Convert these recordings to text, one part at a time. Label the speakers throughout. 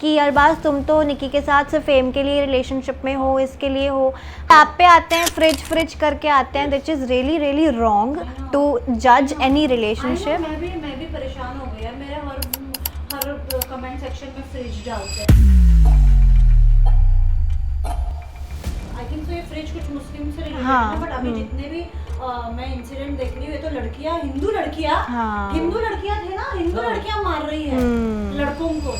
Speaker 1: कि अरबाज तुम तो निकी के साथ सिर्फ फेम के लिए रिलेशनशिप में हो, इसके लिए हो, ऐप पे आते हैं फ्रिज करके आते हैं, which is really really wrong to जज एनी रिलेशनशिप।
Speaker 2: मैं भी परेशान हो गई यार, मेरे हर कमेंट सेक्शन में फ्रिज डालते हैं। आई थिंक तो ये फ्रिज कुछ मुस्लिम से रिलेटेड है, बट अभी जितने भी मैं इंसिडेंट देख रही हूँ, ये तो लड़कियां, हिंदू लड़कियां थे ना, हिंदू लड़कियां मार रही है लड़कों को।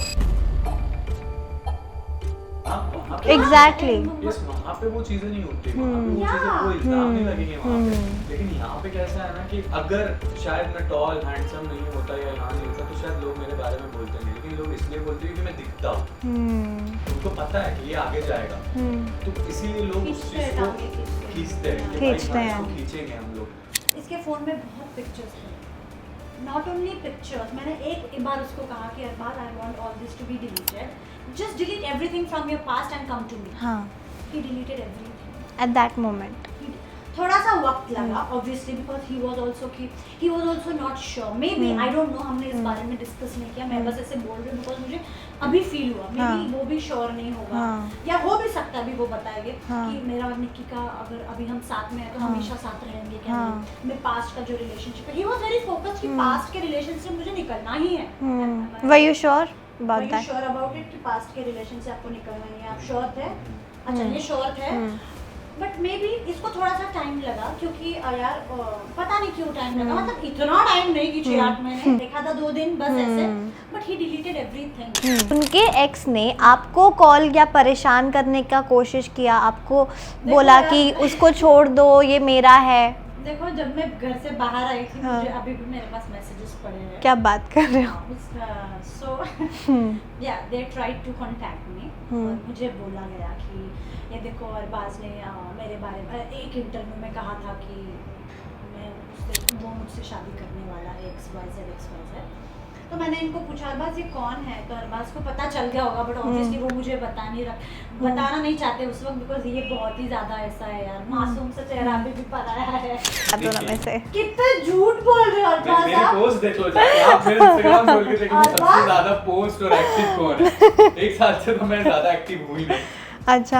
Speaker 1: एग्जैक्टली
Speaker 3: वहाँ पे वो चीजें नहीं होती, वहाँ पे वो चीजें, वो इल्जाम नहीं लगेंगे वहाँ पे। लेकिन यहाँ पे कैसा है ना कि अगर शायद मैं टॉल हैंडसम नहीं होता या यहाँ नहीं होता तो शायद लोग मेरे बारे में बोलते नहीं, लेकिन लोग इसलिए बोलते हैं कि मैं दिखता हूँ, उनको पता है कि ये आगे जाएगा, तो इसीलिए लोग उस चीज को खींचते हैं, खींचेंगे हम लोग।
Speaker 2: इसके फोन में बहुत पिक्चर्स थे, नॉट ओनली पिक्चर्स। मैंने एक बार उसको कहा कि Arbaaz I want all this to be deleted, just delete everything from your past and come to me. He deleted everything
Speaker 1: at that moment.
Speaker 2: थोड़ा सा वक्त लगा obviously, because he was also not sure, maybe, I don't know, हमने इस बारे में discuss नहीं किया, मैं बस ऐसे बोल रही हूँ बिकॉज मुझे अभी फील हुआ, मे बी वो भी श्योर नहीं होगा, या हो भी सकता है अभी वो बताएंगे कि मेरा और निक्की का अगर अभी हम साथ में है तो हमेशा साथ रहेंगे क्या नहीं। मैं पास्ट का जो रिलेशनशिप है, ही वाज वेरी फोकस्ड कि पास्ट के रिलेशन से मुझे निकलना ही है।
Speaker 1: Were you sure about that?
Speaker 2: Sure about it कि पास्ट के रिलेशन से आपको निकलना ही है, आप श्योर थे? अच्छा, ये श्योर थे, बट मे बी इसको थोड़ा सा टाइम लगा, क्योंकि यार पता नहीं क्यों टाइम लगा, मतलब इतना टाइम नहीं कि 6-8 महीने, देखा था 2 दिन बस ऐसे, बट ही डिलीटेड एवरीथिंग।
Speaker 1: उनके एक्स ने आपको कॉल या परेशान करने का कोशिश किया, आपको बोला कि उसको छोड़ दो, ये मेरा है?
Speaker 2: देखो, जब मैं घर से बाहर आई थी, मुझे अभी भी मेरे पास मैसेजेस पड़े हैं।
Speaker 1: क्या बात कर रहे हो?
Speaker 2: So yeah they tried to contact me, और मुझे बोला गया कि ये देखो, अरबाज ने मेरे बारे में एक इंटरव्यू में कहा था कि वो मुझसे शादी करने वाला है, XYZ। तो मैंने इनको पूछा, अरबाज ये कौन है? तो अरबाज को पता चल गया होगा, बट ऑब्वियसली वो मुझे बताना नहीं चाहते उस वक्त, बिकॉज ये बहुत ही ज्यादा ऐसा है यार, मासूम सा चेहरा अभी भी पराया है।
Speaker 1: दोनों में से
Speaker 2: कितने झूठ बोल रहे हो अरबाज?
Speaker 3: मेरी पोस्ट देख लो जाके, आप मेरे इंस्टाग्राम खोल के देखो सबसे ज्यादा पोस्ट और एक्टिव कौन है। एक साल से तो मैं ज्यादा एक्टिव हुई नहीं।
Speaker 1: अच्छा,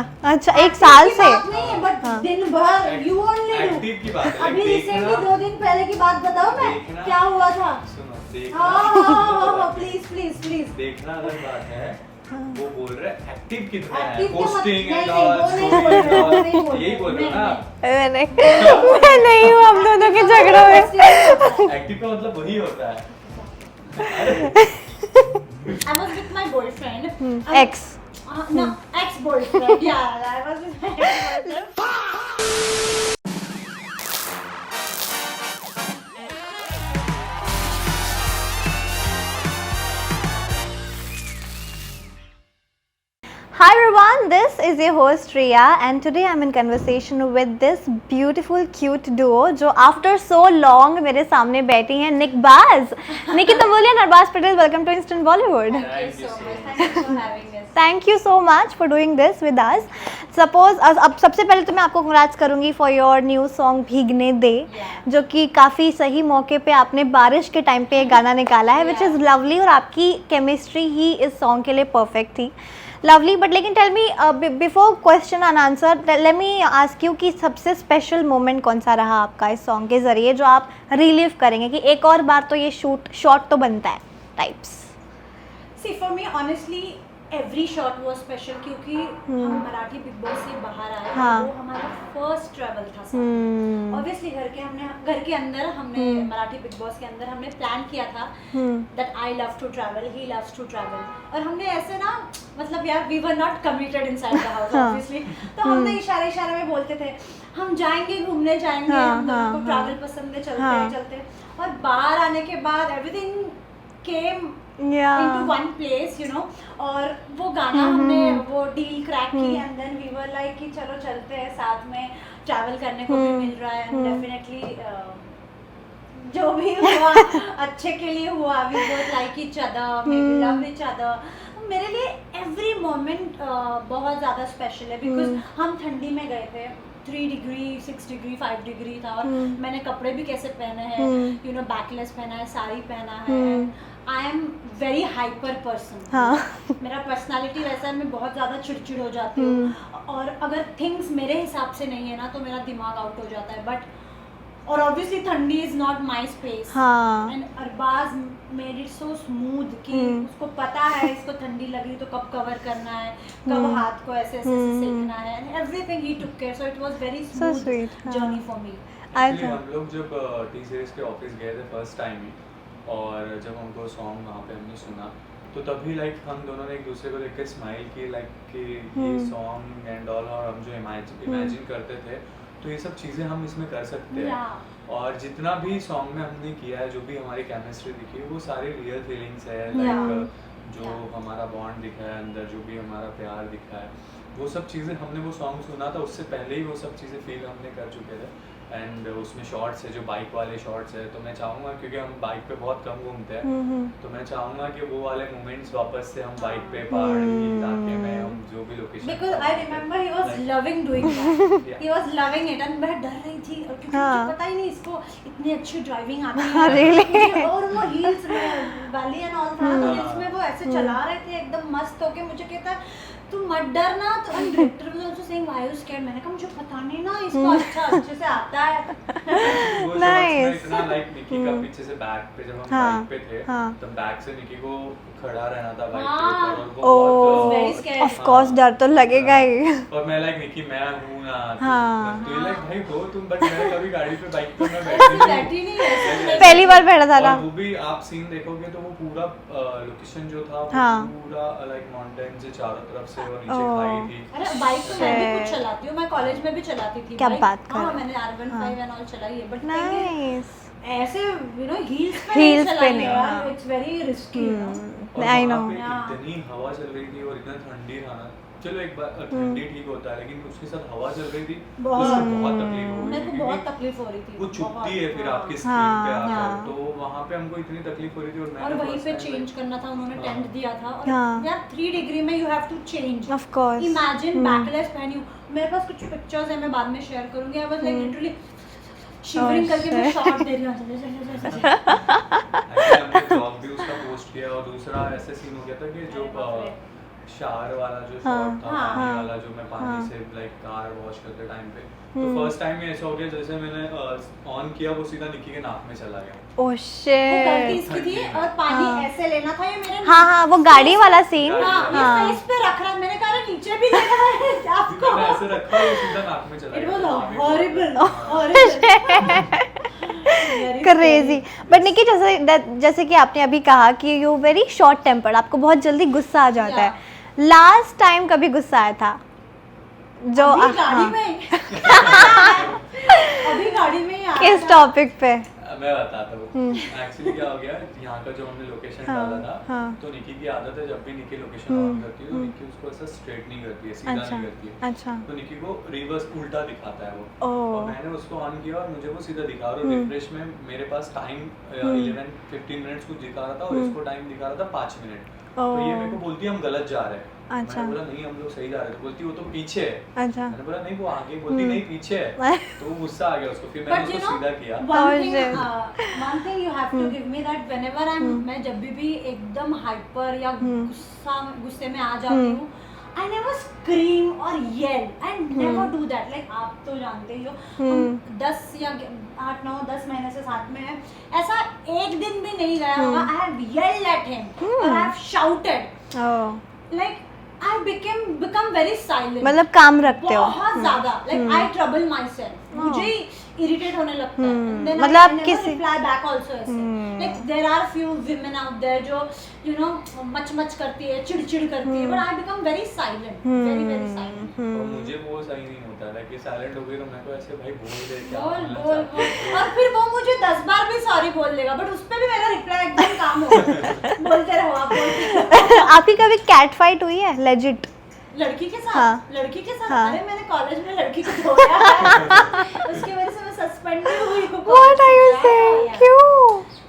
Speaker 1: 1 साल से
Speaker 2: नहीं है, बट दिन भर यू ओनली
Speaker 3: एक्टिव की बात है।
Speaker 2: अभी रिसेंटली 2 दिन पहले की बात बताओ मैं, क्या हुआ था?
Speaker 3: सुनो,
Speaker 2: हाँ, प्लीज
Speaker 3: देखना अलग बात है, वो बोल रहे एक्टिव कितना है,
Speaker 2: एक्टिव
Speaker 3: पोस्टिंग एंड
Speaker 2: नहीं,
Speaker 3: ऑल,
Speaker 2: वो नहीं बोल
Speaker 3: यही बोल रहे हो ना?
Speaker 1: मैं नहीं हूँ हम दोनों के झगड़ों में।
Speaker 3: एक्टिव का मतलब वही होता है।
Speaker 2: I was with my boyfriend.
Speaker 1: Ex.
Speaker 2: No, ex-boyfriend. Yeah, I was with my ex-boyfriend.
Speaker 1: Hi everyone, this is your host Riya, and today I'm in conversation with this beautiful cute duo जो after so long मेरे सामने बैठी हैं, निक बाज, निकी Tamboli and Arbaaz Patel. Welcome to Instant Bollywood.
Speaker 2: Thank you so much. Thank you for having us.
Speaker 1: Thank you so much for doing this with us. Suppose अब सबसे पहले तो मैं आपको congrats करूँगी for your new song भीगने दे, जो कि काफ़ी सही मौके पे आपने बारिश के टाइम पे गाना निकाला है, which is lovely, और आपकी केमिस्ट्री ही इस सॉन्ग के लिए परफेक्ट थी। लवली, बट लेकिन tell me before question and answer, let me ask you कि सबसे स्पेशल मोमेंट कौन सा रहा आपका इस सॉन्ग के ज़रिए जो आप रिलीव करेंगे कि एक और बार तो ये शॉट तो बनता है types?
Speaker 2: See, for me, honestly, every shot was special, क्योंकि हम मराठी बिग बॉस से बाहर आए, वो हमारा फर्स्ट ट्रैवल था। ऑब्वियसली घर के अंदर हमने मराठी बिग बॉस के अंदर हमने प्लान किया था that I love to travel, he loves to travel, और हमने ऐसे ना, मतलब यार we were not committed inside the house obviously, तो हमने इशारे में बोलते थे हम जाएंगे, घूमने जाएंगे, हम दोनों को ट्रैवल पसंद है, चलते, और बाहर आने के बाद everything came into one place, you know, और वो गाना हमने वो डील क्रैक की, and then we were like कि चलो चलते हैं साथ में, ट्रैवल करने को भी मिल रहा है, एंड डेफिनेटली जो भी हुआ अच्छे के लिए हुआ। We both like each other, we love each other. मेरे लिए एवरी मोमेंट बहुत ज़्यादा स्पेशल है, बिकॉज हम ठंडी में गए थे, 3 डिग्री 6 डिग्री 5 डिग्री था, और मैंने कपड़े भी कैसे पहने हैं, यू नो, बैकलेस पहना है, साड़ी पहना है। I am very hyper person, मेरा पर्सनैलिटी पर्सनैलिटी वैसा है, मैं बहुत ज़्यादा चिड़चिड़ हो जाती हूँ और अगर थिंग्स मेरे हिसाब से नहीं है ना तो मेरा दिमाग आउट हो जाता है। बट और ऑब्वियसली ठंडी is not my space and Arbaz made it so smooth कि उसको पता है इसको ठंडी लग रही तो कब कवर करना है, कब हाथ को ऐसे ऐसे सेकना है, and everything he took care, so it was very smooth journey for me.
Speaker 3: Actually हम लोग जब टी सीरीज के ऑफिस गए थे फर्स्ट टाइम ही, और जब हमको सॉन्ग वहाँ पे हमने सुना तो तभी लाइक हम दोनों ने एक दूसरे को देख के स्माइल की, लाइक कि ये सॉन्ग एंड ऑल, और हम जो इमेजिन करते थे तो ये सब चीज़ें हम इसमें कर सकते हैं। और जितना भी सॉन्ग में हमने किया है, जो भी हमारी केमिस्ट्री दिखी है, वो सारी रियल फीलिंग्स है, लाइक जो हमारा बॉन्ड दिखा है अंदर, जो भी हमारा प्यार दिखा है, वो सब चीज़ें हमने वो सॉन्ग सुना था उससे पहले ही वो सब चीज़ें फील हमने कर चुके थे। एंड उसमें शॉर्ट्स है जो बाइक वाले शॉर्ट्स है, तो मैं चाहूँगा क्योंकि हम बाइक पे बहुत कम घूमते हैं तो मैं चाहूँगा कि वो वाले मोमेंट्स वापस से हम बाइक पे पहाड़ी इलाके में हम जो भी location,
Speaker 2: because I remember he was loving doing that, he was loving it, and मैं डर रही थी और क्योंकि मुझे पता ही नहीं इसको इतनी अच्छी ड्राइविंग आती है और वो हील्स में वैली एंड ऑल था, तो हिल्स में वो ऐसे चला रहे थे एकदम मस्त होके, मुझे कहता तू मत डरना, तो director was also saying why you scared, मैंने कहा मुझे पता नहीं ना इसको अच्छे से आता है।
Speaker 3: वो नाइस इतना लाइक निकी का पीछे से बैक पे जब हम बाइक पे थे तब बैक से निकी को खड़ा रहना था बाइक के ऊपर, और वो बहुत
Speaker 1: ऑफ कोर्स डर तो लगेगा ही।
Speaker 3: और मैं लाइक निकी मैं हूं ना, तो ये लाइक भाई हो तुम, बट मैंने कभी गाड़ी पे बाइक पे मैं बैठी नहीं है,
Speaker 1: पहली बार बैठा था ना।
Speaker 3: वो भी आप सीन देखोगे तो वो पूरा लोकेशन जो था वो पूरा लाइक माउंटेन से चारों तरफ से और नीचे खाई थी।
Speaker 2: अरे बाइक तो मैं भी कुछ चलाती हूँ, मैं कॉलेज में भी चलाती थी।
Speaker 1: क्या बात कर रहे हो?
Speaker 2: मैंने R15 एंड ऑल चलाई है, बट
Speaker 1: नाइस
Speaker 2: ऐसे यू नो हील्स पे नहीं यार, it's very risky.
Speaker 1: I know
Speaker 3: इतनी हवा चल रही थी और इतना ठंडी था ना, चलो एक बार ठंडी ठीक होता है लेकिन उसके साथ हवा चल रही थी, बहुत तकलीफ हो
Speaker 2: मेरे
Speaker 3: रही
Speaker 2: को
Speaker 3: थी,
Speaker 2: बहुत तकलीफ हो रही थी,
Speaker 3: वो चुभती है फिर आपकी स्किन पे आकर, तो वहाँ पे हमको इतनी तकलीफ हो रही थी। और
Speaker 2: वहीं पे चेंज करना था, उन्होंने टेंट दिया था और यार 3 डिग्री में you have to change,
Speaker 1: of course.
Speaker 2: Imagine backless पहनी हूँ, मेरे पास कुछ पिक्चर्स है मैं बाद में शेयर करूंगी, आई वाज लाइक लिटरली शिवरिंग करके मैं शॉट दे रही हूँ।
Speaker 3: हमने ब्लॉग भी उसका पोस्ट किया, और दूसरा ऐसे सीन हो गया था कि जो शावर वाला जो शॉट था, पानी वाला जो मैं पानी से लाइक कार वॉश करते टाइम पे, तो फर्स्ट टाइम में ऐसा हो गया जैसे मैंने ऑन किया वो सीधा निकी के नाक में चला गया।
Speaker 1: ओह शिट,
Speaker 2: वो गलती इसकी थी और पानी ऐसे लेना था, ये मेरे
Speaker 1: हाँ वो गाड़ी वाला सीन,
Speaker 2: ये फेस पे रख रहा, मैंने कहा नीचे भी देखा है आपको,
Speaker 3: मैंने ऐसे रखा वो सीधा नाक में चला गया।
Speaker 2: It was horrible
Speaker 1: crazy. But Nikki जैसे कि आपने अभी कहा कि यू वेरी शॉर्ट टेम्पर्ड, आपको बहुत जल्दी गुस्सा आ जाता है। लास्ट टाइम कभी गुस्सा आया था जो
Speaker 2: गाड़ी में अभी गाड़ी में यार
Speaker 1: किस टॉपिक पे?
Speaker 3: मैं बताता हूँ एक्चुअली क्या हो गया, यहाँ का जो हमने लोकेशन डाला था, तो निकी की आदत है जब भी निकी लोकेशन ऑन करती है तो निकी उसको ऐसा स्ट्रेट नहीं करती है, सीधा नहीं करती है।
Speaker 1: अच्छा।
Speaker 3: तो निकी को रिवर्स उल्टा दिखाता है वो, और मैंने उसको ऑन किया और मुझे वो सीधा दिखा रहा, और रिफ्रेश में मेरे पास टाइम 11-15 मिनट्स कुछ दिखा रहा था और इसको टाइम दिखा रहा था 5 मिनट। तो ये मेरे को बोलती है हम गलत जा रहे हैं।
Speaker 1: अच्छा।
Speaker 3: मैंने बोला नहीं हम लोग सही जा रहे थे, बोलती वो तो पीछे है।
Speaker 1: अच्छा।
Speaker 3: मैंने बोला नहीं वो आगे, बोलती नहीं पीछे है। तो गुस्सा आ गया उसको, फिर मैंने उसको सीधा किया।
Speaker 2: one thing you have to give me that whenever मैं जब भी एकदम हाइपर या गुस्से में आ जाती हूँ, I never scream or yell. I never do that. Like आप तो जानते ही हो, हम 10 या 8-9-10 महीने से साथ में हैं, ऐसा एक दिन भी नहीं गया होगा I have yelled at him or I have shouted. Like I become very silent.
Speaker 1: मतलब काम रखते हो
Speaker 2: बहुत ज़्यादा. Like I trouble myself. मुझे ही इरिटेट होने लगता है। Then
Speaker 1: मतलब
Speaker 2: I never
Speaker 1: किसी
Speaker 2: reply back also ऐसे. Like there are few women out there जो you know मच करती है, चिड़चिड़ करती है, but I become very silent, very silent.
Speaker 3: और मुझे वो सही नहीं होता है कि साइलेंट हो गई तो मैं तो ऐसे भाई बोल दे क्या
Speaker 2: बोल और फिर वो मुझे 10 बार भी सॉरी बोल देगा, बट उस पे भी मेरा रिप्लाई एकदम काम होगा। बोलते रहो आप, बोलते
Speaker 1: आपकी कभी कैट फाइट हुई है लेजिट?
Speaker 2: लड़की के साथ?
Speaker 1: हाँ।
Speaker 2: लड़की के साथ? अरे मैंने कॉलेज में लड़की को धोया है, उसकी वजह से मैं सस्पेंड भी हुई हूँ।
Speaker 1: What are you saying? क्यों?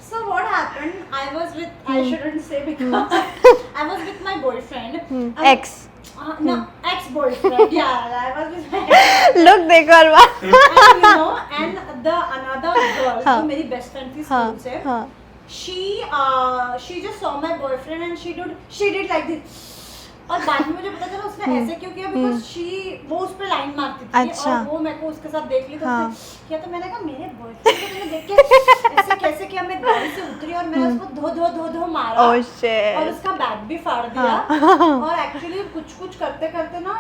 Speaker 2: So what happened? I was with, I shouldn't say because I was with my boyfriend.
Speaker 1: Ex.
Speaker 2: No, ex-boyfriend. Yeah, I was with my ex.
Speaker 1: Look देखो और बात।
Speaker 2: And you know, and the another girl, जो मेरी best friend थी school से, she just saw my boyfriend and she did like this. और और बाद में मुझे पता चला उसने ऐसे क्यों किया, बिकॉज वो उस पे लाइन मारती थी।
Speaker 1: अच्छा।
Speaker 2: और वो मेरे को उसके साथ देख ली तो
Speaker 1: हाँ।
Speaker 2: उसने किया, तो मैंने कहा मेरे बॉयफ्रेंड को मैंने देख के ऐसे कैसे किया। मैं गाड़ी से उतरी और मैंने उसको धो मारा
Speaker 1: Oh shit.
Speaker 2: और उसका बैग भी फाड़ दिया। और एक्चुअली कुछ करते करते ना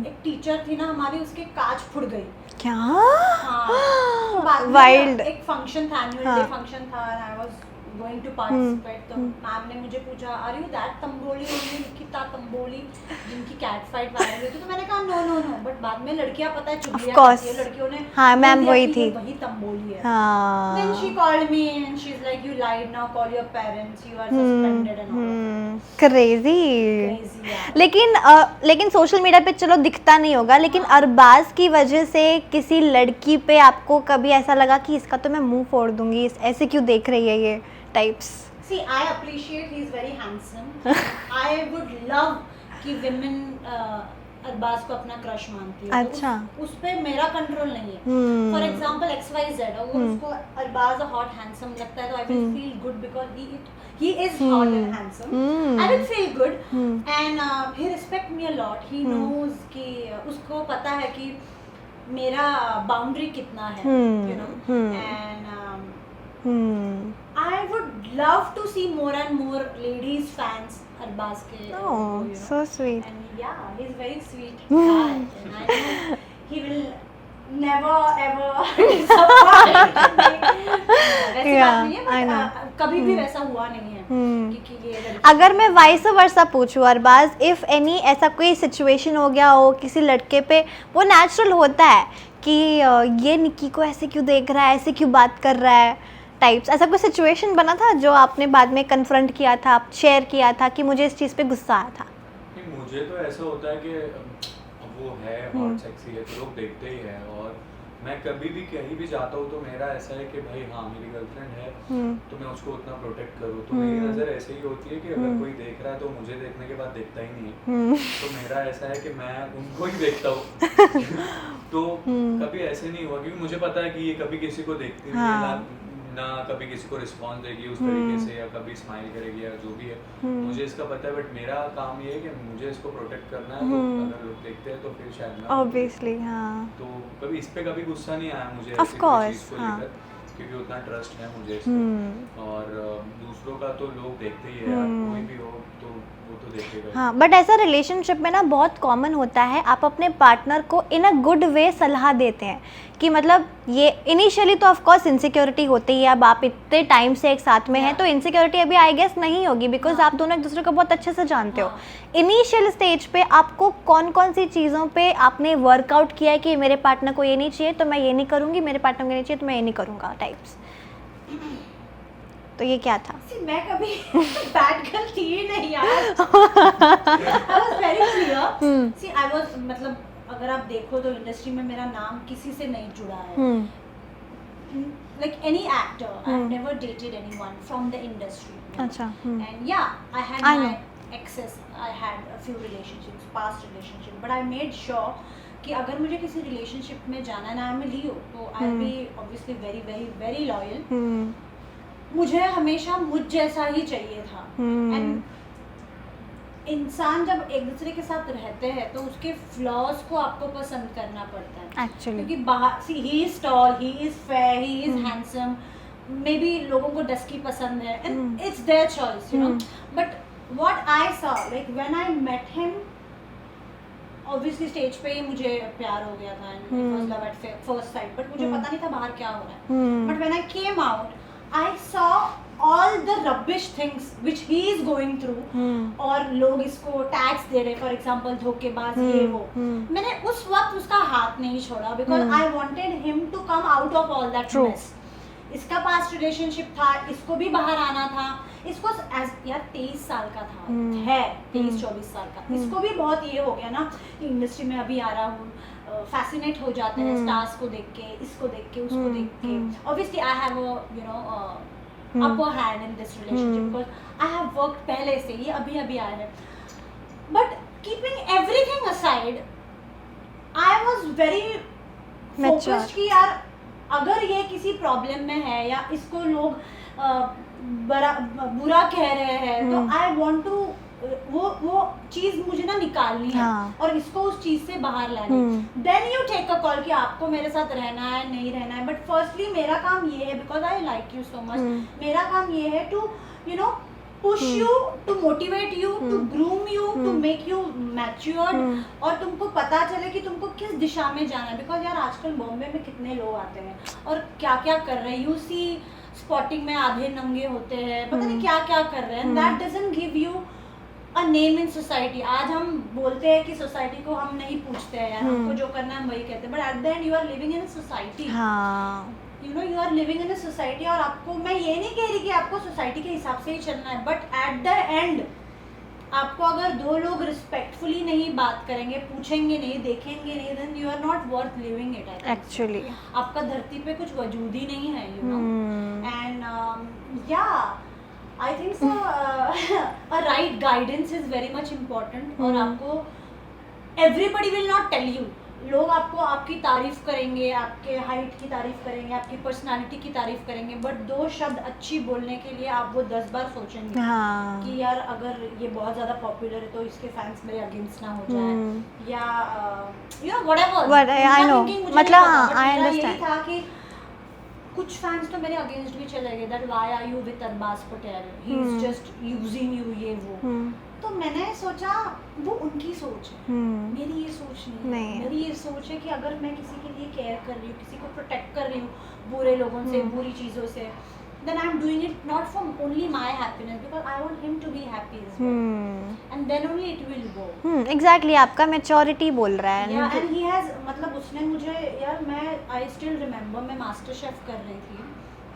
Speaker 2: एक टीचर थी ना हमारी, उसके कांच फुट गई।
Speaker 1: क्या?
Speaker 2: हाँ, तो बाद में
Speaker 1: Wild.
Speaker 2: एक फंक्शन था, एनुअल डे फंक्शन था, and I was going to participate. तो मैम ने मुझे पूछा, आर यू दैट तंबोली, उन्होंने निकिता तंबोली जिनकी कैट फाइट वायरल हुई थी। तो मैंने कहा नो, बट बाद में लड़कियां पता है चुगलियां करती है, लड़कियों ने
Speaker 1: हाँ, मैम
Speaker 2: बोल दिया
Speaker 1: वही
Speaker 2: कि
Speaker 1: थी।
Speaker 2: ये वही तंबोली है।
Speaker 1: हाँ।
Speaker 2: Then she called me and she's like, you lied, now call your parents, you are suspended and all.
Speaker 1: Crazy.
Speaker 2: Crazy यार।
Speaker 1: लेकिन सोशल मीडिया पे चलो दिखता नहीं होगा, लेकिन अरबाज की वजह से किसी लड़की पे आपको कभी ऐसा लगा कि इसका तो मैं मुंह फोड़ दूंगी, ऐसे क्यों देख रही है ये types?
Speaker 2: See, I appreciate he is very handsome. I would love कि women अरबाज को अपना क्रश मानती है।
Speaker 1: अच्छा।
Speaker 2: तो उस पे मेरा कंट्रोल नहीं है। फॉर एग्जाम्पल XYZ, अगर उसको अरबाज हॉट हैंडसम लगता है तो I will feel good because he is hot and handsome. I will feel good. And he respect me a lot. He knows कि उसको पता है कि मेरा बाउंड्री कितना है, you know. And I would love to see more and more ladies fans Arbaz ke.
Speaker 1: Oh,
Speaker 2: you know.
Speaker 1: so sweet.
Speaker 2: And yeah, he's very sweet guy, and I know he will never ever disappoint me. वैसी बात नहीं है,
Speaker 1: I know.
Speaker 2: but कभी भी वैसा हुआ नहीं है क्योंकि ये
Speaker 1: अगर मैं वाइस वर्सा पूछूं अरबाज, इफ एनी ऐसा कोई सिचुएशन हो गया हो किसी लड़के पे, वो नेचुरल होता है कि ये निक्की को ऐसे क्यों देख रहा है, ऐसे क्यों बात कर रहा है टाइप्स, ऐसा कोई सिचुएशन बना था जो आपने बाद में कन्फ्रंट किया था, आप शेयर किया था कि मुझे इस चीज़ पे गुस्सा आया था?
Speaker 3: नहीं, मुझे तो ऐसा होता है कि वो है हॉट सेक्सी है तो लोग देखते ही हैं, और मैं कभी भी कहीं भी जाता हूँ तो मेरा ऐसा है कि भाई हाँ मेरी गर्लफ्रेंड है तो मैं उसको उतना प्रोटेक्ट करूँ। तो मेरी नज़र ऐसे ही होती है कि अगर कोई देख रहा है तो मुझे देखने के बाद देखता ही नहीं है। तो मेरा ऐसा है कि मैं उनको ही देखता हूँ। तो कभी ऐसे नहीं हुआ, क्योंकि मुझे पता है कि ये कभी किसी को देखती नहीं है, ना कभी किसी को रिस्पॉन्स देगी उस तरीके से, या कभी स्माइल करेगी या जो भी है, मुझे इसका पता है। बट मेरा काम ये है कि मुझे इसको प्रोटेक्ट करना है। तो अगर लोग देखते हैं तो फिर शायद मैं
Speaker 1: ऑब्वियसली हाँ।
Speaker 3: तो कभी इस पे कभी गुस्सा नहीं आया मुझे
Speaker 1: Of
Speaker 3: ऐसी कोई
Speaker 1: course,
Speaker 3: चीज़ को
Speaker 1: हाँ।
Speaker 3: लेकर, क्योंकि उतना ट्रस्ट है मुझे इस पे। और दूसरों का तो लोग देखते ही है यार, कोई भी हो तो वो तो देखेगा।
Speaker 1: हाँ, बट ऐसा रिलेशनशिप में ना बहुत कॉमन होता है, आप अपने पार्टनर को इन अ गुड वे सलाह देते हैं कि मतलब ये इनिशियली तो ऑफ कोर्स इनसिक्योरिटी होती है, अब आप इतने टाइम से एक साथ में हैं तो इनसिक्योरिटी अभी आई गेस नहीं होगी, बिकॉज आप दोनों एक दूसरे को बहुत अच्छे से जानते हो। इनिशियल स्टेज पे आपको कौन कौन सी चीज़ों पे आपने वर्कआउट किया है कि मेरे पार्टनर को ये नहीं चाहिए तो मैं ये नहीं करूँगी, मेरे पार्टनर को ये नहीं चाहिए तो मैं ये नहीं करूँगा टाइप्स? तो ये क्या था?
Speaker 2: See, मैं कभी बैड गर्ल थी ही नहीं यार। I was very clear. See, I was मतलब अगर आप देखो तो इंडस्ट्री में मेरा नाम किसी से नहीं जुड़ा है। Like any actor, I've never dated anyone from the industry.
Speaker 1: अच्छा।
Speaker 2: And yeah, I had
Speaker 1: I
Speaker 2: my
Speaker 1: know.
Speaker 2: exes. I had a few relationships, past relationships, but I made sure कि अगर मुझे किसी रिलेशनशिप में जाना है ना, मैं लियो तो I be obviously very very very loyal. मुझे हमेशा मुझ जैसा ही चाहिए था। एंड इंसान जब एक दूसरे के साथ रहते हैं तो उसके फ्लॉज को आपको पसंद करना पड़ता है
Speaker 1: एक्चुअली
Speaker 2: क्योंकि बाहर see he is tall, he is fair, he is handsome, maybe लोगों को डस्की पसंद है and it's their choice, you know. But what I saw like when I met him, obviously stage पे ही मुझे प्यार हो गया था and it was love at first sight, but मुझे पता नहीं था बाहर क्या हो रहा है। But when I came out I saw all the rubbish things which he is going through और लोग इसको टैग्स दे रहे, फॉर एग्जाम्पल धोखेबाज ये वो। मैंने उस वक्त उसका हाथ नहीं छोड़ा because I wanted him to come out of all that mess. इसका पास्ट रिलेशनशिप था, इसको भी बाहर आना था। इसको यार 23 साल का था, है 23-24 साल का। इसको भी बहुत ये हो गया ना, इंडस्ट्री में अभी आ रहा हूँ, फैसिनेट हो जाते हैं स्टार्स को देख के, इसको देख के, उसको देख के। Obviously I have a you know upper hand in this relationship because I have worked पहले से, ये अभी अभी आया है। But keeping everything aside, I was very focused कि यार अगर ये किसी प्रॉब्लम में है या इसको लोग बुरा कह रहे हैं तो आई वांट टू वो चीज मुझे ना निकालनी है और इसको उस चीज से बाहर लानी, then you take a call कि आपको मेरे साथ रहना है नहीं रहना है। बट फर्स्टली मेरा काम ये है, because I like you so much, मेरा काम ये है to you know push you, to motivate you, to groom you, to make you matured, और तुमको पता चले कि तुमको किस दिशा में जाना है। बिकॉज यार आजकल बॉम्बे में कितने लोग आते हैं और क्या क्या कर रहे हैं, यू सी स्पॉटिंग में आधे नंगे होते हैं, पता नहीं क्या क्या कर रहे हैं, that doesn't give you a name in society. आज हम बोलते हैं कि सोसाइटी को हम नहीं पूछते हैं यार, हमको जो करना है हम वही कहते हैं, but at the end you are living in a society, you know you are living in a society. और आपको, मैं ये नहीं कह रही कि आपको सोसाइटी के हिसाब से ही चलना है, बट एट द एंड आपको अगर दो लोग रिस्पेक्टफुली नहीं बात करेंगे, पूछेंगे नहीं, देखेंगे नहीं, then you are not worth living it
Speaker 1: actually.
Speaker 2: आपका धरती पे कुछ वजूद ही नहीं है, you know. And yeah I think so a right guidance is very much important. और आपको everybody will not tell you, लोग आपको आपकी तारीफ करेंगे, आपके हाइट की तारीफ करेंगे, आपकी पर्सनालिटी की तारीफ करेंगे, बट दो शब्द अच्छी बोलने के लिए आप वो 10 बार सोचेंगे कि यार अगर ये बहुत ज़्यादा पॉपुलर है तो इसके फैंस मेरे अगेंस्ट ना हो जाए, या you know whatever.
Speaker 1: I know, मतलब आई अंडरस्टैंड
Speaker 2: था कि कुछ फैंस तो मेरे अगेंस्ट भी चले गए, that why are you with Arbaz Patel, he is just using you, ये वो। तो मैंने सोचा वो उनकी सोच है, मेरी ये सोच नहीं है। मेरी ये सोच है कि अगर मैं किसी के लिए केयर कर रही हूँ, किसी को प्रोटेक्ट कर रही हूँ बुरे लोगों से, बुरी चीज़ों से, then I'm doing it not for only my happiness, because I want him to be happy as well, and then only it will go.
Speaker 1: Exactly, आपका maturity बोल रहा है।
Speaker 2: Yeah, and he has, मतलब उसने मुझे यार, मैं I still remember मैं मास्टर शेफ कर रही थी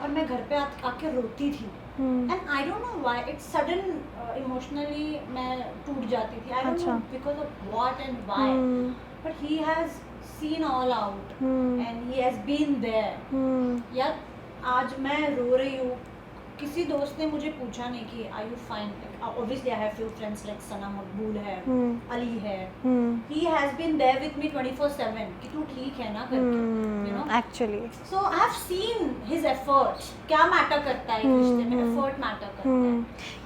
Speaker 2: और मैं घर पे आके रोती थी, and I don't know why it's sudden emotionally मैं टूट जाती थी, I don't know because of what and why, but he has seen all out and he has been there. यार आज मैं रो रही हूँ, किसी दोस्त ने मुझे पूछा नहीं कि are you fine, obviously I have few friends like Sana Maqbool है, अली है, he has been there with me 24/7 कि तू ठीक है ना करके, you know,
Speaker 1: actually
Speaker 2: so I have seen his efforts, क्या मैटर करता है रिश्ते में, एफर्ट मैटर करता है।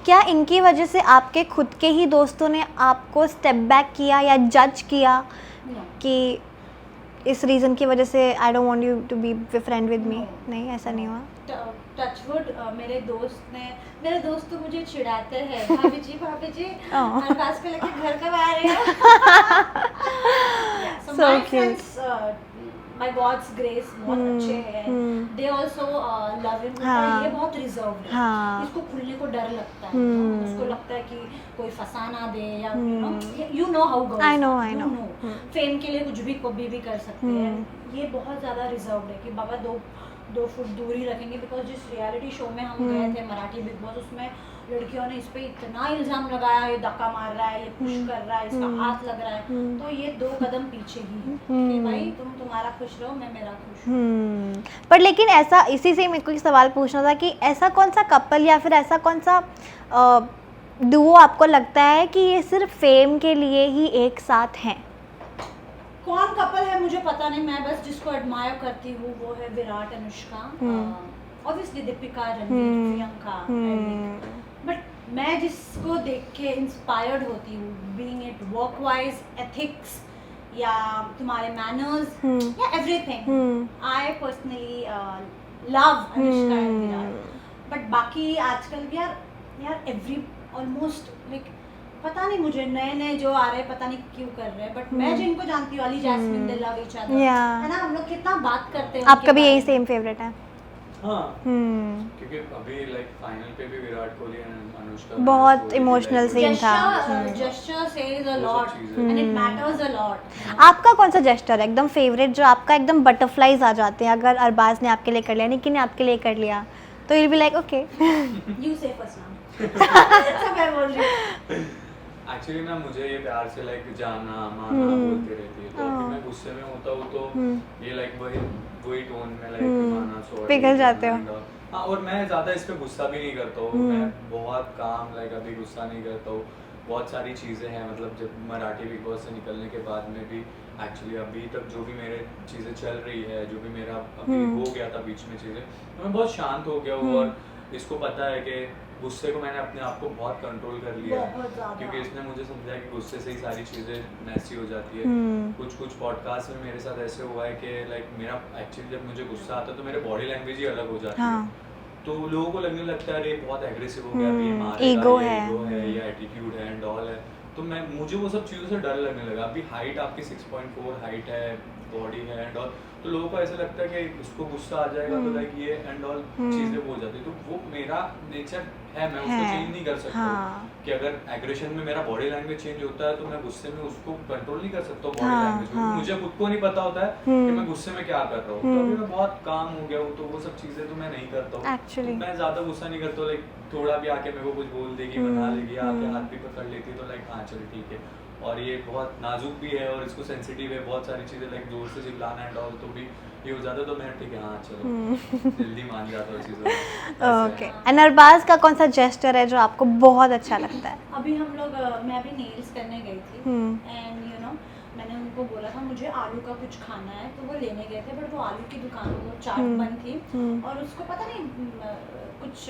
Speaker 1: क्या इनकी वजह से आपके खुद के ही दोस्तों ने आपको स्टेप बैक किया या जज किया कि इस रीज़न की वजह से I don't want you to be friend with me? नहीं, ऐसा नहीं हुआ।
Speaker 2: टचवुड मेरे दोस्त तो मुझे चिढ़ाते हैं, भाभी जी अरबाज को लेके घर कब आ रहे हो? So my friends, by God's grace बहुत अच्छे हैं, they also love him, ये बहुत रिजर्व्ड है, इसको खुलने को डर लगता है, उसको लगता है कि कोई फंसा ना दे, या you know how girls, I know, fame के लिए कुछ भी कभी भी कर सकते हैं। ये बहुत ज़्यादा रिजर्व्ड है कि बाबा दो फुट दूरी रखेंगे, बिकॉज जिस रियलिटी शो में हम गए थे मराठी बिग बॉस, उसमें लड़कियों ने इस पे इतना इल्ज़ाम लगाया, ये धक्का मार रहा है, ये पुश कर रहा है, इसका हाथ लग रहा है, तो ये 2 कदम पीछे ही है कि भाई तुम्हारा खुश रहो, मैं मेरा खुश हूँ।
Speaker 1: पर लेकिन ऐसा, इसी से मेरे को एक सवाल पूछना था कि ऐसा कौन सा कपल या फिर ऐसा कौन सा डुओ आपको लगता है कि ये सिर्फ फेम के लिए ही एक साथ हैं?
Speaker 2: कौन कपल है मुझे पता नहीं, मैं बस जिसको एडमायर करती हूँ वो है विराट अनुष्का, ऑब्वियसली दीपिका, रणवीर, प्रियंका, बट मैं जिसको देख के इंस्पायर्ड होती हूँ, being it work wise, ethics, या तुम्हारे मैनर्स, या everything, I personally love Anushka and Virat. But बाकी आजकल भी यार एवरी ऑलमोस्ट लाइक, पता नहीं मुझे नए जो आ रहे हैं पता नहीं क्यों कर रहे हैं, बट मैं जिनको जानती हूँ, Ali Jasmine, they love each other, है ना, हम लोग कितना बात करते हैं।
Speaker 1: आपका भी यही सेम फेवरेट है?
Speaker 3: हाँ, क्योंकि अभी लाइक फाइनल पे भी विराट कोहली एंड अनुष्का
Speaker 1: बहुत इमोशनल सीन था।
Speaker 2: Gesture says a lot and it matters a lot.
Speaker 1: आपका कौन सा जेस्चर है एकदम फेवरेट, जो आपका एकदम बटरफ्लाइज आ जाते हैं अगर अरबाज ने आपके लिए कर लिया, निकी ने आपके लिए कर लिया, तो you be like okay
Speaker 2: you से फर्स्ट नाउ सब मैं बोल रही हूं।
Speaker 3: एक्चुअली ना मुझे ये प्यार से लाइक जाना माना बोलती रहती है, तो मैं गुस्से में होता हूँ तो ये लाइक वही टोन में लाइक माना सॉरी
Speaker 1: पिघल जाते हो।
Speaker 3: हाँ, और मैं ज़्यादा इस पे गुस्सा भी नहीं करता हूँ, मैं बहुत काम लाइक अभी गुस्सा नहीं करता हूँ। बहुत सारी चीज़ें हैं, मतलब जब मराठी बिग बॉस से निकलने के बाद में भी एक्चुअली अभी तक जो भी मेरे चीज़ें चल रही है, जो भी मेरा अभी हो गया था बीच में चीज़ें, तो मैं बहुत शांत हो गया हूँ, और इसको पता है कि गुस्से को मैंने अपने आप को बहुत कंट्रोल कर लिया है,
Speaker 2: बहुत ज़्यादा।
Speaker 3: क्योंकि इसने मुझे समझाया कि गुस्से से ही सारी चीज़ें मैसी हो जाती है। कुछ पॉडकास्ट में मेरे साथ ऐसे हुआ है कि लाइक मेरा एक्चुअली जब मुझे गुस्सा आता है तो मेरे बॉडी लैंग्वेज ही अलग हो जाती है। तो लोगों को लगने लगता है अरे बहुत एग्रेसिव हो गया, अभी ये मारेगा,
Speaker 1: ईगो
Speaker 3: ये
Speaker 1: है।
Speaker 3: ईगो है या एटीट्यूड है एंड ऑल है। तो मुझे वो सब चीज़ों से डर लगने लगा। अभी हाइट आपकी 6.4 हाइट है, बॉडी है एंड ऑल, तो लोगों को ऐसा लगता है कि उसको गुस्सा आ जाएगा तो लाइक ये एंड ऑल चीज़ें हो जाती है। तो वो मेरा नेचर है, मैं उसको चेंज नहीं कर सकता कि अगर एग्रेशन में मेरा बॉडी लैंग्वेज चेंज होता है तो मैं गुस्से में उसको कंट्रोल नहीं कर सकता बॉडी लैंग्वेज को। मुझे खुद को नहीं पता होता है कि मैं गुस्से में क्या कर रहा हूँ। तो अभी मैं बहुत काम हो गया हूँ, तो वो सब चीज़ें तो मैं नहीं करता हूँ।
Speaker 1: Actually.
Speaker 3: तो मैं ज़्यादा गुस्सा नहीं करता हूँ, लाइक थोड़ा भी आके मेरे को कुछ बोल देगी, मना लेगी, आके हाथ भी पकड़ लेती है तो लाइक हाँ चलो ठीक है। और ये बहुत नाजुक भी है और इसको सेंसिटिव है, बहुत सारी चीज़ें लाइक जोर से चिल्लाना एंड ऑल तो भी ये हो जाता है, तो मैं ठीक है हाँ चलो जल्दी मान जाता हूँ चीज़ों को।
Speaker 1: ओके, एंड अरबाज का कौन सा जेस्चर है जो आपको बहुत अच्छा लगता है?
Speaker 2: अभी हम लोग मैं अभी नेल्स करने गई थी एंड यू नो मैंने उनको बोला था मुझे आलू का कुछ खाना है, तो वो लेने गए थे बट वो आलू की दुकान वो चाट बंद थी और उसको पता नहीं कुछ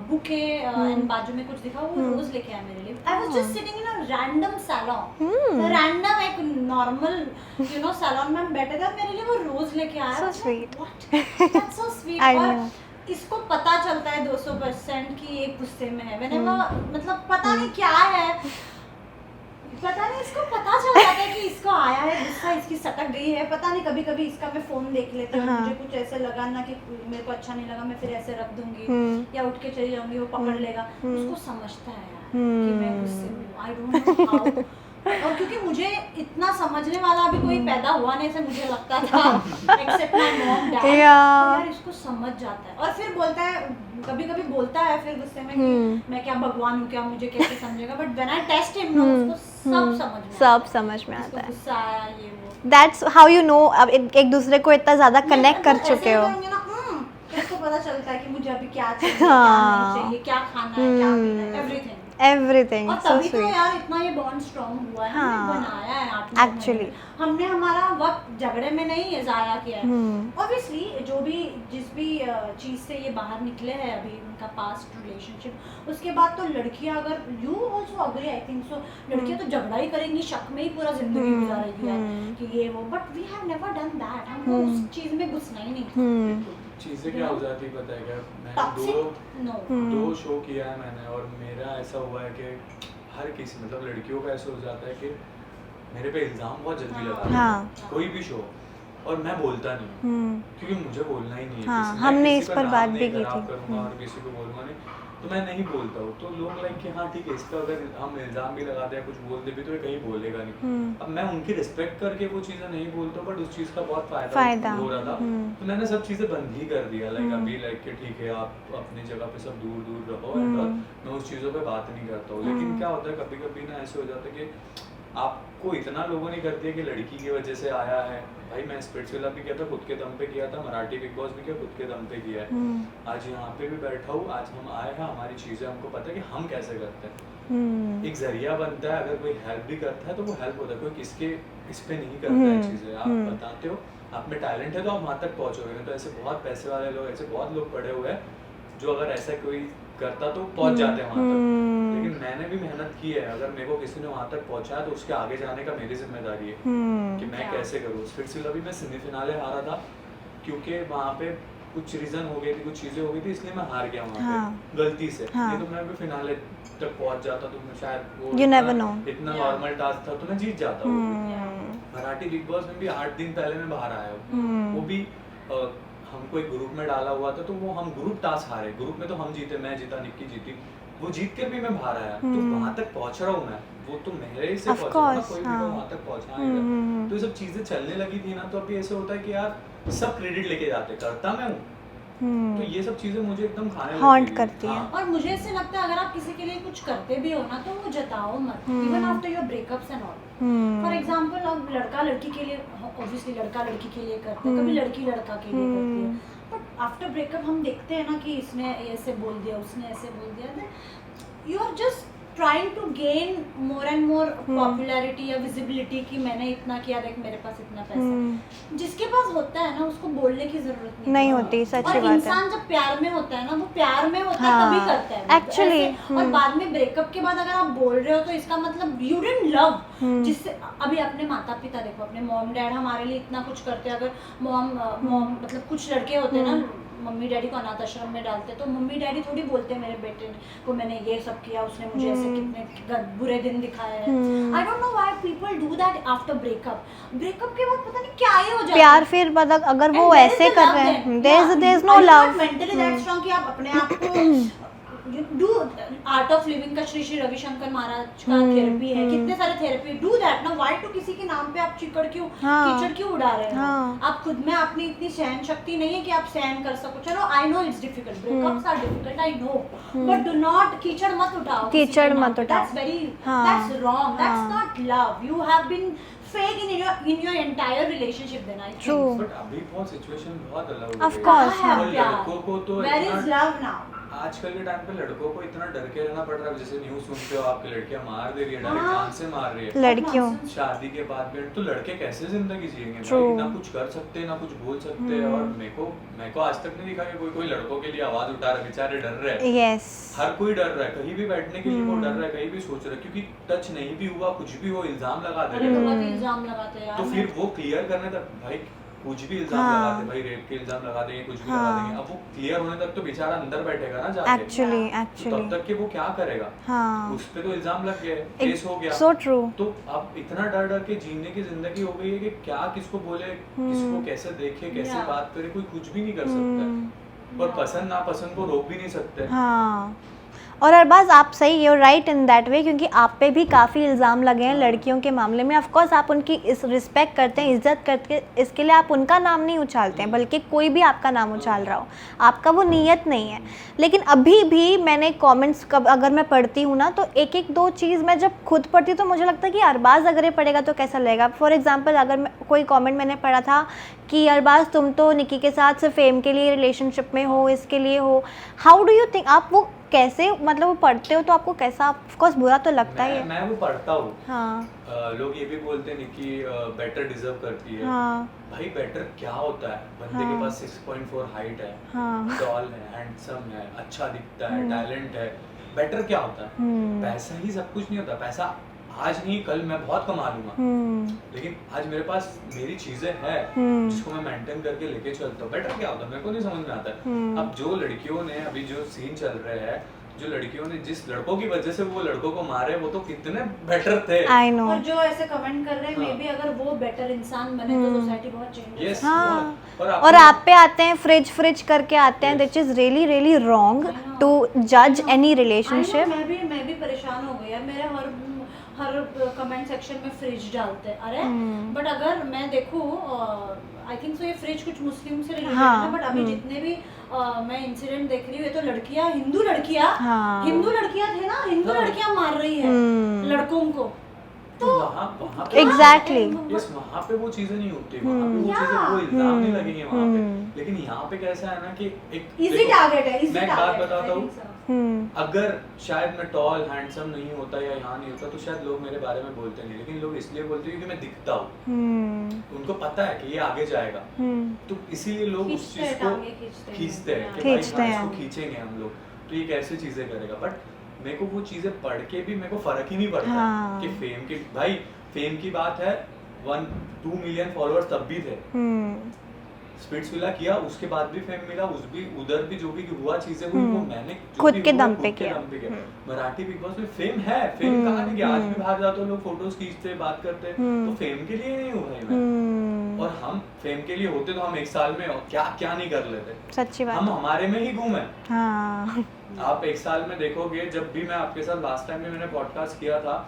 Speaker 2: बुके एंड बाजू में कुछ दिखा, वो रोज लेके आया मेरे लिए। I was just sitting in a random salon, random एक नॉर्मल यू नो सैलून में बैठे थे, मेरे लिए वो रोज लेके आया।
Speaker 1: So sweet.
Speaker 2: What that's so sweet.
Speaker 1: I
Speaker 2: और
Speaker 1: know.
Speaker 2: इसको पता चलता है 200% कि ये गुस्से में है। मैंने वो मतलब पता नहीं क्या है, पता नहीं इसको पता चल जाता है कि इसको आया है गुस्सा, इसकी सटक गई है, पता नहीं। कभी कभी इसका मैं फोन देख लेती हूँ, मुझे कुछ ऐसे लगा ना कि मेरे को अच्छा नहीं लगा, मैं फिर ऐसे रख दूंगी या उठ के चली जाऊंगी, वो पकड़ लेगा। उसको समझता है यार कि मैं गुस्से में हूँ। आई डोंट नो हाउ। और क्योंकि मुझे इतना समझने वाला अभी कोई पैदा हुआ नहीं, ऐसे मुझे लगता था एक्सेप्ट माय मॉम डैड। यार इसको समझ जाता है और फिर बोलता है, कभी कभी बोलता है फिर गुस्से में कि मैं क्या भगवान हूँ क्या, मुझे कैसे समझेगा। But when I test him no उसको सब समझ में आता है। गुस्सा आया ये वो।
Speaker 1: दैट्स हाउ यू नो अब एक दूसरे को इतना ज़्यादा कनेक्ट कर चुके हो।
Speaker 2: इसको पता चलता है कि मुझे अभी क्या चाहिए, क्या नहीं चाहिए, क्या खाना है, क्या पीना है, एवरीथिंग।
Speaker 1: एवरीथिंग
Speaker 2: और
Speaker 1: सो
Speaker 2: तभी तो
Speaker 1: स्वीट।
Speaker 2: यार इतना ये बॉन्ड स्ट्रॉन्ग हुआ है। हमने बनाया है 8
Speaker 1: Actually.
Speaker 2: हमने हमारा वक्त झगड़े में नहीं जाया किया है। ऑब्वियसली जो भी जिस भी चीज़ से ये बाहर निकले हैं अभी उनका पास्ट रिलेशनशिप, उसके बाद तो लड़कियां अगर you also agree I think सो, लड़कियां तो झगड़ा ही करेंगी, शक में ही पूरा जिंदगी गुजारेगी यार कि ये वो। But we have never done that. हमको उस चीज़ में घुसना ही नहीं।
Speaker 3: चीज़ें क्या हो जाती है पता है क्या, मैंने
Speaker 2: टॉक्सिक
Speaker 3: दो शो किया है मैंने, और मेरा ऐसा हुआ है कि हर किसी मतलब लड़कियों का ऐसा हो जाता है कि मेरे पे इल्ज़ाम बहुत जल्दी लगाते हैं कोई भी शो, और मैं बोलता नहीं क्योंकि मुझे बोलना ही नहीं है।
Speaker 1: हमने इस पर बात भी की थी।
Speaker 3: करूँगा और किसी को बोलूँगा नहीं, तो मैं नहीं बोलता हूँ। तो लोग लाइक कि हाँ ठीक है, इसका अगर हम इल्ज़ाम भी लगाते हैं कुछ बोल दे भी तो ये कहीं बोलेगा नहीं। अब मैं उनकी रिस्पेक्ट करके वो चीज़ें नहीं बोलता, बट उस चीज़ का बहुत फायदा हो रहा था। तो मैंने सब चीज़ें बंद ही कर दिया, लाइक अभी लाइक कि ठीक है आप अपनी जगह पे सब दूर दूर रहो एंड मैं उस चीज़ों पे बात नहीं करता हूँ। लेकिन क्या होता है कभी कभी ना ऐसे हो जाता है कि आपको इतना लोगों ने कर दिया कि लड़की की वजह से आया है। भाई मैं स्पिरिचुअल भी किया था, खुद के दम पे किया था, मराठी बिग बॉस भी किया, खुद के दम पे किया है। आज यहाँ पे भी बैठा हूँ, आज हम आए हैं, हमारी चीज़ें हमको पता है कि हम कैसे करते हैं। एक जरिया बनता है, अगर कोई हेल्प भी करता है तो वो हेल्प होता है, कोई किसके इस पे नहीं करता है चीज़ें। आप बताते हो आप में टैलेंट है तो आप वहाँ तक पहुँचोगे, नहीं तो ऐसे बहुत पैसे वाले लोग, ऐसे बहुत लोग पड़े हुए हैं जो अगर ऐसा कोई करता तो पहुंच जाते हैं वहाँ तक। लेकिन मैंने भी मेहनत की है, अगर मेरे को किसी ने वहाँ तक पहुँचाया तो उसके आगे जाने का मेरी जिम्मेदारी है कि मैं कैसे करूँ। फिर अभी मैं सेमीफिनाले हारा था क्योंकि वहाँ पे कुछ रीजन हो गई थी, कुछ चीज़ें हो गई थी, इसलिए मैं हार गया वहाँ पे गलती से। नहीं तो मैं भी फिनाले तक पहुँच जाता तो मैं शायद वो इतना नॉर्मल टास्क था तो मैं जीत जाता हूँ। मराठी बिग बॉस में भी 8 दिन पहले मैं बाहर आया हूँ, वो भी हमको एक ग्रुप में डाला हुआ था, तो वो हम ग्रुप टास्क हारे। ग्रुप में तो हम जीते, मैं जीता, निक्की जीती, वो जीत कर भी मैं बाहर आया। तो वहां तक पहुंच रहा हूँ मैं, वो तो मेरे से पहुंचा ना, कोई भी वहां तक पहुंचा नहीं। तो ये सब चीजें चलने लगी थी ना, तो अभी ऐसे होता है कि यार सब क्रेडिट लेके जाते, करता मैं हूँ। तो ये सब चीजें मुझे एकदम खाने
Speaker 1: हॉन्ट करती हैं।
Speaker 2: और मुझे ऐसे लगता है अगर आप किसी के लिए कुछ करते भी हो ना तो वो जताओ मत, even after your breakups and all. For example अब लड़का लड़की के लिए, ऑब्वियसली लड़का लड़की के लिए करते हैं, कभी लड़की लड़का के लिए करती है, बट आफ्टर ब्रेकअप हम देखते हैं ना कि इसने ऐसे बोल दिया, उसने ऐसे बोल दिया, you are just trying to gain more and more popularity या visibility कि मैंने इतना किया, देख मेरे पास इतना पैसा है। जिसके पास होता है ना उसको बोलने की जरूरत
Speaker 1: नहीं होती, सच्ची
Speaker 2: और
Speaker 1: बात है।
Speaker 2: इंसान जब प्यार में होता है ना, वो प्यार में होता है
Speaker 1: हाँ,
Speaker 2: तभी करता है
Speaker 1: actually,
Speaker 2: ऐसे। और बाद में ब्रेकअप के बाद अगर आप बोल रहे हो तो इसका मतलब you didn't love। जिससे अभी अपने माता पिता देखो, अपने मॉम डैड हमारे लिए इतना कुछ करते हैं। अगर मॉम मतलब कुछ लड़के होते हैं ना, मम्मी डैडी को अनाथ आश्रम में डालते, तो मम्मी डैडी थोड़ी बोलते हैं मेरे बेटे को मैंने ये सब किया, उसने मुझे ऐसे कितने बुरे दिन दिखाए हैं। आई don't know why people do that after breakup के बाद पता नहीं क्या ही हो जाता है।
Speaker 1: प्यार फिर मतलब अगर वो ऐसे कर रहे हैं, there is no love.
Speaker 2: Mentally that strong कि आप अपने आप को डू आर्ट ऑफ लिविंग का श्री रविशंकर महाराज का थेरेपी है, कितने सारे थेरेपी, डू दैट ना। व्हाई टू किसी के नाम पे आप कीचड़ क्यों उड़ा रहे हो? आप खुद में अपनी इतनी सहन शक्ति नहीं है कि आप सहन कर सको। चलो I know it's difficult, breakups are difficult, I know, but do not कीचड़ मत उठाओ, that's very that's wrong, that's not love. You have been fake in your entire relationship then I think.
Speaker 1: True.
Speaker 3: But अभी बहुत situation बहुत अलग हो गई
Speaker 1: Of course,
Speaker 3: है।
Speaker 1: हाँ।
Speaker 3: और लड़कों को तो
Speaker 2: Where is
Speaker 3: इतना
Speaker 2: love now?
Speaker 3: आजकल के टाइम पे लड़कों को इतना डर के रहना पड़ रहा है। जैसे न्यूज़ सुनते हो आपकी लड़कियां मार दे रही है, डायरेक्ट जान से मार रही है
Speaker 1: लड़कियों।
Speaker 3: शादी के बाद भी। तो लड़के कैसे जिंदगी जिएंगे
Speaker 1: True.
Speaker 3: भाई? ना कुछ कर सकते ना कुछ बोल सकते। और मेरे को आज तक नहीं दिखा कि कोई लड़कों के लिए आवाज उठा रहा है। बेचारे डर रहे हैं।
Speaker 1: यस,
Speaker 3: हर कोई डर रहा है, कहीं भी बैठने के लिए वो डर रहा है, कहीं भी सोच रहा है, क्योंकि टच नहीं भी हुआ, कुछ भी हो इल्जाम लगा दे रहे हैं।
Speaker 2: बहुत इल्जाम लगाते हैं यार।
Speaker 3: तो फिर वो क्लियर करने तक भाई कुछ भी इल्जाम लगाते, भाई रेप के इल्जाम लगा देंगे, कुछ भी लगा देंगे। अब वो क्लियर होने तक तो बेचारा अंदर बैठेगा ना जाके।
Speaker 1: एक्चुअली
Speaker 3: तो तब तक के वो क्या करेगा?
Speaker 1: हाँ,
Speaker 3: उस पे तो इल्जाम लग गए, केस हो गया।
Speaker 1: So true.
Speaker 3: तो अब इतना डर डर के जीने की जिंदगी हो गई है कि क्या किसको बोले, किसको कैसे देखे, कैसे बात करे, कोई कुछ भी नहीं कर सकता। और पसंद ना पसंद को रोक भी नहीं सकते।
Speaker 1: हाँ, और अरबाज आप सही हो, राइट इन दैट वे, क्योंकि आप पे भी काफ़ी इल्ज़ाम लगे हैं लड़कियों के मामले में। ऑफ कोर्स आप उनकी इस रिस्पेक्ट करते हैं, इज्जत करते हैं, इसके लिए आप उनका नाम नहीं उछालते हैं, बल्कि कोई भी आपका नाम उछाल रहा हो, आपका वो नीयत नहीं है। लेकिन अभी भी मैंने कमेंट्स अगर मैं पढ़ती हूँ ना, तो एक एक दो चीज़ मैं जब खुद पढ़ती हूँ तो मुझे लगता है कि अरबाज अगर ये पढ़ेगा तो कैसा लगेगा। फॉर एग्जांपल अगर कोई कमेंट मैंने पढ़ा था कि अरबाज तुम तो निकी के साथ सिर्फ फेम के लिए रिलेशनशिप में हो, इसके लिए हो, हाउ डू यू थिंक, आप वो कैसे मतलब वो पढ़ते हो तो आपको कैसा, ऑफ कोर्स बुरा तो लगता ही है।
Speaker 3: मैं वो पढ़ता हूँ।
Speaker 1: हाँ,
Speaker 3: लोग ये भी बोलते हैं कि बेटर डिजर्व करती है।
Speaker 1: हाँ,
Speaker 3: भाई बेटर क्या होता है? बंदे के पास 6.4 हाइट है,
Speaker 1: हाँ,
Speaker 3: टॉल है, हैंडसम है, अच्छा दिखता है, टैलेंट है, बेटर क्या होता है? पैसा ही सब कुछ नहीं होता। पैसा आज नहीं कल मैं बहुत कमा लूंगा, लेकिन आज मेरे पास मेरी चीजें हैं जिसको मैं मेंटेन करके लेके चलता हूँ। बेटर क्या होता है मेरे को नहीं समझ में आता है। अब जो लड़कियों ने अभी जो सीन चल रहे हैं, जो लड़कियों ने जिस लड़कों की वजह से वो लड़कों को मारे, वो तो कितने बेटर थे।
Speaker 1: I know.
Speaker 2: और जो ऐसे कमेंट कर रहे हैं, मे बी अगर वो बेटर इंसान बने तो सोसाइटी बहुत चेंज
Speaker 3: Yes,
Speaker 1: हाँ,
Speaker 3: और
Speaker 1: आप पे आते हैं फ्रिज करके आते हैं, which is really really wrong to जज एनी रिलेशनशिप।
Speaker 2: मैं भी परेशान हो गई यार। मेरे हर कमेंट सेक्शन में फ्रिज डालते हैं। अरे बट अगर मैं देखूं, आई थिंक सो ये फ्रिज कुछ मुस्लिम से रिलेटेड है, बट अभी जितने भी मैं इंसिडेंट देख रही हूँ, ये तो लड़कियां, हिंदू लड़कियां थे ना, हिंदू लड़कियां मार रही है लड़कों को। तो
Speaker 3: वहाँ पे
Speaker 1: एग्जैक्टली
Speaker 3: वहाँ पे वो चीजें नहीं होती, वहाँ पे वो चीजें, वो इल्जाम नहीं लगेंगे वहाँ पे। लेकिन यहाँ पे कैसा है ना कि एक
Speaker 2: इजी टारगेट है, इजी
Speaker 3: मैं एक बात बताता हूँ,
Speaker 1: अगर
Speaker 3: शायद मैं टॉल हैंडसम नहीं होता या यहाँ नहीं होता तो शायद लोग मेरे बारे में बोलते नहीं, लेकिन लोग इसलिए बोलते हैं क्योंकि मैं दिखता हूँ। उनको पता है कि ये आगे जाएगा, तो इसीलिए लोग उस चीज को खींचते हैं कि भाई इसको खींचेंगे हम लोग, तो ये कैसे चीजें करेगा। बट मेरे को वो चीजें पढ़ के भी मेरे को फर्क ही नहीं पड़ता कि फेम की, भाई फेम की बात है, 1-2 मिलियन फॉलोअर्स तब भी थे, स्पिट्सविला किया, उसके बाद भी फेम मिला, उधर भी जो भी हुआ चीजें हुई वो मैंने
Speaker 1: खुद के दम पे किया।
Speaker 3: मराठी बिग बॉस में फेम है, फेम कहाँ नहीं गया, आज भी बाहर जाते हो लोग फोटोज खींचते बात करते, तो फेम के लिए नहीं हुआ है मैं। और हम फेम के लिए होते तो हम एक साल में क्या क्या नहीं कर लेते।
Speaker 1: सच्ची बात,
Speaker 3: हम हमारे में ही घूमे।
Speaker 1: हाँ,
Speaker 3: आप एक साल में देखोगे, जब भी मैं आपके साथ लास्ट टाइम में मैंने पॉडकास्ट किया था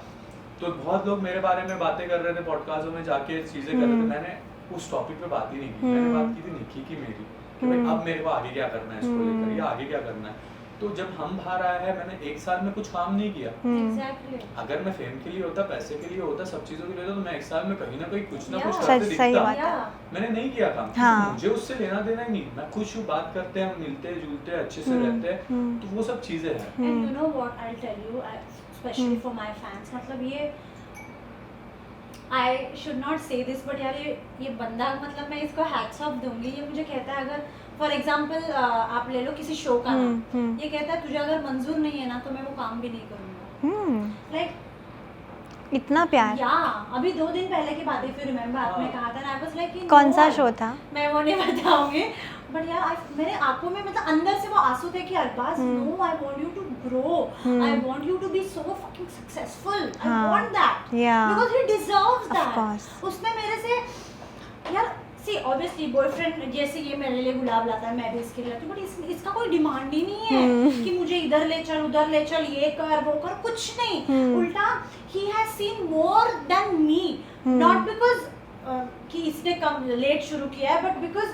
Speaker 3: तो बहुत लोग मेरे बारे में बातें कर रहे थे, पॉडकास्ट में जाके चीजें कर रहे थे, मैंने उस टॉपिक पे बात ही नहीं की। मैंने बात की थी निकी की, मेरी, कि भाई अब मेरे को आगे क्या करना है इसको लेकर, या आगे क्या करना है। तो जब हम बाहर आए हैं, मैंने एक साल में कुछ काम नहीं किया। अगर मैं फेम के लिए होता, पैसे के लिए होता, सब चीजों के लिए होता, तो मैं एक साल में कहीं ना कहीं कुछ ना कुछ करते दिखता। मैंने नहीं किया काम, मुझे उससे लेना देना ही नहीं। मैं खुश हूँ, बात करते हैं, हम मिलते जुलते अच्छे से रहते हैं, तो वो सब चीजें हैं।
Speaker 2: And you know what, I'll tell you, specially for my fans. मतलब ये आई शुड नॉट से दिस बट यार ये बंदा, मतलब मैं इसको हैट्स ऑफ दूंगी। ये मुझे कहता है, अगर फॉर एग्जाम्पल आप ले लो किसी शो का नाम, ये कहता है तुझे अगर मंजूर नहीं है ना तो मैं वो काम भी नहीं करूँगा। लाइक
Speaker 1: इतना प्यार।
Speaker 2: या अभी 2 दिन पहले की बात है, फिर रिमेम्बर आपने कहा था ना, आई वाज लाइक
Speaker 1: कौन सा शो था?
Speaker 2: मैं वो नहीं बताऊंगी, बट यार मेरे आंखों में मतलब अंदर से वो आंसू थे कि Arbaaz, no I want you to grow, I want you to be so fucking successful, I want that because he deserves that. उसने मेरे से यार सी ऑब्वियसली बॉयफ्रेंड जैसे ये मेरे लिए गुलाब लाता है, मैं भी इसके लिए लाती हूँ, बट इसका कोई डिमांड ही नहीं है कि मुझे इधर ले चल उधर ले चल, ये कर वो कर, कुछ नहीं। उल्टा he has seen more than me, not because कि इसने कम लेट शुरू किया है, बट बिकॉज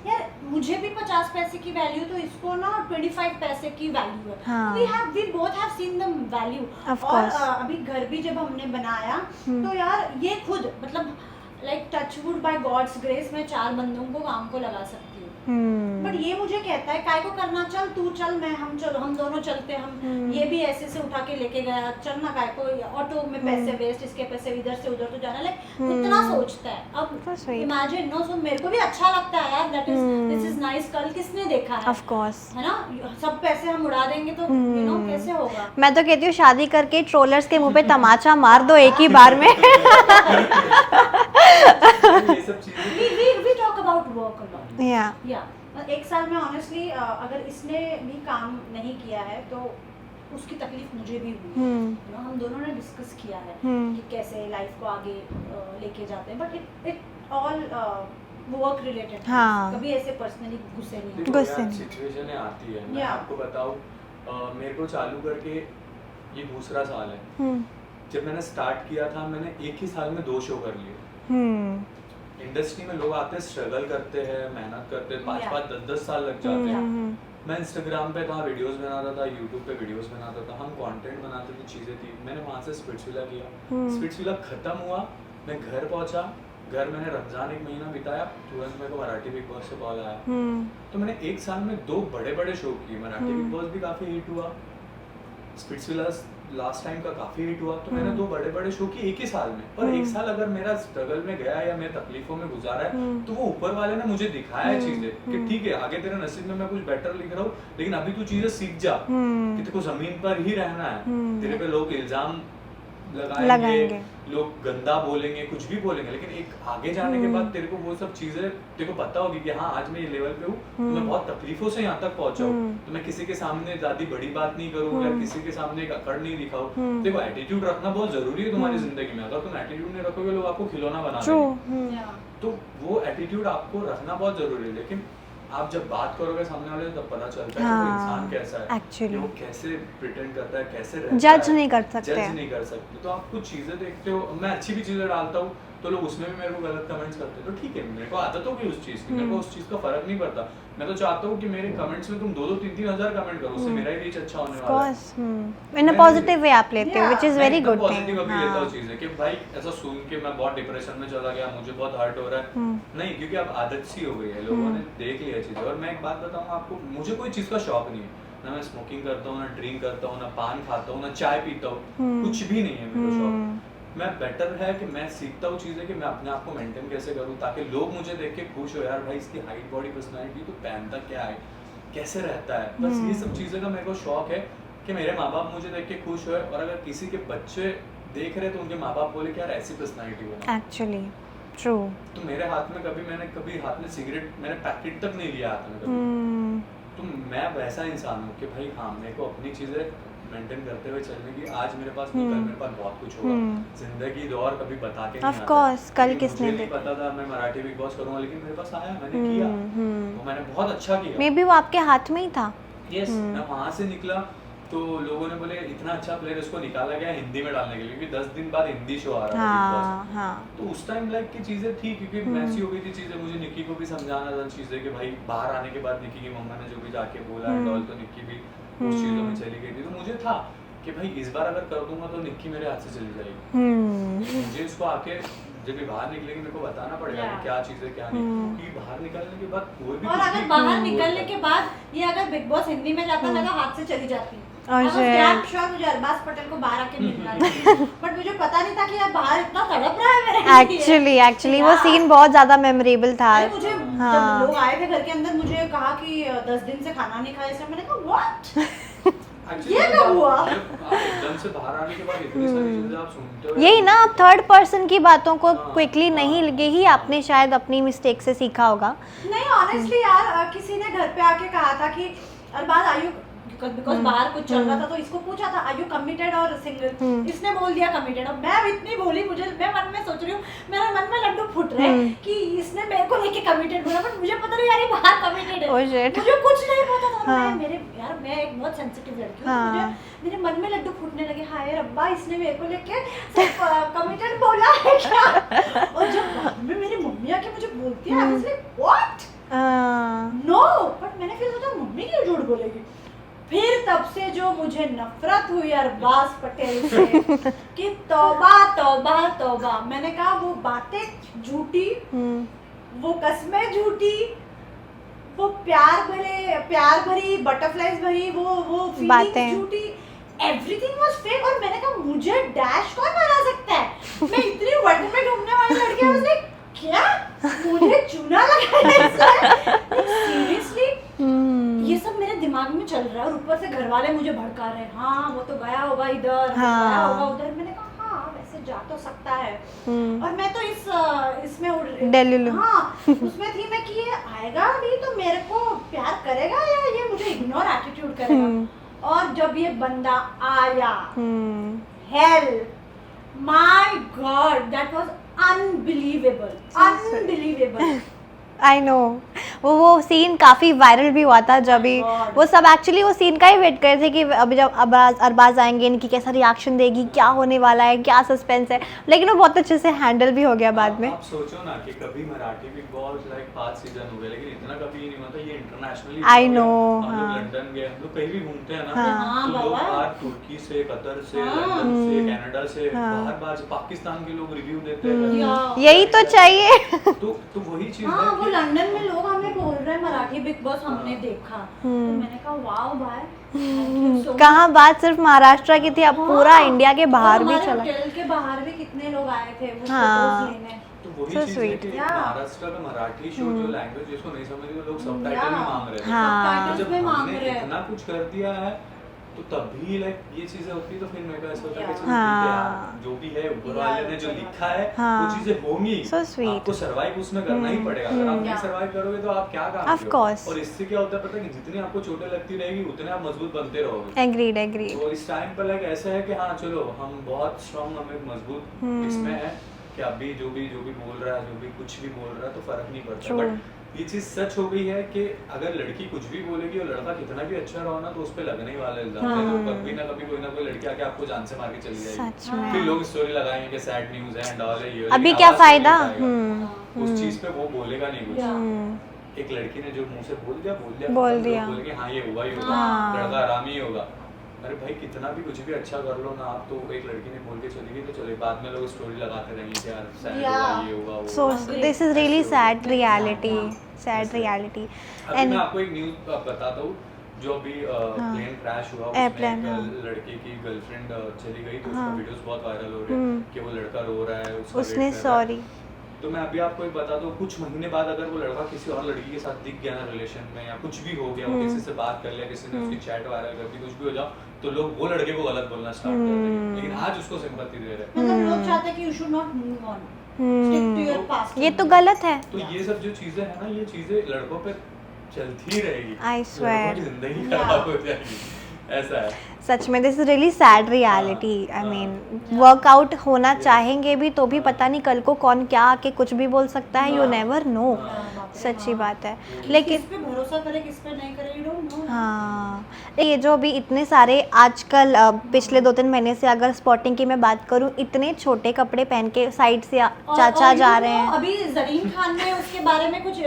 Speaker 2: यार मुझे भी 50 पैसे की वैल्यू तो इसको ना 25 पैसे की वैल्यू है। We both have seen the value. और अभी घर भी जब हमने बनाया तो यार ये खुद मतलब like touchwood by God's grace मैं 4 बंदों को काम को लगा सकती हूँ, बट ये मुझे कहता है काय को करना, चल तू चल, मैं हम दोनों चलते, हम ये भी ऐसे से उठा के लेके गया, चल ना काय को, ऑटो में पैसे वेस्ट, इसके पैसे इधर से उधर तो जाना, लाइक इतना सोचता है। अब इमेजिन नो, सो मेरे को भी अच्छा लगता है यार, that is this is nice. कल किसने देखा है,
Speaker 1: ऑफ कोर्स,
Speaker 2: है ना, सब पैसे हम उड़ा देंगे तो यू नो कैसे होगा।
Speaker 1: मैं तो कहती हूँ शादी करके ट्रोलर्स के मुंह पे तमाचा मार दो एक ही बार में।
Speaker 3: ये सब चीजें
Speaker 2: we talk about work a lot.
Speaker 1: Yeah.
Speaker 2: एक साल में ऑनेस्टली अगर इसने भी काम नहीं किया है तो उसकी तकलीफ मुझे भी हुई। हम दोनों ने डिस्कस किया है कि कैसे लाइफ को आगे लेके जाते हैं, but it all work related. कभी ऐसे पर्सनली गुस्से नहीं
Speaker 3: सिचुएशन आती है। मैं आपको बताऊं, मेरे को चालू करके ये दूसरा साल है। जब मैंने स्टार्ट किया था मैंने एक ही साल में 2 शो कर लिए। इंडस्ट्री में लोग आते हैं, स्ट्रगल करते हैं, मेहनत करते हैं, 5-5 10-10 साल लग जाते हैं। मैं इंस्टाग्राम पे था, वीडियोस बनाता था, यूट्यूब पे वीडियोस बनाता था, हम कंटेंट बनाते थे, चीज़ें थी। मैंने वहाँ से स्पिट्सविला किया, स्पिट्सविला खत्म हुआ, मैं घर पहुँचा, घर मैंने रमजान 1 महीना बिताया, तुरंत मेरे को मराठी बिग बॉस से कॉल आया। तो मैंने 1 साल में 2 बड़े शो किए। मराठी बिग बॉस भी काफ़ी हिट हुआ, स्पिट्सविला लास्ट टाइम का काफी हिट हुआ, तो मैंने 2 बड़े शो किए एक ही साल में। पर 1 साल अगर मेरा स्ट्रगल में गया या मेरे तकलीफों में गुजारा है तो वो ऊपर वाले ने मुझे दिखाया है चीजें कि ठीक है आगे तेरे नसीब में मैं कुछ बेटर लिख रहा हूँ, लेकिन अभी तू चीजें सीख जा कि तेरे को जमीन पर ही रहना है। तेरे पे लोग इल्जाम लगाएंगे, लोग गंदा बोलेंगे, कुछ भी बोलेंगे, लेकिन एक आगे जाने के बाद तेरे को वो सब चीजें तेरे को पता होगी कि हाँ आज मैं ये लेवल पे हूँ, तो मैं बहुत तकलीफों से यहाँ तक पहुंचा हूँ, तो मैं किसी के सामने ज्यादा बड़ी बात नहीं करूँ या किसी के सामने एक अकड़ नहीं दिखाऊँ। देखो एटीट्यूड रखना बहुत जरूरी है तुम्हारी जिंदगी में। अगर तुम एटीट्यूड नहीं रखोगे लोग आपको खिलौना बना देंगे, तो वो एटीट्यूड आपको रखना बहुत जरूरी है। लेकिन आप जब बात करोगे सामने वाले तब पता चलता है कि वो इंसान कैसा है,
Speaker 1: एक्चुअली
Speaker 3: वो कैसे प्रिटेंड करता है, कैसे रहता है,
Speaker 1: जज नहीं कर सकते,
Speaker 3: जज नहीं कर सकते। तो आप कुछ चीजें देखते हो, मैं अच्छी भी चीजें डालता हूँ तो लोग उसमें भी मेरे को गलत कमेंट्स करते हैं, तो ठीक है, मेरे को आदत होगी उस चीज की, मेरे को उस चीज का फर्क नहीं पड़ता। मैं तो चाहता हूँ कि मेरे कमेंट्स में तुम 2-2 3-3 हजार कमेंट करो, उससे मेरा ही रीच अच्छा होने वाला है।
Speaker 1: इन अ पॉजिटिव वे आप लेते हो, which is very good thing.
Speaker 3: Positive अभी लेता हूँ चीजें कि भाई ऐसा सुन के मैं बहुत डिप्रेशन में चला गया, मुझे बहुत हर्ट हो रहा है, नहीं, क्योंकि अब आदत सी हो गई है, लोगों ने देख लिया चीजें। और मैं एक बात बताऊँ आपको, मुझे कोई चीज का शौक नहीं है, ना मैं स्मोकिंग करता हूँ, ना ड्रिंक करता हूँ, ना पान खाता हूँ, ना चाय पीता हूँ, कुछ भी नहीं है मेरे को शौक। मैं बेटर है कि मैं सीखता हूँ चीजें कि मैं अपने आप को मेंटेन कैसे करूँ, ताकि लोग मुझे देख के खुश हो, यार भाई इसकी हाइट बॉडी पर्सनालिटी तो पहनता क्या है, कैसे रहता है। बस ये सब चीजें का मेरे को शौक है कि मेरे माँ बाप मुझे देख के खुश हुए, और अगर किसी के बच्चे देख रहे तो उनके माँ बाप बोले कि यार ऐसी पर्सनालिटी बना।
Speaker 1: Actually true.
Speaker 3: तो मेरे हाथ में कभी हाथ में सिगरेट मैंने पैकेट तक नहीं लिया हाथ में कभी, तो मैं वैसा इंसान हूँ कि भाई हाँ मेरे को अपनी चीजें मेंटेन करते हुए चलने की। आज मेरे पास नहीं, कल मेरे पास बहुत कुछ होगा। जिंदगी दौर कभी बता के नहीं आता।
Speaker 1: ऑफ कोर्स, कल किसने
Speaker 3: मुझे नहीं पता था मैं मराठी बिग बॉस करूंगा, लेकिन मेरे पास आया, मैंने किया, तो मैंने बहुत अच्छा किया।
Speaker 1: मे बी वो आपके हाथ में ही था।
Speaker 3: यस, मैं वहां से निकला तो लोगों ने बोले इतना अच्छा प्लेयर इसको निकाला गया हिंदी में डालने के लिए, क्योंकि 10 दिन बाद हिंदी शो आ रहा था। तो उस टाइम लाइक की चीजें थी, क्योंकि मैसी हो गई थी चीजें। मुझे निक्की को भी समझाना था चीजें कि भाई बाहर आने के बाद निक्की की मम्मा ने जो भी जाके बोला डॉल, तो निक्की भी उस चीजों में चली गई थी। तो मुझे था कि भाई इस बार अगर कर दूंगा तो निक्की मेरे हाथ से चली जाएगी, मुझे इसको आके जब भी बाहर निकलेंगे मेरे को बताना पड़ेगा कि क्या चीज़ है क्या नहीं, क्योंकि बाहर निकलने के बाद कोई भी
Speaker 2: और
Speaker 3: कुछ
Speaker 2: अगर
Speaker 3: भी
Speaker 2: बाहर
Speaker 3: बोल
Speaker 2: निकलने
Speaker 3: सकता
Speaker 2: के
Speaker 3: है।
Speaker 2: बाद ये अगर बिग बॉस हिंदी में जाता ना तो हाथ से चली जाती।
Speaker 1: अच्छा।
Speaker 2: श्योर मुझे अरबाज पटेल को बाहर आके मिलना था, बट मुझे पता नहीं था कि यार बाहर इतना तड़प रहा है मेरे लिए।
Speaker 1: एक्चुअली वो सीन बहुत ज़्यादा मेमोरेबल था।
Speaker 2: अरे मुझे जब लोग आए थे घर के अंदर मुझे कहा कि 10 दिन से खाना नहीं खाया, इसलिए मैंने कहा व्हाट
Speaker 3: Actually,
Speaker 2: ये कब हुआ?
Speaker 3: जब आप एकदम से बाहर आने के बाद इतनी सारी चीजें आप सुनते हो,
Speaker 1: यही ना, आप थर्ड पर्सन की बातों को
Speaker 3: हाँ,
Speaker 1: क्विकली नहीं, यही आपने शायद अपनी मिस्टेक से सीखा होगा।
Speaker 2: नहीं ऑनेस्टली यार किसी ने घर पे आके कहा था कि अरबाज आयु बिकॉज बाहर कुछ चल रहा था तो इसको पूछा था आर यू कमिटेड और सिंगल, इसने बोल दिया कमिटेड। अब मैं इतनी बोली, मैं मन में सोच रही हूँ, मेरे मन में लड्डू फूट रहे हैं कि इसने मेरे को लेके कमिटेड बोला, बट मुझे पता नहीं यार ये बाहर कमिटेड है।
Speaker 1: Oh shit.
Speaker 2: मुझे कुछ नहीं पता था।
Speaker 1: हाँ.
Speaker 2: मैं एक बहुत सेंसिटिव लड़की हूँ,
Speaker 1: हाँ.
Speaker 2: मुझे मेरे मन में लड्डू फूटने लगे, हाय रब्बा इसने मेरे को लेके कमिटेड बोला है क्या? और जब बाद में मेरी मम्मी आके मुझे बोलती है I was like what no, but मैंने फिर सोचा मम्मी क्यों झूठ बोलेगी। फिर तब से जो मुझे नफरत हुई अरबाज पटेल से कि तौबा तौबा तौबा, मैंने कहा वो बातें झूठी, वो कस्में झूठी, वो प्यार भरी बटरफ्लाइज भरी वो
Speaker 1: बातें
Speaker 2: फीलिंग्स झूठी, एवरीथिंग वाज फेक। और मैंने कहा मुझे डैश कौन बना सकता है, मैं इतनी वर्ल्ड में घूमने वाली लड़की हूँ, लाइक क्या मुझे चूना लगा है इससे? सीरियसली ये सब मेरे दिमाग में चल रहा है और ऊपर से घर वाले मुझे भड़का रहे हैं, हाँ वो तो गया होगा इधर, गया होगा उधर। मैंने कहा हाँ वैसे जा तो सकता है। और मैं तो इसमें
Speaker 1: डेल्यू
Speaker 2: हाँ उसमें थी मैं कि ये आएगा भी तो मेरे को प्यार करेगा या ये मुझे इग्नोर एटीट्यूड करेगा। और जब ये बंदा आया, hello my God that was unbelievable.
Speaker 1: I know, वो सीन काफ़ी वायरल भी हुआ था जब भी वो सब एक्चुअली वो सीन का ही वेट कर रहे थे कि अभी जब अरबाज आएंगे इनकी कैसा रिएक्शन देगी, क्या होने वाला है, क्या सस्पेंस है, लेकिन वो बहुत अच्छे से हैंडल भी हो गया बाद में।
Speaker 3: आप सोचो ना कि कभी Marathi big boss like 5 season हो गए, लेकिन इतना कभी नहीं होता, ये इंटरनेशनली
Speaker 1: I know,
Speaker 3: हम लोग
Speaker 1: हाँ.
Speaker 3: लंदन गए, हम लोग कहीं भी घूमते हैं ना,
Speaker 2: हाँ,
Speaker 3: तो लोग
Speaker 2: बाबा.
Speaker 3: बाहर तुर्की से, कतर से,
Speaker 2: हाँ.
Speaker 3: लंदन से, कनाडा से,
Speaker 1: हाँ.
Speaker 3: बाहर से पाकिस्तान के लोग रिव्यू देते हैं।
Speaker 2: या.
Speaker 1: यही तो चाहिए।
Speaker 3: तो वही चीज
Speaker 2: हाँ
Speaker 3: है
Speaker 2: वो
Speaker 3: कि
Speaker 2: लंदन में लोग हमें बोल रहे हैं मराठी बिग बॉस हमने देखा, तो मैंने कहा वाओ भाई thank you so much।
Speaker 1: कहाँ बात सिर्फ महाराष्ट्र की थी, अब पूरा
Speaker 2: हाँ,
Speaker 1: इंडिया के बाहर
Speaker 2: और
Speaker 1: भी
Speaker 2: हमारे
Speaker 1: चला।
Speaker 2: होटल के बाहर भी कितने लोग आए थे वो
Speaker 1: हाँ।
Speaker 2: फोटोज लेने।
Speaker 3: तो वही
Speaker 1: So
Speaker 3: चीज है
Speaker 1: sweet.
Speaker 3: कि
Speaker 2: Yeah.
Speaker 3: महाराष्ट्र में मराठी शो जो लैंग्वेज जिसको नहीं समझ रहे, लोग सबटाइटल में
Speaker 2: Yeah.
Speaker 3: मांग रहे हैं।
Speaker 1: हाँ.
Speaker 3: तो
Speaker 2: Subtitles
Speaker 3: जब
Speaker 2: में मांग
Speaker 3: हमने
Speaker 2: रहे हैं।
Speaker 3: इतना कुछ कर दिया है तो तब भी लाइक ये चीजें होती तो फिर मेरे को ऐसा होता है कि चलो
Speaker 1: हाँ.
Speaker 3: ठीक है यार, जो भी है ऊपर वाले ने जो लिखा है
Speaker 1: हाँ.
Speaker 3: वो चीजें होंगी।
Speaker 1: So sweet.
Speaker 3: आपको सरवाइव उसमें करना ही पड़ेगा। अगर आप नहीं
Speaker 2: Yeah.
Speaker 3: सरवाइव करोगे तो आप क्या काम
Speaker 1: Of course.
Speaker 3: और इससे क्या होता है पता है कि जितनी आपको चोटें लगती रहेगी उतने आप मजबूत बनते रहोगे।
Speaker 1: एग्रीड।
Speaker 3: तो इस टाइम पर लाइक ऐसा है कि हाँ चलो हम बहुत स्ट्रांग, हम एक मजबूत इसमें है कि अभी जो भी बोल रहा है, जो भी कुछ भी बोल रहा है तो फर्क नहीं पड़ता।
Speaker 1: True.
Speaker 3: बट ये चीज सच हो गई है कि अगर लड़की कुछ भी बोलेगी और लड़का कितना भी अच्छा रहो ना तो उस पे लगने ही वाला इल्जाम है। तो कभी ना कभी कोई ना कोई लड़की आके आपको जान से मार के चली जाएगी।
Speaker 1: सच में।
Speaker 3: फिर लोग स्टोरी लगाएंगे कि सैड न्यूज है एंड ऑल है, ये
Speaker 1: अभी
Speaker 3: लेकिन
Speaker 1: क्या
Speaker 3: आवाज से
Speaker 1: फायदा?
Speaker 3: नहीं उठाएगा। उस चीज पे वो बोलेगा नहीं कुछ। एक लड़की ने जो मुंह से बोल दिया
Speaker 1: बोल
Speaker 3: लोग
Speaker 1: दिया।
Speaker 3: बोलेंगे हाँ ये हुआ ही होगा,
Speaker 1: हाँ।
Speaker 3: लड़का आरामी ही होगा। अरे भाई कितना भी कुछ भी अच्छा कर लो ना आप, तो एक लड़की ने बोल के चली गई तो चले, बाद में लोग स्टोरी लगाते रहेंगे कि यार सैड हुआ, ये होगा वो
Speaker 1: सो
Speaker 3: होगा।
Speaker 1: This is really sad reality, sad reality.
Speaker 3: अभी मैं आपको एक न्यूज़ बताता हूँ जो अभी प्लेन क्रैश हुआ, उसमें
Speaker 1: Airplane, हाँ.
Speaker 3: एक लड़के की गर्लफ्रेंड चली गई तो उसका
Speaker 1: हाँ.
Speaker 3: वीडियोस बहुत वायरल हो रहे हैं कि वो लड़का रो रहा है, उसका
Speaker 1: उसने
Speaker 3: wait कर रहा है।
Speaker 1: सॉरी।
Speaker 3: तो मैं अभी आपको एक बता दूं, कुछ महीने बाद अगर वो लड़का किसी और लड़की के साथ दिख गया ना रिलेशन में, या कुछ भी हो गया, वो किसी से बात कर लिया, किसी ने उसकी चैट वायरल कर दी, कुछ भी हो जाओ, तो लोग वो लड़के को गलत बोलना स्टार्ट कर देंगे। लेकिन आज उसको सिंपैथी दे रहे हैं।
Speaker 2: मतलब लोग चाहते हैं कि you should not move on, stick to your past.
Speaker 1: ये तो गलत है।
Speaker 3: तो ये सब जो चीजें है ना, ये चीजें लड़कों पे चलती ही रहेगी।
Speaker 1: I swear.
Speaker 3: लड़कों की जिंदगी खराब हो जाएगी, ऐसा है।
Speaker 1: सच में this is really sad reality. I mean workout होना चाहेंगे भी तो भी पता नहीं कल को कौन क्या आके कुछ भी बोल सकता है, यू नेवर नो। सच्ची बात है। लेकिन
Speaker 2: किस पे भरोसा करे किस पे नहीं करे, यू डोंट नो।
Speaker 1: हाँ, ये जो भी इतने सारे आजकल पिछले 2-3 महीने से अगर स्पॉटिंग की मैं बात करूं, इतने छोटे कपड़े पहन के साइड से चाचा जा रहे हैं।
Speaker 2: अभी जरीन खान ने उसके बारे में कुछ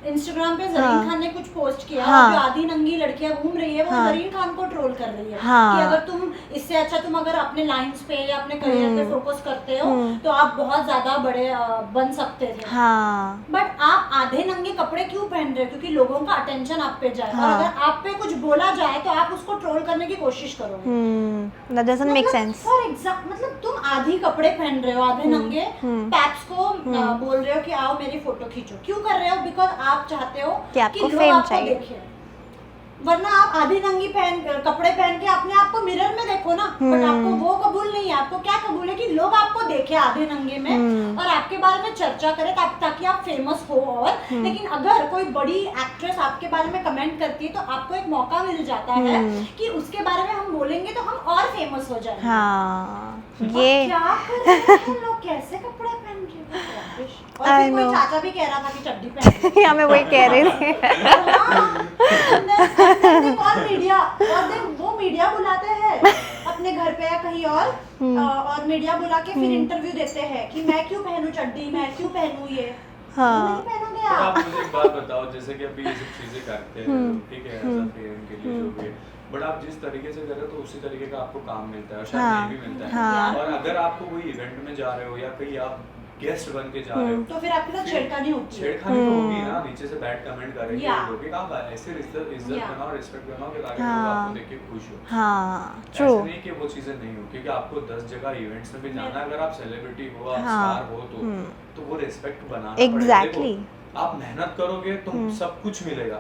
Speaker 2: इंस्टाग्राम पे
Speaker 1: हाँ।
Speaker 2: जरीन खान ने कुछ पोस्ट किया,
Speaker 1: हाँ।
Speaker 2: और जो आधी नंगी लड़कियां घूम रही है वो
Speaker 1: हाँ।
Speaker 2: जरीन खान को ट्रोल कर रही है
Speaker 1: हाँ।
Speaker 2: कि अगर तुम इससे अच्छा तुम अगर अपने लाइंस पे या अपने करियर पे फोकस करते हो तो आप बहुत ज्यादा बड़े बन सकते थे।
Speaker 1: हाँ
Speaker 2: बट आप आधे नंगे कपड़े क्यों पहन रहे हो? क्योंकि लोगों का अटेंशन आप पे जाए,
Speaker 1: हाँ।
Speaker 2: और अगर आप पे कुछ बोला जाए तो आप उसको ट्रोल करने की कोशिश करोगे।
Speaker 1: that doesn't make sense.
Speaker 2: For example मतलब तुम आधी कपड़े पहन रहे हो, आधे नंगे, पैप्स को बोल रहे हो कि आओ मेरी फोटो खींचो, क्यों कर रहे हो? बिकॉज आप चाहते हो
Speaker 1: कि आपको
Speaker 2: लोग
Speaker 1: fame
Speaker 2: आपको
Speaker 1: चाहिए।
Speaker 2: देखें। वरना आप आधी नंगी कपड़े पहन के अपने आप को मिरर में देखो ना, बट आपको वो कबूल नहीं है। आपको क्या कबूल है कि लोग आपको देखे आधे नंगे में और आपके बारे में चर्चा करे ताकि आप फेमस हो। और लेकिन अगर कोई बड़ी एक्ट्रेस आपके बारे में कमेंट करती है तो आपको एक मौका मिल जाता है कि उसके बारे में हम बोलेंगे तो हम और फेमस हो जाएंगे।
Speaker 1: हाँ
Speaker 2: और
Speaker 1: ये
Speaker 2: क्या कर रहे हैं लोग, कैसे कपड़े पहन रहे हैं? और
Speaker 1: I
Speaker 2: फिर कोई
Speaker 1: know.
Speaker 2: चाचा भी कह रहा था कि चड्डी पहन
Speaker 1: या मैं वही कह रही थी।
Speaker 2: और मीडिया, और देन वो मीडिया बुलाते हैं अपने घर पे या कहीं और मीडिया बुला के फिर इंटरव्यू देते हैं कि मैं क्यों पहनूं चड्डी, मैं क्यों पहनूं ये।
Speaker 1: हाँ।
Speaker 2: नहीं पहनोगे
Speaker 3: पर आप
Speaker 2: आप।
Speaker 3: मुझे एक बात बताओ, जैसे कि अभी ये सब चीजें करते हैं, ठीक है, ऐसा फेम के लिए जो भी, बट आप जिस तरीके से कर रहे हो तो उसी तरीके का आपको काम मिलता है और शायद
Speaker 1: हाँ,
Speaker 3: नहीं भी मिलता है।
Speaker 1: हाँ।
Speaker 3: और अगर आपको कोई इवेंट में जा रहे हो या कहीं आप गेस्ट बन के जा रहे हो
Speaker 2: तो फिर आपके साथ छेड़खानी होती है।
Speaker 3: छेड़खानी तो होगी ना, नीचे से बैड कमेंट करेंगे
Speaker 2: Yeah.
Speaker 3: लोग कि आप ऐसे इज्जत
Speaker 2: Yeah.
Speaker 3: बनाओ, रिस्पेक्ट बनाओ कि ताकि लोग
Speaker 1: हाँ।
Speaker 3: आपको देख के खुश हो।
Speaker 1: हाँ
Speaker 3: ऐसे
Speaker 1: ट्रू।
Speaker 3: नहीं कि वो चीजें नहीं हो, क्योंकि आपको 10 जगह इवेंट्स में भी जाना है। अगर आप सेलिब्रिटी हो, आप
Speaker 1: हाँ।
Speaker 3: स्टार हो तो वो रिस्पेक्ट बनाना
Speaker 1: Exactly.
Speaker 3: पड़ेगा। देखो, आप मेहनत करोगे तो सब कुछ मिलेगा।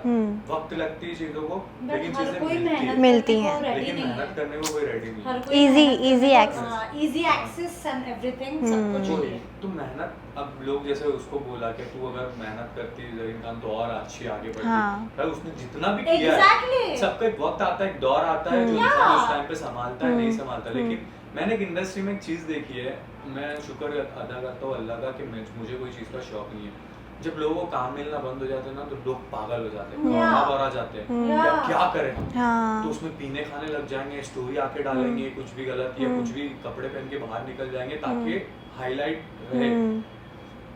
Speaker 3: वक्त लगती है चीजों को, लेकिन
Speaker 2: हर
Speaker 3: चीजें
Speaker 2: कोई
Speaker 3: मिलती
Speaker 2: मेहनत
Speaker 3: है।
Speaker 1: मिलती
Speaker 2: करने को
Speaker 1: हैं।
Speaker 2: ready
Speaker 3: लेकिन
Speaker 2: नहीं है।
Speaker 3: मेहनत करने को कोई रेडी नहीं है।
Speaker 2: हर कोई
Speaker 1: Easy-
Speaker 2: मेहनत
Speaker 1: easy
Speaker 2: करने को-
Speaker 1: access.
Speaker 2: हाँ, easy access and everything सबको चाहिए।
Speaker 3: तो मेहनत, अब लोग जैसे उसको बोला कि तू अगर मेहनत करती जरीन खान तो और अच्छी आगे बढ़ती।
Speaker 1: हाँ।
Speaker 3: भाई उसने जितना भी किया
Speaker 2: Exactly.
Speaker 3: है, सबका एक वक्त आता है, एक दौर आता है जो इंसान उस टाइम पे संभालता है, नहीं संभालता। लेकिन मैंने एक इंडस्ट्री में एक चीज देखी है, मैं शुक्र अदा करता हूँ अल्लाह का कि मुझे कोई चीज का शौक नहीं है। जब लोगों को काम मिलना बंद हो जाते हैं ना तो लोग पागल हो जाते हैं, भौरा जाते हैं कि अब क्या करें हम।
Speaker 1: हाँ।
Speaker 3: तो उसमें पीने खाने लग जाएंगे, स्टोरी आके डालेंगे कुछ भी गलत या कुछ भी कपड़े पहन के बाहर निकल जाएंगे ताकि हाईलाइट रहे।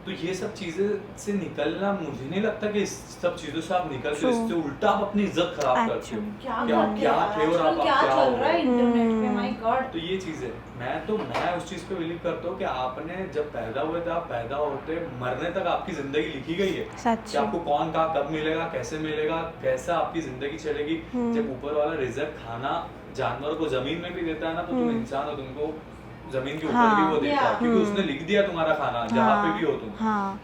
Speaker 3: तो ये सब चीजें से निकलना, मुझे नहीं लगता कि इस सब चीजों से आप निकल के इससे उल्टा आप अपनी इज्जत खराब करते हो।
Speaker 2: क्या
Speaker 3: कि आप
Speaker 2: करते
Speaker 3: क्या
Speaker 2: हैं
Speaker 3: थे और
Speaker 2: आजकल,
Speaker 3: आप
Speaker 2: क्या
Speaker 3: क्या
Speaker 2: चल
Speaker 3: हो
Speaker 2: रहा है
Speaker 3: गए।
Speaker 2: इंटरनेट पे, माय गॉड।
Speaker 3: तो ये चीज है, मैं उस चीज पे बिलीव करता हूँ कि आपने जब पैदा हुए थे, आप पैदा होते मरने तक आपकी जिंदगी लिखी गई है
Speaker 1: सच।
Speaker 3: कि आपको कौन कहाँ कब मिलेगा, कैसे मिलेगा, कैसा आपकी जिंदगी चलेगी। जब ऊपर वाला रिजक खाना जानवर को जमीन में भी देता है ना, तो तुम इंसान हो, तुमको जमीन के ऊपर भी वो देता है, क्योंकि उसने लिख दिया तुम्हारा खाना जहाँ पे भी हो तुम।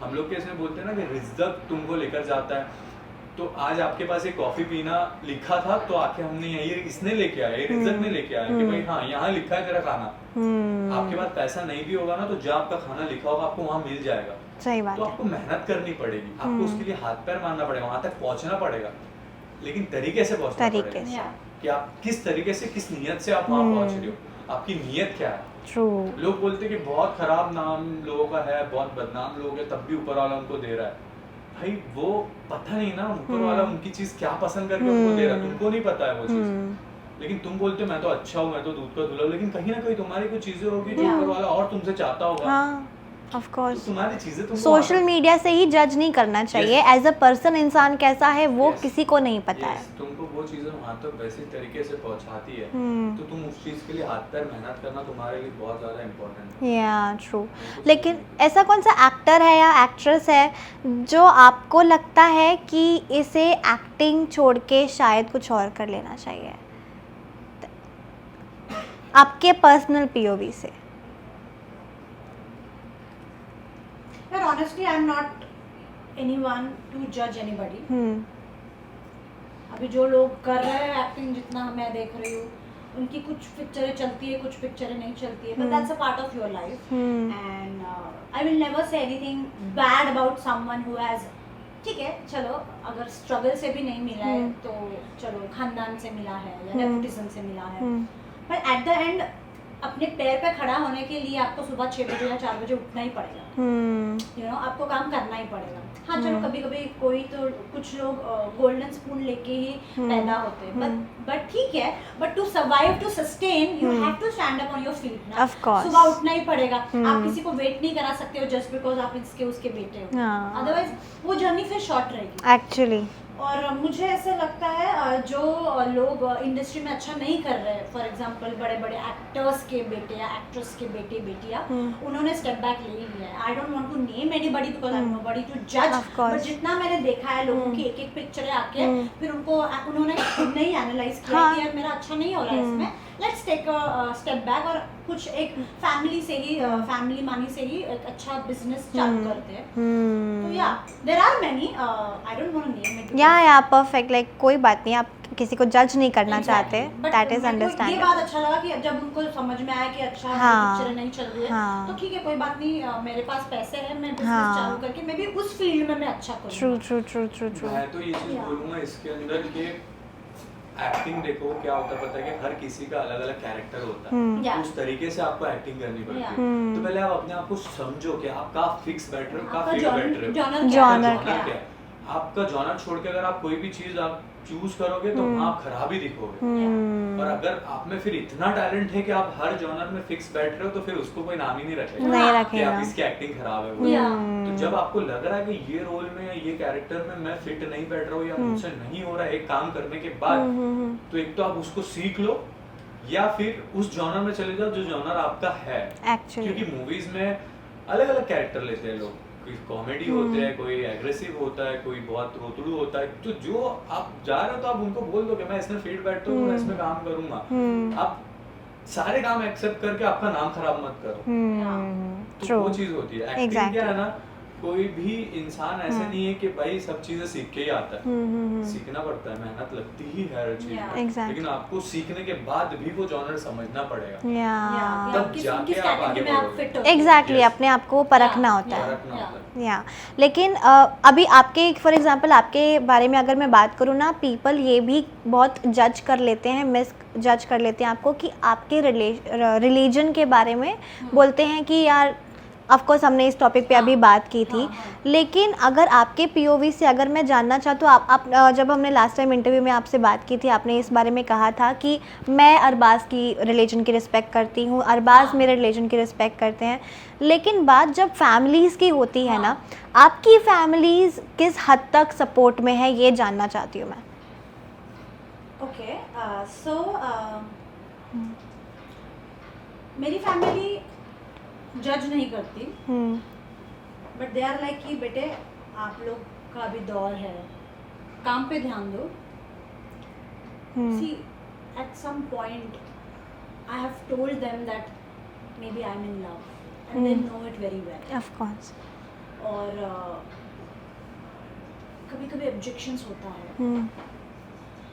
Speaker 3: हम लोग कैसे बोलते हैं ना कि रिजक तुमको लेकर जाता है। तो आज आपके पास एक कॉफी पीना लिखा था तो आके हमने ये इसने लेके आया, ये रिजक ने लेके आया कि भाई हाँ यहाँ लिखा है तेरा खाना। आपके पास पैसा नहीं भी होगा ना तो जहाँ आपका खाना लिखा होगा आपको वहाँ मिल जाएगा।
Speaker 1: सही बात
Speaker 3: तो
Speaker 1: है।
Speaker 3: आपको मेहनत करनी पड़ेगी, आपको उसके लिए हाथ पैर मारना पड़ेगा, वहां तक पहुंचना पड़ेगा, लेकिन तरीके से पहुंचना
Speaker 1: तरीके
Speaker 3: पड़ेगा
Speaker 2: से।
Speaker 3: कि आप किस तरीके से, किस नियत से आप वहां पहुंच रहे हो, आपकी नियत क्या है।
Speaker 1: ट्रू।
Speaker 3: लोग बोलते हैं कि बहुत खराब नाम लोगों का है, बहुत बदनाम लोग हैं, तब भी ऊपर वाला उनको दे रहा है। भाई वो पता नहीं ना ऊपर वाला उनकी चीज क्या पसंद करके उनको दे रहा है, तुमको नहीं पता है वो चीज। लेकिन तुम बोलते हो मैं तो अच्छा हूँ, मैं तो दूध का धुला, लेकिन कहीं ना कहीं तुम्हारी कुछ चीजें होगी जो ऊपर वाला और तुमसे चाहता होगा।
Speaker 1: हाँ ऑफ
Speaker 3: तो
Speaker 1: कोर्स।
Speaker 3: तुम्हारी चीजें तुमको
Speaker 1: सोशल मीडिया से ही जज नहीं करना चाहिए, एज अ पर्सन इंसान कैसा है वो
Speaker 3: Yes.
Speaker 1: किसी को नहीं पता है।
Speaker 3: Yes, तुमको वो चीजें वहां तक वैसे तरीके से पहुंचाती है, तो तुम उस चीज के लिए हाथ पैर मेहनत करना तुम्हारे लिए बहुत ज्यादा इम्पोर्टेंट है।
Speaker 1: या ट्रू। लेकिन ऐसा कौन सा एक्टर है या एक्ट्रेस है जो आपको लगता है कि इसे एक्टिंग छोड़ के शायद कुछ और कर लेना चाहिए, आपके पर्सनल पीओवी से?
Speaker 2: But honestly, I'm not anyone to judge anybody. अभी जो लोग कर रहे हैं एक्टिंग, जितना मैं देख रही हूँ, उनकी कुछ पिक्चरें चलती है, कुछ पिक्चरें नहीं चलती है, but that's a part of your life. And I will never say anything bad about someone who has, ठीक है चलो अगर स्ट्रगल से भी नहीं मिला है तो चलो खानदान से मिला है या नेपोटिज्म से मिला है, but at the end अपने पैर पे खड़ा होने के लिए आपको सुबह 6 बजे या 4 बजे उठना ही पड़ेगा, आपको काम करना ही पड़ेगा। हाँ चलो कभी कभी कोई तो कुछ लोग गोल्डन स्पून लेके ही पैदा होते हैं, बट ठीक है, but to survive to sustain you have to stand up on your feet ना।
Speaker 1: Of course.
Speaker 2: सुबह उठना ही पड़ेगा, आप किसी को वेट नहीं करा सकते हो जस्ट बिकॉज आप इसके उसके बेटे हो,
Speaker 1: हाँ।
Speaker 2: अदरवाइज वो जर्नी फिर शॉर्ट रहेगी।
Speaker 1: एक्चुअली
Speaker 2: और मुझे ऐसा लगता है जो लोग इंडस्ट्री में अच्छा नहीं कर रहे, फॉर एग्जांपल बड़े बड़े एक्टर्स के बेटे या एक्ट्रेस के बेटे बेटियां, उन्होंने स्टेप बैक ले लिया है। I don't want to name anybody because I am nobody to जज, बट जितना मैंने देखा है लोगों की एक एक पिक्चरें आके फिर उन्होंने खुद ने ही एनालाइज किया कि यार मेरा अच्छा नहीं हो रहा है इसमें, let's take a step back और कुछ एक फैमिली से ही फैमिली मनी से ही एक अच्छा बिजनेस चालू करते हैं। तो yeah there are many, I don't want to name it.
Speaker 1: Yeah perfect, like कोई बात नहीं, आप किसी को जज नहीं करना चाहते, दैट इज
Speaker 2: ये
Speaker 1: अंडरस्टैंड।
Speaker 2: बात अच्छा लगा कि जब उनको समझ में आया कि अच्छा पिक्चरें नहीं चल रही है तो ठीक है कोई बात नहीं, मेरे पास पैसे हैं, मैं बिजनेस चालू करके मैं भी उस फील्ड में मैं अच्छा करूंगा।
Speaker 3: मैं तो ये चीज बोलूंगा इसके अंदर कि एक्टिंग देखो क्या होता है पता है कि हर किसी का अलग अलग कैरेक्टर होता है, उस तरीके से आपको एक्टिंग करनी पड़ती है। तो पहले आप अपने आप को समझो कि आप का फिक्स बैठ रहे हो, का फिट बैठ रहे हो,
Speaker 1: जॉनर
Speaker 3: क्या है आपका। जॉनर छोड़ के अगर आप कोई भी चीज आप चूज करोगे तो आप खराब ही दिखोगे। और अगर आप में फिर इतना टैलेंट है कि आप हर जॉनर में फिक्स बैठ रहे हो तो फिर उसको कोई नाम ही नहीं रखेगा कि आप इसकी एक्टिंग खराब है वो। तो जब आपको लग रहा है कि ये रोल में ये कैरेक्टर में मैं फिट नहीं बैठ रहा हूँ या मुझसे नहीं हो रहा है एक काम करने के बाद, तो एक तो आप उसको सीख लो या फिर उस जॉनर में चले जाओ जो जॉनर आपका है। क्योंकि मूवीज में अलग अलग कैरेक्टर लेते हैं लोग, कोई कॉमेडी होते हैं, कोई एग्रेसिव होता है, कोई बहुत रोतड़ू होता है। तो जो आप जा रहे हो तो आप उनको बोल दो कि मैं इसमें फिट बैठता हूँ, मैं इसमें काम करूंगा। आप सारे काम एक्सेप्ट करके आपका नाम खराब मत करो। तो वो चीज होती है एक्टिंग क्या है ना, कोई भी इंसान ऐसे नहीं है कि भाई सब चीजें सीख के ही आता है, सीखना पड़ता है, मेहनत लगती ही है हर चीज में, लेकिन आपको सीखने के बाद भी वो जॉनर समझना पड़ेगा, तब जाके आप आगे बढ़ोगे।
Speaker 1: एग्जैक्टली, अपने आप को परखना होता है। या लेकिन अभी आपके फॉर एग्जांपल आपके बारे में अगर मैं बात करूँ ना, पीपल ये भी बहुत जज कर लेते हैं, मिस जज कर लेते हैं आपको कि आपके रिलीजन के बारे में बोलते हैं कि यार ऑफ कोर्स हमने इस टॉपिक पे अभी बात की थी, लेकिन अगर आपके पीओवी से अगर मैं जानना चाहूँ तो आप जब हमने लास्ट टाइम इंटरव्यू में आपसे बात की थी, आपने इस बारे में कहा था कि मैं अरबाज की रिलीजन की रिस्पेक्ट करती हूँ, अरबाज मेरे रिलीजन की रिस्पेक्ट करते हैं, लेकिन बात जब फैमिलीज़ की होती है ना, आपकी फैमिलीज़ किस हद तक सपोर्ट में है ये जानना चाहती हूँ मैं।
Speaker 2: ओके, सो मेरी फैमिली जज नहीं करती, बट दे आर लाइक कि बेटे आप लोग का भी दौर है, काम पे ध्यान दो। See at some point I have told them that maybe I am in love and they know it very well,
Speaker 1: of course.
Speaker 2: और कभी कभी ऑब्जेक्शंस होता है,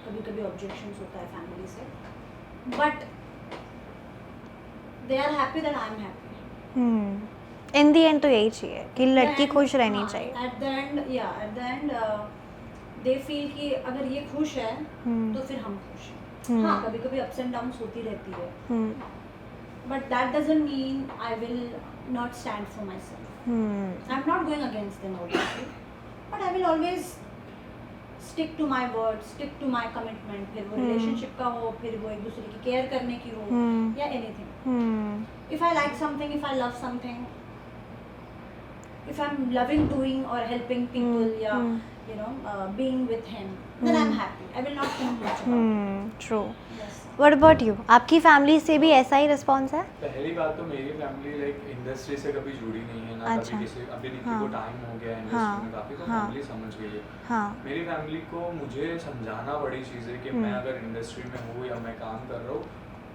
Speaker 2: कभी कभी ऑब्जेक्शंस होता है फैमिली से, but they are happy that I am happy.
Speaker 1: In the end तो यही चाहिए कि लड़की खुश रहनी चाहिए।
Speaker 2: At the end they feel कि अगर ये खुश है तो फिर हम खुश हैं। हाँ कभी कभी अप्स एंड डाउन्स होती रहती है, but that doesn't mean I will not stand for my self. I am not going against them obviously, but I will always stick to my word, stick to my commitment, फिर वो relationship का हो, फिर वो एक दूसरे की care करने की हो, या anything. If I like something, if I love something, if I'm loving doing or helping people, you know, being with him, then I'm happy. I will not think much about it.
Speaker 1: True.
Speaker 2: Yes.
Speaker 1: What about you? आपकी family से भी ऐसा ही response है?
Speaker 3: पहली बात तो मेरी family like industry से कभी जुड़ी नहीं है ना, कभी किसी अभी निकी को टाइम हो गया इंडस्ट्री में काफी, तो फैमिली समझ गई है। मेरी फैमिली को मुझे समझाना बड़ी चीज़ है कि मैं अगर इंडस्ट्री में हूँ या मैं काम कर रहा हूँ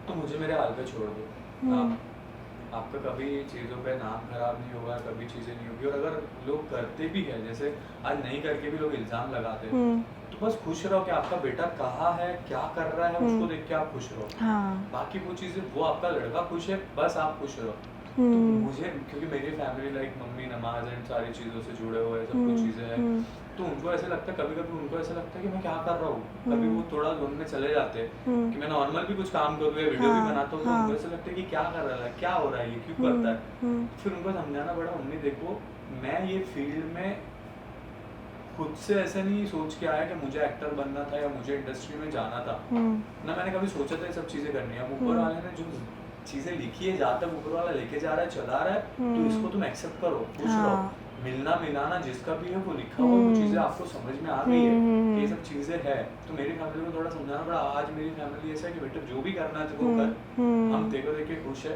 Speaker 3: तो मुझे मेरे हाल पे छोड़ दो, आपका कभी चीज़ों पे नाम खराब नहीं होगा, कभी चीज़ें नहीं होगी। और अगर लोग करते भी हैं, जैसे आज नहीं करके भी लोग इल्ज़ाम लगाते हैं, तो बस खुश रहो कि आपका बेटा कहाँ है, क्या कर रहा है, उसको देख के आप खुश रहो। बाकी वो चीज़ें, वो आपका लड़का खुश है, बस आप खुश रहो। तो मुझे क्योंकि मेरी फैमिली लाइक मम्मी नमाज एंड सारी चीज़ों से जुड़े हुए सब कुछ चीज़ें हैं, तो उनको ऐसा लगता है, कभी कभी उनको ऐसा लगता है कि मैं क्या कर रहा हूँ, कभी वो थोड़ा जोन में चले जाते हैं कि मैं नॉर्मल भी कुछ काम करूँ या वीडियो भी बनाता हूँ, तो उनको ऐसा लगता है कि क्या कर रहा है, क्या हो रहा है, ये क्यों करता है। फिर उनको समझाना पड़ा, मम्मी देखो मैं ये फील्ड में खुद से ऐसा नहीं सोच के आया कि मुझे एक्टर बनना था या मुझे इंडस्ट्री में जाना था, ना मैंने कभी सोचा था ये सब चीज़ें करनी है। ऊपर वाले ने जो चीज़ें लिखी है, जहाँ तक ऊपर वाला लेके जा रहा है, चला रहा है, तो इसको तुम एक्सेप्ट करो, खुश रहो। मिलना मिलाना जिसका भी है वो लिखा हुआ, वो चीज़ें आपको समझ में आ गई है कि ये सब चीज़ें है। तो मेरी फैमिली को थोड़ा समझाना पड़ा। आज मेरी फैमिली ऐसा है कि बेटा जो भी करना है तेरे को कर, हम तेरे को देख के खुश है,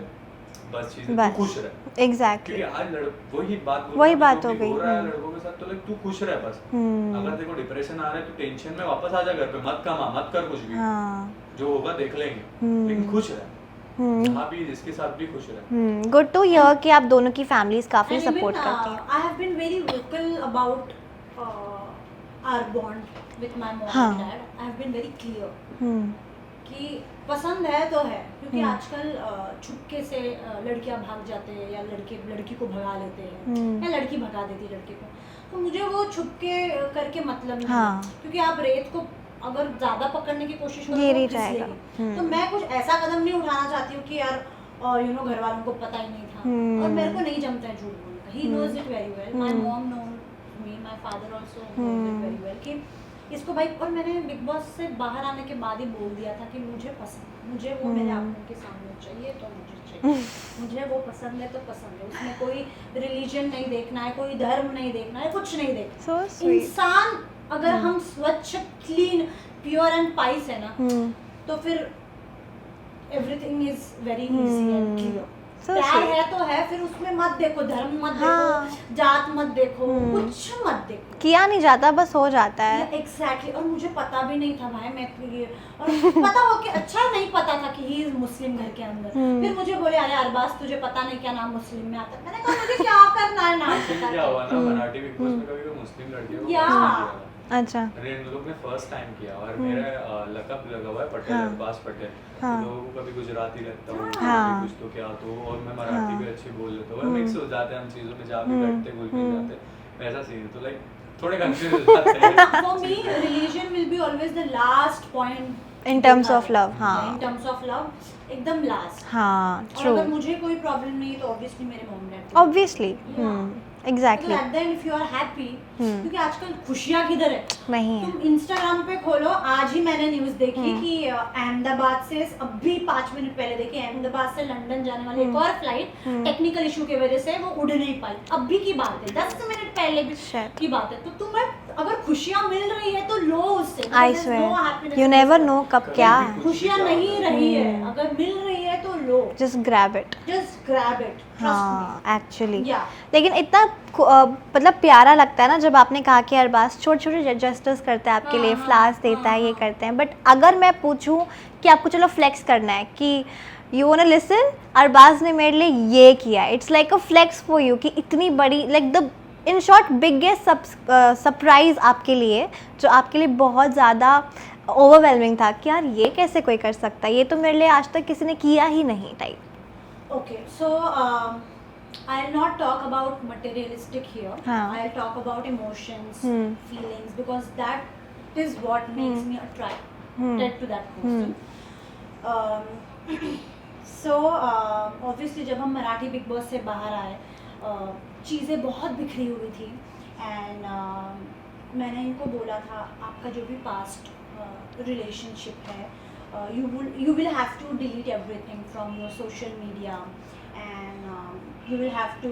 Speaker 3: बस चीज़ें तू खुश रह।
Speaker 1: एग्जैक्टली,
Speaker 3: क्योंकि आज वही बात
Speaker 1: हो गई
Speaker 3: हो रहा है लड़कों के साथ, तो लाइक तू खुश रह बस। अगर तेरे को डिप्रेशन आ रहा है तो टेंशन में वापस आ जा घर पे, मत कमा, मत कर कुछ भी, जो होगा देख लेंगे, लेकिन खुश रह, जहाँ भी जिसके साथ भी खुश रहे।
Speaker 1: गुड टू हियर कि आप दोनों की फैमिलीज काफी सपोर्ट करती हैं।
Speaker 2: I have been very vocal about our bond with my mom and dad. I have been very clear कि पसंद है तो है, क्योंकि आजकल छुपके से लड़कियां भाग जाते हैं या लड़के लड़की को भगा लेते हैं या लड़की भगा देती है लड़के को, तो मुझे वो छुपके करके मतलब नहीं, क्योंकि आप रेत को अगर ज्यादा पकड़ने की कोशिश करो तो फिसलेगी। तो मैं कुछ ऐसा कदम नहीं उठाना चाहती हूँ कि यार यू नो घर वालों को पता ही नहीं था, और मेरे को नहीं जमता है झूठ बोलना। He knows it very well, my mom knows me, my father also knows it very well कि इसको भाई। और मैंने बिग बॉस से बाहर आने के बाद ही बोल दिया था कि मुझे पसंद, मुझे वो मेरे आंखों के सामने चाहिए तो मुझे चाहिए, मुझे वो पसंद है तो पसंद है। उसमें कोई रिलीजन नहीं देखना है, कोई धर्म नहीं देखना है, कुछ नहीं देखना। इंसान अगर हम स्वच्छ, क्लीन, प्योर एंड पाइस है ना, तो फिर everything is very easy and clear. प्यार है तो है, फिर उसमें मत देखो धर्म, मत देखो जात, मत देखो कुछ मत देखो,
Speaker 1: किया नहीं जाता, बस हो जाता है।
Speaker 2: एग्जैक्टली। और मुझे पता भी नहीं था भाई, मैं ये और पता हो कि अच्छा नहीं पता था कि ही इज मुस्लिम घर के अंदर। फिर मुझे बोले अरे अरबाज तुझे पता नहीं क्या नाम मुस्लिम में आता है। मैंने कहा मुझे क्या करना है नाम पता
Speaker 3: क्या हुआ ना, मराठी बिग बॉस में कभी मुस्लिम लड़कियों को
Speaker 2: या
Speaker 1: अच्छा
Speaker 3: इन लोग ने फर्स्ट टाइम किया, और मेरा लकब लगा हुआ है पटेल, अरबाज पटेल। लोगों को कभी गुजराती लगता हूँ, कभी कुछ तो क्या, तो और मैं मराठी भी अच्छी बोल लेता हूँ, मिक्स हो जाते हैं हम चीज़ों में, जहाँ भी बैठते घुल मिल जाते, वैसा सीन। तो लाइक थोड़े कंफ्यूज हो जाते हैं।
Speaker 2: For me religion will be always the last point
Speaker 1: in terms of love. हाँ,
Speaker 2: इन टर्म्स ऑफ लव एकदम लास्ट।
Speaker 1: हाँ,
Speaker 2: और
Speaker 1: ट्रू।
Speaker 2: अगर मुझे कोई प्रॉब्लम नहीं है तो ऑब्वियसली मेरे mom dad,
Speaker 1: obviously, exactly.
Speaker 2: At the end if you are happy, क्योंकि आजकल खुशियाँ किधर है
Speaker 1: नहीं है।
Speaker 2: तुम इंस्टाग्राम पे खोलो, आज ही मैंने न्यूज देखी कि अहमदाबाद से, अभी 5 मिनट पहले देखी, अहमदाबाद से लंदन जाने वाली एक और फ्लाइट टेक्निकल इशू की वजह से वो उड़ नहीं पाई। अभी की बात है, 10 मिनट पहले भी की बात है। तो तुम्हें अगर खुशियाँ मिल रही है तो लो उससे।
Speaker 1: I swear you never know कब क्या
Speaker 2: खुशियाँ नहीं रही है, अगर मिल रही है तो लो,
Speaker 1: just grab it.
Speaker 2: Just grab it.
Speaker 1: हाँ, एक्चुअली।
Speaker 2: Yeah.
Speaker 1: लेकिन इतना मतलब प्यारा लगता है ना जब आपने कहा कि अरबाज छोटे छोटे जेस्चर्स करते हैं आपके लिए, फ्लावर्स देता है, ये करते हैं। बट अगर मैं पूछूं कि आपको चलो फ्लेक्स करना है कि you want to listen, Arbaaz ने मेरे लिए ये किया, it's like a flex for you कि इतनी बड़ी, like the in short biggest surprise आपके लिए, जो आपके लिए बहुत ज़्यादा ओवरवेलमिंग था कि यार ये कैसे कोई कर सकता है, ये तो मेरे लिए आज तक किसी ने किया ही नहीं type.
Speaker 2: Okay, so I'll not talk about materialistic here. I'll talk about emotions, feelings, because that is what makes me attracted to that person. So obviously जब हम मराठी बिग बॉस से बाहर आए, चीज़ें बहुत बिखरी हुई थी, एंड मैंने इनको बोला था आपका जो भी पास्ट रिलेशनशिप है, you will have to delete everything from your social media, and you will have to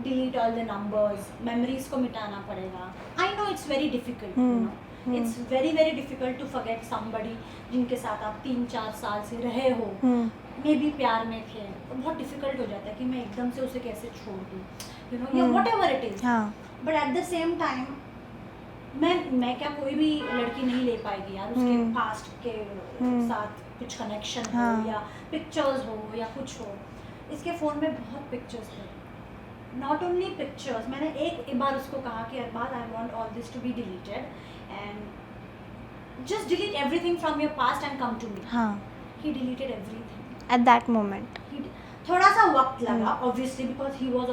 Speaker 2: delete all the numbers, memories को मिटाना पड़ेगा. I know it's very difficult, you know. It's very very difficult to forget somebody जिनके साथ आप 3-4 साल से रहे हो, मे भी प्यार में थे, तो बहुत डिफिकल्ट हो जाता है कि मैं एकदम से उसे कैसे छोड़ दूँ, you know, या whatever it is. But at the same time मैं क्या कोई भी लड़की नहीं ले पाएगी यार उसके पास्ट के साथ कुछ कनेक्शन हो, या पिक्चर्स हो या कुछ हो. इसके फ़ोन में बहुत पिक्चर्स थे, नॉट ओनली पिक्चर्स. मैंने एक बार उसको कहा कि Arbaaz I want all this to be deleted and just delete everything from your past and come to me. He deleted everything
Speaker 1: at that moment.
Speaker 2: थोड़ा सा वक्त लगा obviously, because he was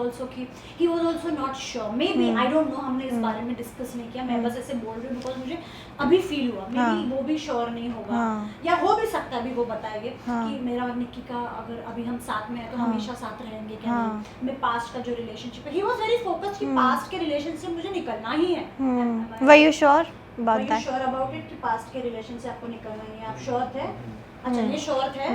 Speaker 2: also not sure, maybe I don't know, हमने इस बारे में discuss नहीं किया, मैं बस ऐसे बोल रही हूँ बिकॉज मुझे अभी फील हुआ, मे बी वो भी श्योर नहीं होगा, या हो भी सकता है भी वो बताएंगे कि मेरा और निक्की का अगर अभी हम साथ में हैं तो हमेशा साथ रहेंगे क्या नहीं। मैं पास्ट का जो रिलेशनशिप है, ही वाज वेरी फोकस्ड कि पास्ट के रिलेशन से मुझे निकलना ही है।
Speaker 1: Were you sure about that?
Speaker 2: Sure about it कि पास्ट के रिलेशन से आपको निकलना ही है, आप श्योर थे? अच्छा, ये श्योर थे,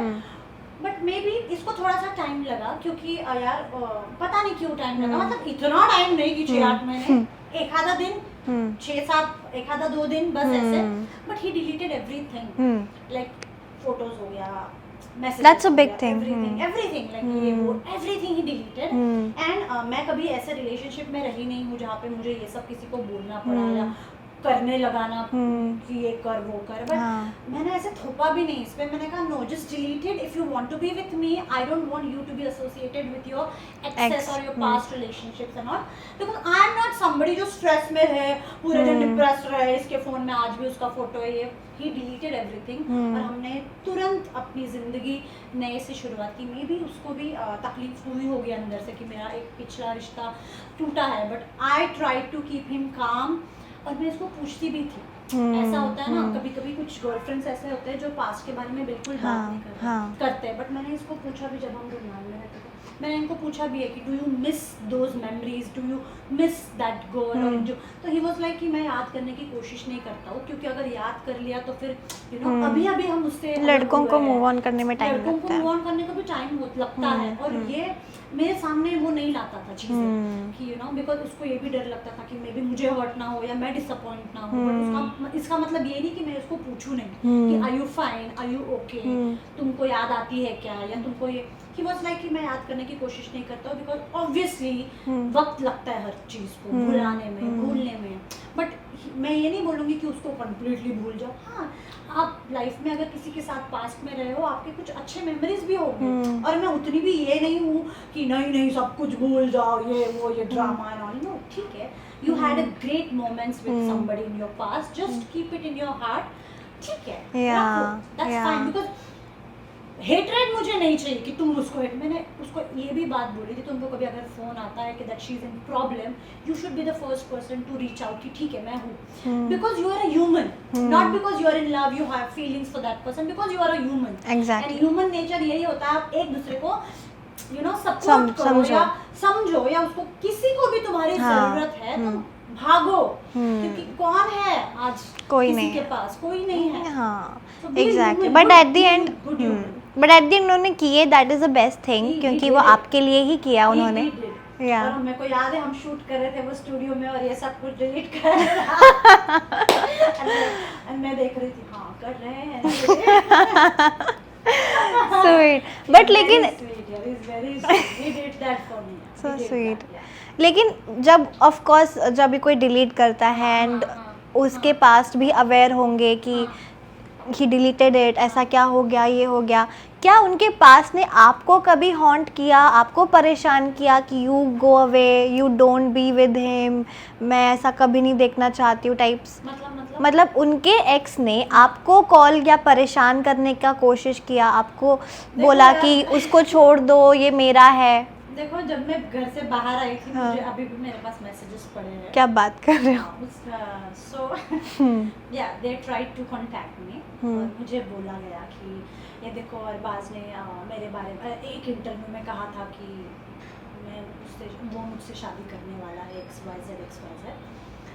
Speaker 2: बट मे बी इसको थोड़ा सा टाइम लगा, क्योंकि यार पता नहीं क्यों टाइम लगा, मतलब इतना टाइम नहीं कि 6-8 महीने, एक आधा दिन, 6-7, एक आधा 2 दिन बस ऐसे, but he deleted everything, like photos हो गया, message,
Speaker 1: That's a big thing.
Speaker 2: everything like ये वो everything he deleted, and मैं कभी ऐसे रिलेशनशिप में रही नहीं हूँ जहाँ पे मुझे ये सब किसी को बोलना पड़ा या करने लगाना कि ये कर वो कर, बट मैंने ऐसे थोपा भी नहीं इस पे, मैंने कहा no, just delete it, if you want to be with me, I don't want you to be associated with your exes और your past relationships and all, because I am not somebody जो stress में है, पूरे दिन depressed रहे, इसके phone में आज भी उसका फोटो है, ये ही डिलीटेड एवरीथिंग, और हमने तुरंत अपनी जिंदगी नए से शुरुआत की। मे बी उसको भी तकलीफ हुई होगी अंदर से कि मेरा एक पिछला रिश्ता टूटा है, but I try to keep him calm, और मैं इसको पूछती भी थी। ऐसा होता है ना, कभी कभी कुछ गर्लफ्रेंड्स ऐसे होते हैं जो पास्ट के बारे में बिल्कुल बात नहीं करते हैं, बट मैंने इसको पूछा भी जब हम रुमान में रहते थे, मैंने इनको पूछा भी है कि do you miss those memories, do you miss that girl, और जो, तो ही वाज लाइक कि मैं याद करने की कोशिश नहीं करता हूँ, क्योंकि अगर याद कर लिया तो फिर यू नो अभी अभी हम उससे,
Speaker 1: लड़कों को मूव ऑन करने में टाइम लगता है,
Speaker 2: लड़कों को मूव ऑन करने का भी टाइम लगता है, और ये मेरे सामने वो नहीं लाता था चीजें कि यू नो, बिकॉज उसको ये भी डर लगता था कि मे बी मुझे हर्ट ना हो या मैं डिसअपॉइंट ना हो, बट इसका मतलब ये नहीं कि मैं उसको पूछूं नहीं कि are you fine, are you okay, तुमको याद आती है क्या, या तुमको ये, ही वाज लाइक कि मैं याद करने की कोशिश नहीं करता हूँ, बिकॉज ऑब्वियसली वक्त लगता है हर चीज को भुलाने में, भूलने में, बट मैं ये नहीं बोलूँगी कि उसको कम्प्लीटली भूल जाओ। हाँ, आप लाइफ में अगर किसी के साथ पास्ट में रहे हो, आपके कुछ अच्छे मेमोरीज भी होंगे, और मैं उतनी भी ये नहीं हूँ कि नहीं सब कुछ भूल जाओ, ये वो ये ड्रामा एंड ऑल, नो, ठीक है, you had a great moments with somebody in your past, just keep it in your heart, ठीक है, दैट्स फाइन, बिकॉज हेटरेट मुझे नहीं चाहिए कि तुम उसको हेट, मैंने उसको ये भी बात बोली थी, तुमको कभी अगर फोन आता है कि that she is in problem, you should be the first person to reach out कि ठीक है मैं हूँ, because you are a human, not because you are in love, you have feelings for that person, because you are a human, and human nature यही होता है, आप एक दूसरे को यू नो सपोर्ट करो या समझो, या उसको किसी को भी तुम्हारी जरूरत है तो भागो, क्योंकि कौन है आज,
Speaker 1: कोई
Speaker 2: किसी
Speaker 1: नहीं
Speaker 2: के पास कोई नहीं है,
Speaker 1: हाँ,
Speaker 2: So be
Speaker 1: exactly,
Speaker 2: human,
Speaker 1: but
Speaker 2: good-
Speaker 1: eight the and
Speaker 2: good human.
Speaker 1: उन्होंने किए, that is the best thing, क्योंकि वो आपके लिए ही किया उन्होंने।
Speaker 2: He did.
Speaker 1: Yeah.
Speaker 2: और मेरे को याद है हम शूट कर रहे थे वो स्टूडियो में, और ये सब कुछ डिलीट कर रहा and मैं देख रही थी, हाँ कर रहे हैं
Speaker 1: स्वीट, बट लेकिन
Speaker 2: so
Speaker 1: sweet. लेकिन जब ऑफ कोर्स जब भी कोई डिलीट करता है एंड उसके पास्ट भी अवेयर होंगे कि ही डिलीटेड इट, ऐसा क्या हो गया, ये हो गया, क्या उनके पास ने आपको कभी हॉन्ट किया, आपको परेशान किया कि you go away, you don't be with him, मैं ऐसा कभी नहीं देखना चाहती हूँ टाइप्स? मतलब उनके एक्स ने आपको कॉल या परेशान करने का कोशिश किया, आपको बोला कि उसको छोड़ दो, ये मेरा है?
Speaker 2: देखो, जब मैं घर से बाहर आई थी, मुझे अभी भी मेरे पास मैसेजेस पड़े हैं।
Speaker 1: क्या बात कर रहे हो?
Speaker 2: So yeah they tried to contact me, और मुझे बोला गया कि ये देखो, अरबाज ने मेरे बारे में एक इंटरव्यू में कहा था कि वो मुझसे शादी करने वाला है, XYZ।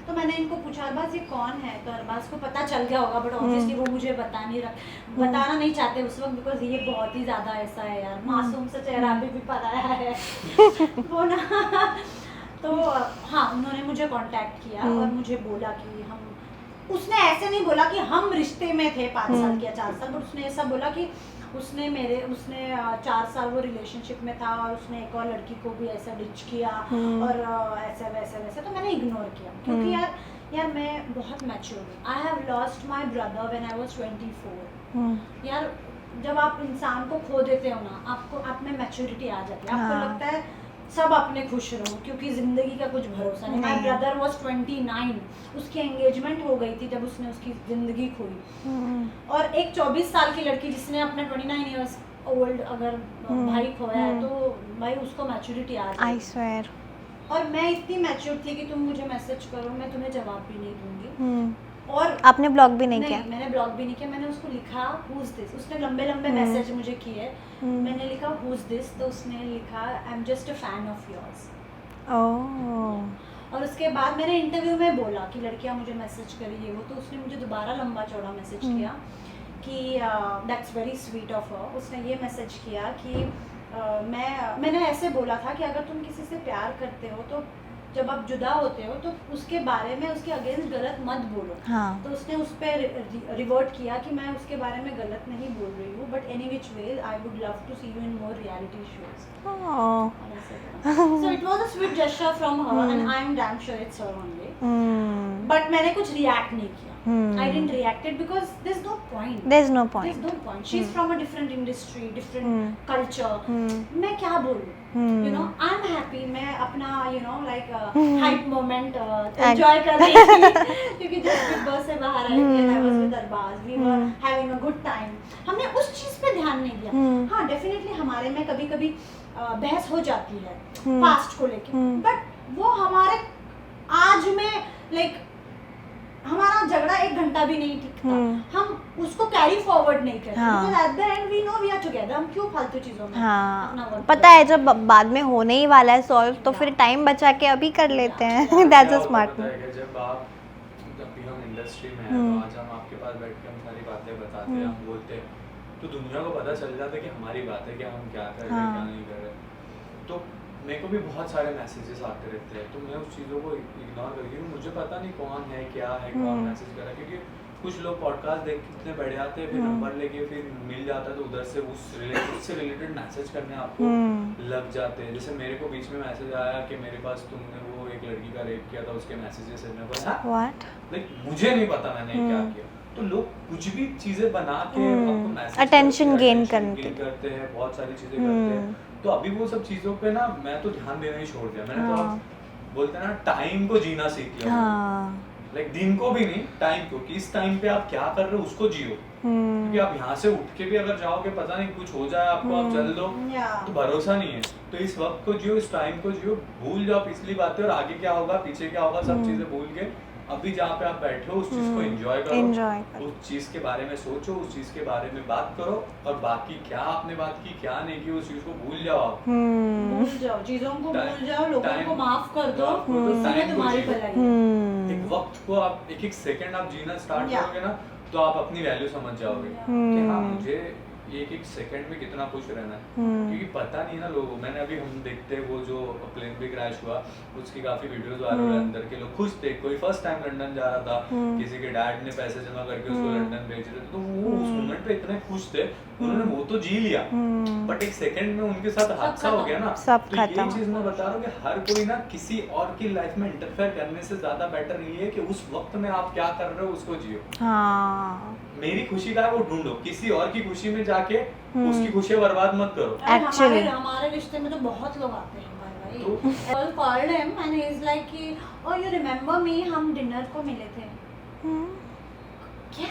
Speaker 2: तो मैंने इनको पूछा, अरबाज ये कौन है? तो अरबाज को पता चल गया होगा, बट ऑब्वियसली वो मुझे बताना नहीं चाहते उस वक्त, बिकॉज ये बहुत ही ज़्यादा ऐसा है यार, मासूम सा चेहरा अभी भी पराया है वो ना तो हाँ, उन्होंने मुझे कांटेक्ट किया और मुझे बोला कि उसने ऐसे नहीं बोला कि हम रिश्ते में थे 5 साल या 4 साल, बट उसने ऐसा बोला कि उसने 4 साल वो रिलेशनशिप में था, और उसने एक और लड़की को भी ऐसा डिच किया, और ऐसे वैसे, तो मैंने इग्नोर किया, क्योंकि यार मैं बहुत मैच्योर हूँ। I have lost my brother when I was 24। यार जब आप इंसान को खो देते हो ना, आपको आप में मैच्योरिटी आ जाती है, आपको लगता है सब अपने खुश रहो, क्योंकि जिंदगी का कुछ भरोसा नहीं। माय ब्रदर वाज 29, उसकी एंगेजमेंट हो गई थी जब उसने उसकी जिंदगी खोई, और एक 24 साल की लड़की जिसने अपने 29 इयर्स ओल्ड अगर भाई खोया है तो भाई उसको मैच्योरिटी आ जाए।
Speaker 1: I swear.
Speaker 2: और मैं इतनी मैच्योर थी कि तुम मुझे मैसेज करो मैं तुम्हें जवाब भी नहीं दूंगी। और
Speaker 1: आपने ब्लॉग भी नहीं किया?
Speaker 2: मैंने ब्लॉग भी नहीं किया। मैंने उसको लिखा हु इज दिस, उसने लंबे लंबे मैसेज मुझे किए। मैंने लिखा हु इज दिस, तो उसने लिखा I am just a fan of yours. और उसके बाद मैंने इंटरव्यू में बोला कि लड़कियां मुझे मैसेज करिए वो, तो उसने मुझे दोबारा लंबा चौड़ा मैसेज किया कि that's very sweet of her. उसने ये मैसेज किया कि मैंने ऐसे बोला था कि अगर तुम किसी से प्यार करते हो तो जब आप जुदा होते हो तो उसके बारे में उसके अगेंस्ट गलत मत बोलो।
Speaker 1: हाँ।
Speaker 2: तो उसने उस पर रिवर्ट किया कि मैं उसके बारे में गलत नहीं बोल रही हूँ, but any which way I would love to see you in more reality shows. So it was a sweet gesture from her and I'm damn sure it's her only. But मैंने कुछ react नहीं किया. I didn't react it because there's no point.
Speaker 1: There's no point.
Speaker 2: There's no point. She's from a different industry, different culture. मैं क्या बोलूँ? You know, I'm happy. मैं अपना you know like hype moment enjoy कर रही थी क्योंकि जब Big Boss से बाहर आई थी I was with Arbaz. We were having a good time. हमने उस चीज़ पे ध्यान नहीं दिया। हाँ, definitely हमारे में कभी-कभी बहस हो जाती है पास्ट को लेके, बट वो हमारे आज में लाइक हमारा झगड़ा 1 घंटा भी नहीं टिकता। हम उसको कैरी फॉरवर्ड नहीं करते because at the end we know we are together. हम क्यों फालतू चीजों में अपना वक्त
Speaker 1: पता है जब बाद में होने ही वाला है सॉल्व तो फिर टाइम बचा के अभी कर लेते हैं। That's a smart move.
Speaker 3: जब भी हम इंडस्ट्री में हैं तो आज हम आपके पास बैठ के हम सारी बातें बताते हैं, हम बोलते हैं, तो दुनिया को पता चल जाता है कि हमारी बात है, कि हम क्या कर रहे हैं क्या नहीं कर रहे। तो मेरे को भी बहुत सारे मैसेजेस आते रहते हैं, तो मैं उस चीज़ों को इग्नोर करती हूँ। मुझे पता नहीं कौन है क्या है, कौन मैसेज कर रहा है, क्योंकि कुछ लोग पॉडकास्ट देख के इतने बढ़ जाते हैं, फिर नंबर लेके फिर मिल जाता है तो उधर से उससे रिलेटेड मैसेज करने आपको लग जाते हैं। जैसे मेरे को बीच में मैसेज आया कि मेरे पास तुमने वो एक लड़की का रेप किया था, उसके मैसेजेस है। मैं बोला लाइक मुझे नहीं पता मैंने क्या किया। तो लोग कुछ भी चीजें बना के आपको मैसेज
Speaker 1: अटेंशन गेन
Speaker 3: करते हैं, बहुत सारी चीजें करते हैं। तो अभी वो सब चीजों पे ना मैं तो ध्यान देना ही छोड़ दिया। मैंने तो अब बोलते हैं ना टाइम को जीना सीख लिया। लाइक दिन को भी नहीं, टाइम को, कि इस टाइम पे आप क्या कर रहे हो उसको जियो। क्योंकि आप यहाँ से उठ के भी अगर जाओगे पता नहीं कुछ हो जाए आपको, आप चल दो तो भरोसा नहीं है। तो इस वक्त को जियो, इस टाइम को जियो, भूल जाओ पिछली बातें और आगे क्या होगा पीछे क्या होगा सब चीजें भूल के अभी जहाँ पे आप बैठे हो उस चीज को एंजॉय करो, उस चीज के बारे में सोचो, उस चीज के बारे में बात करो, और बाकी क्या आपने बात की क्या नहीं की उस चीज को भूल जाओ। आप
Speaker 2: भूल जाओ, चीजों को भूल जाओ, लोगों को माफ कर दो, उसमें तुम्हारी भलाई है।
Speaker 3: एक वक्त को आप एक सेकंड आप जीना स्टार्ट करोगे ना तो आप अपनी वैल्यू समझ जाओगे कि हाँ मुझे एक सेकंड में कितना खुश रहना है। क्योंकि पता नहीं ना लोगों, मैंने अभी हम देखते हैं वो जो प्लेन भी क्रैश हुआ उसकी काफी वीडियोस वायरल हुए, अंदर के लोग खुश थे, कोई फर्स्ट टाइम लंदन जा रहा था, किसी के डैड ने पैसे जमा करके उसको लंदन भेज रहे थे, तो वो उस मोमेंट पे इतने खुश थे, उन्होंने वो तो जी लिया, बट एक सेकंड में उनके साथ हादसा हो गया ना। तो ये चीज मैं बता रहा हूँ कि हर कोई ना किसी और की लाइफ में इंटरफेयर करने से ज्यादा बेटर ये है कि उस वक्त में आप क्या कर रहे हो उसको जियो। मेरी खुशी का है वो ढूंढो, किसी और की खुशी में जाके उसकी खुशियां बर्बाद मत करो।
Speaker 2: एक्चुअली हमारे रिश्ते में तो बहुत लोग आते हैं भाई। I called him and he is like कि oh you remember me, हम डिनर को मिले थे। क्या?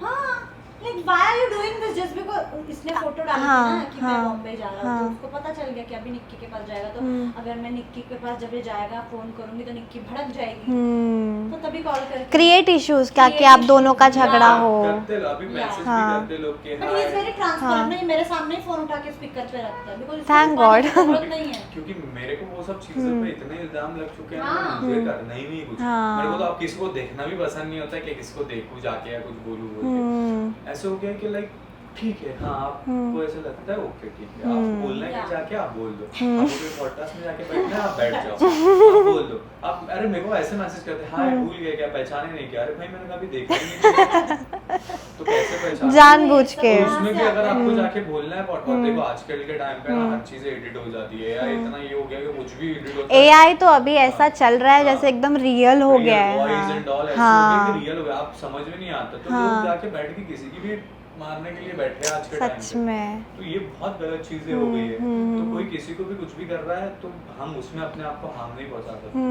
Speaker 2: हाँ, like why are you doing this just because इसने फोटो डाली थी ना कि मैं बॉम्बे जा रहा हूँ, तो उसको पता चल गया कि अभी निक्की के पास जाएगा, तो अगर मैं निक्की के पास जब ये जाएगा फोन करूंगी तो निक्की भड़क जाएगी, तो तभी कॉल करके
Speaker 1: क्रिएट इश्यूज क्या कि आप दोनों का झगड़ा हो।
Speaker 3: करते अभी मैसेज भी करते लोग के
Speaker 2: but he is very transparent, नहीं मेरे सामने ही फोन उठा के स्पीकर पे रखता है बिकॉज़
Speaker 1: थैंक गॉड
Speaker 2: नहीं है।
Speaker 3: क्योंकि मेरे को वो सब चीजों पे इतने इल्जाम लग चुके हैं ना, मुझे करना ही नहीं कुछ। मेरे को तो अब किसी को देखना भी पसंद नहीं होता कि किसको देखूं जाके या कुछ बोलूं बोल के। ऐसे हो गया कि लाइक ठीक है, हाँ आपको ऐसा लगता है ओके ठीक है, आप बोलना है जाके आप बोल दो, आप कोई पॉडकास्ट में जाके बैठना है आप बैठ जाओ, आप बोल दो। आप अरे मेरे को ऐसे मैसेज करते हैं हाय भूल गए क्या, पहचाने नहीं क्या, अरे भाई मैंने कभी देखा ही नहीं तो कैसे पहचान
Speaker 1: जानबूझ के।
Speaker 3: उसमें भी अगर आपको जाके बोलना है पॉडकास्ट, देखो आजकल के टाइम पे हर चीज एडिट हो जाती है यार, इतना ये हो गया कि कुछ भी एडिट होता है।
Speaker 1: एआई तो अभी ऐसा चल रहा है जैसे एकदम रियल हो गया है।
Speaker 3: वॉइस एंड ऑल ऐसे रियल हो गया, आप समझ में नहीं आता, तो लोग जाके बैठ के किसी की भी मारने के लिए बैठे हैं आज के टाइम
Speaker 1: सच
Speaker 3: पे।
Speaker 1: में
Speaker 3: तो ये बहुत गलत चीजें हो गई है। तो कोई किसी को भी कुछ भी कर रहा है तो हम उसमें अपने आप को हार्म नहीं पहुंचा सकते।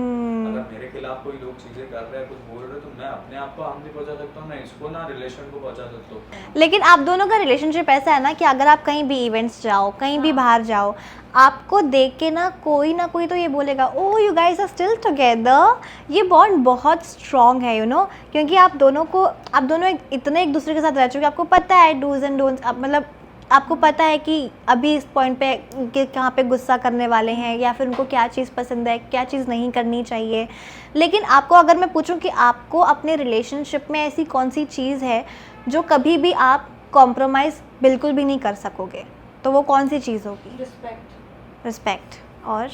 Speaker 3: अगर मेरे खिलाफ कोई लोग चीजें कर रहे हैं, कुछ बोल रहे हैं, तो मैं अपने आप को हार्म नहीं पहुंचा सकता हूँ, ना इसको, ना रिलेशन को पहुंचा सकता हूँ।
Speaker 1: लेकिन आप दोनों का रिलेशनशिप ऐसा है ना कि अगर आप कहीं भी इवेंट्स जाओ, कहीं भी बाहर जाओ, आपको देख के ना कोई तो ये बोलेगा, oh you guys are still together. ये बॉन्ड बहुत स्ट्रॉन्ग है, यू नो, क्योंकि आप दोनों इतने एक दूसरे के साथ रह चुके, आपको पता है डूज एंड डोंट्स, मतलब आपको पता है कि अभी इस पॉइंट पे कि कहाँ पे गुस्सा करने वाले हैं, या फिर उनको क्या चीज़ पसंद है, क्या चीज़ नहीं करनी चाहिए। लेकिन आपको अगर मैं पूछूं कि आपको अपने रिलेशनशिप में ऐसी कौन सी चीज़ है जो कभी भी आप कॉम्प्रोमाइज़ बिल्कुल भी नहीं कर सकोगे, तो वो कौन सी चीज़ होगी? रिस्पेक्ट। और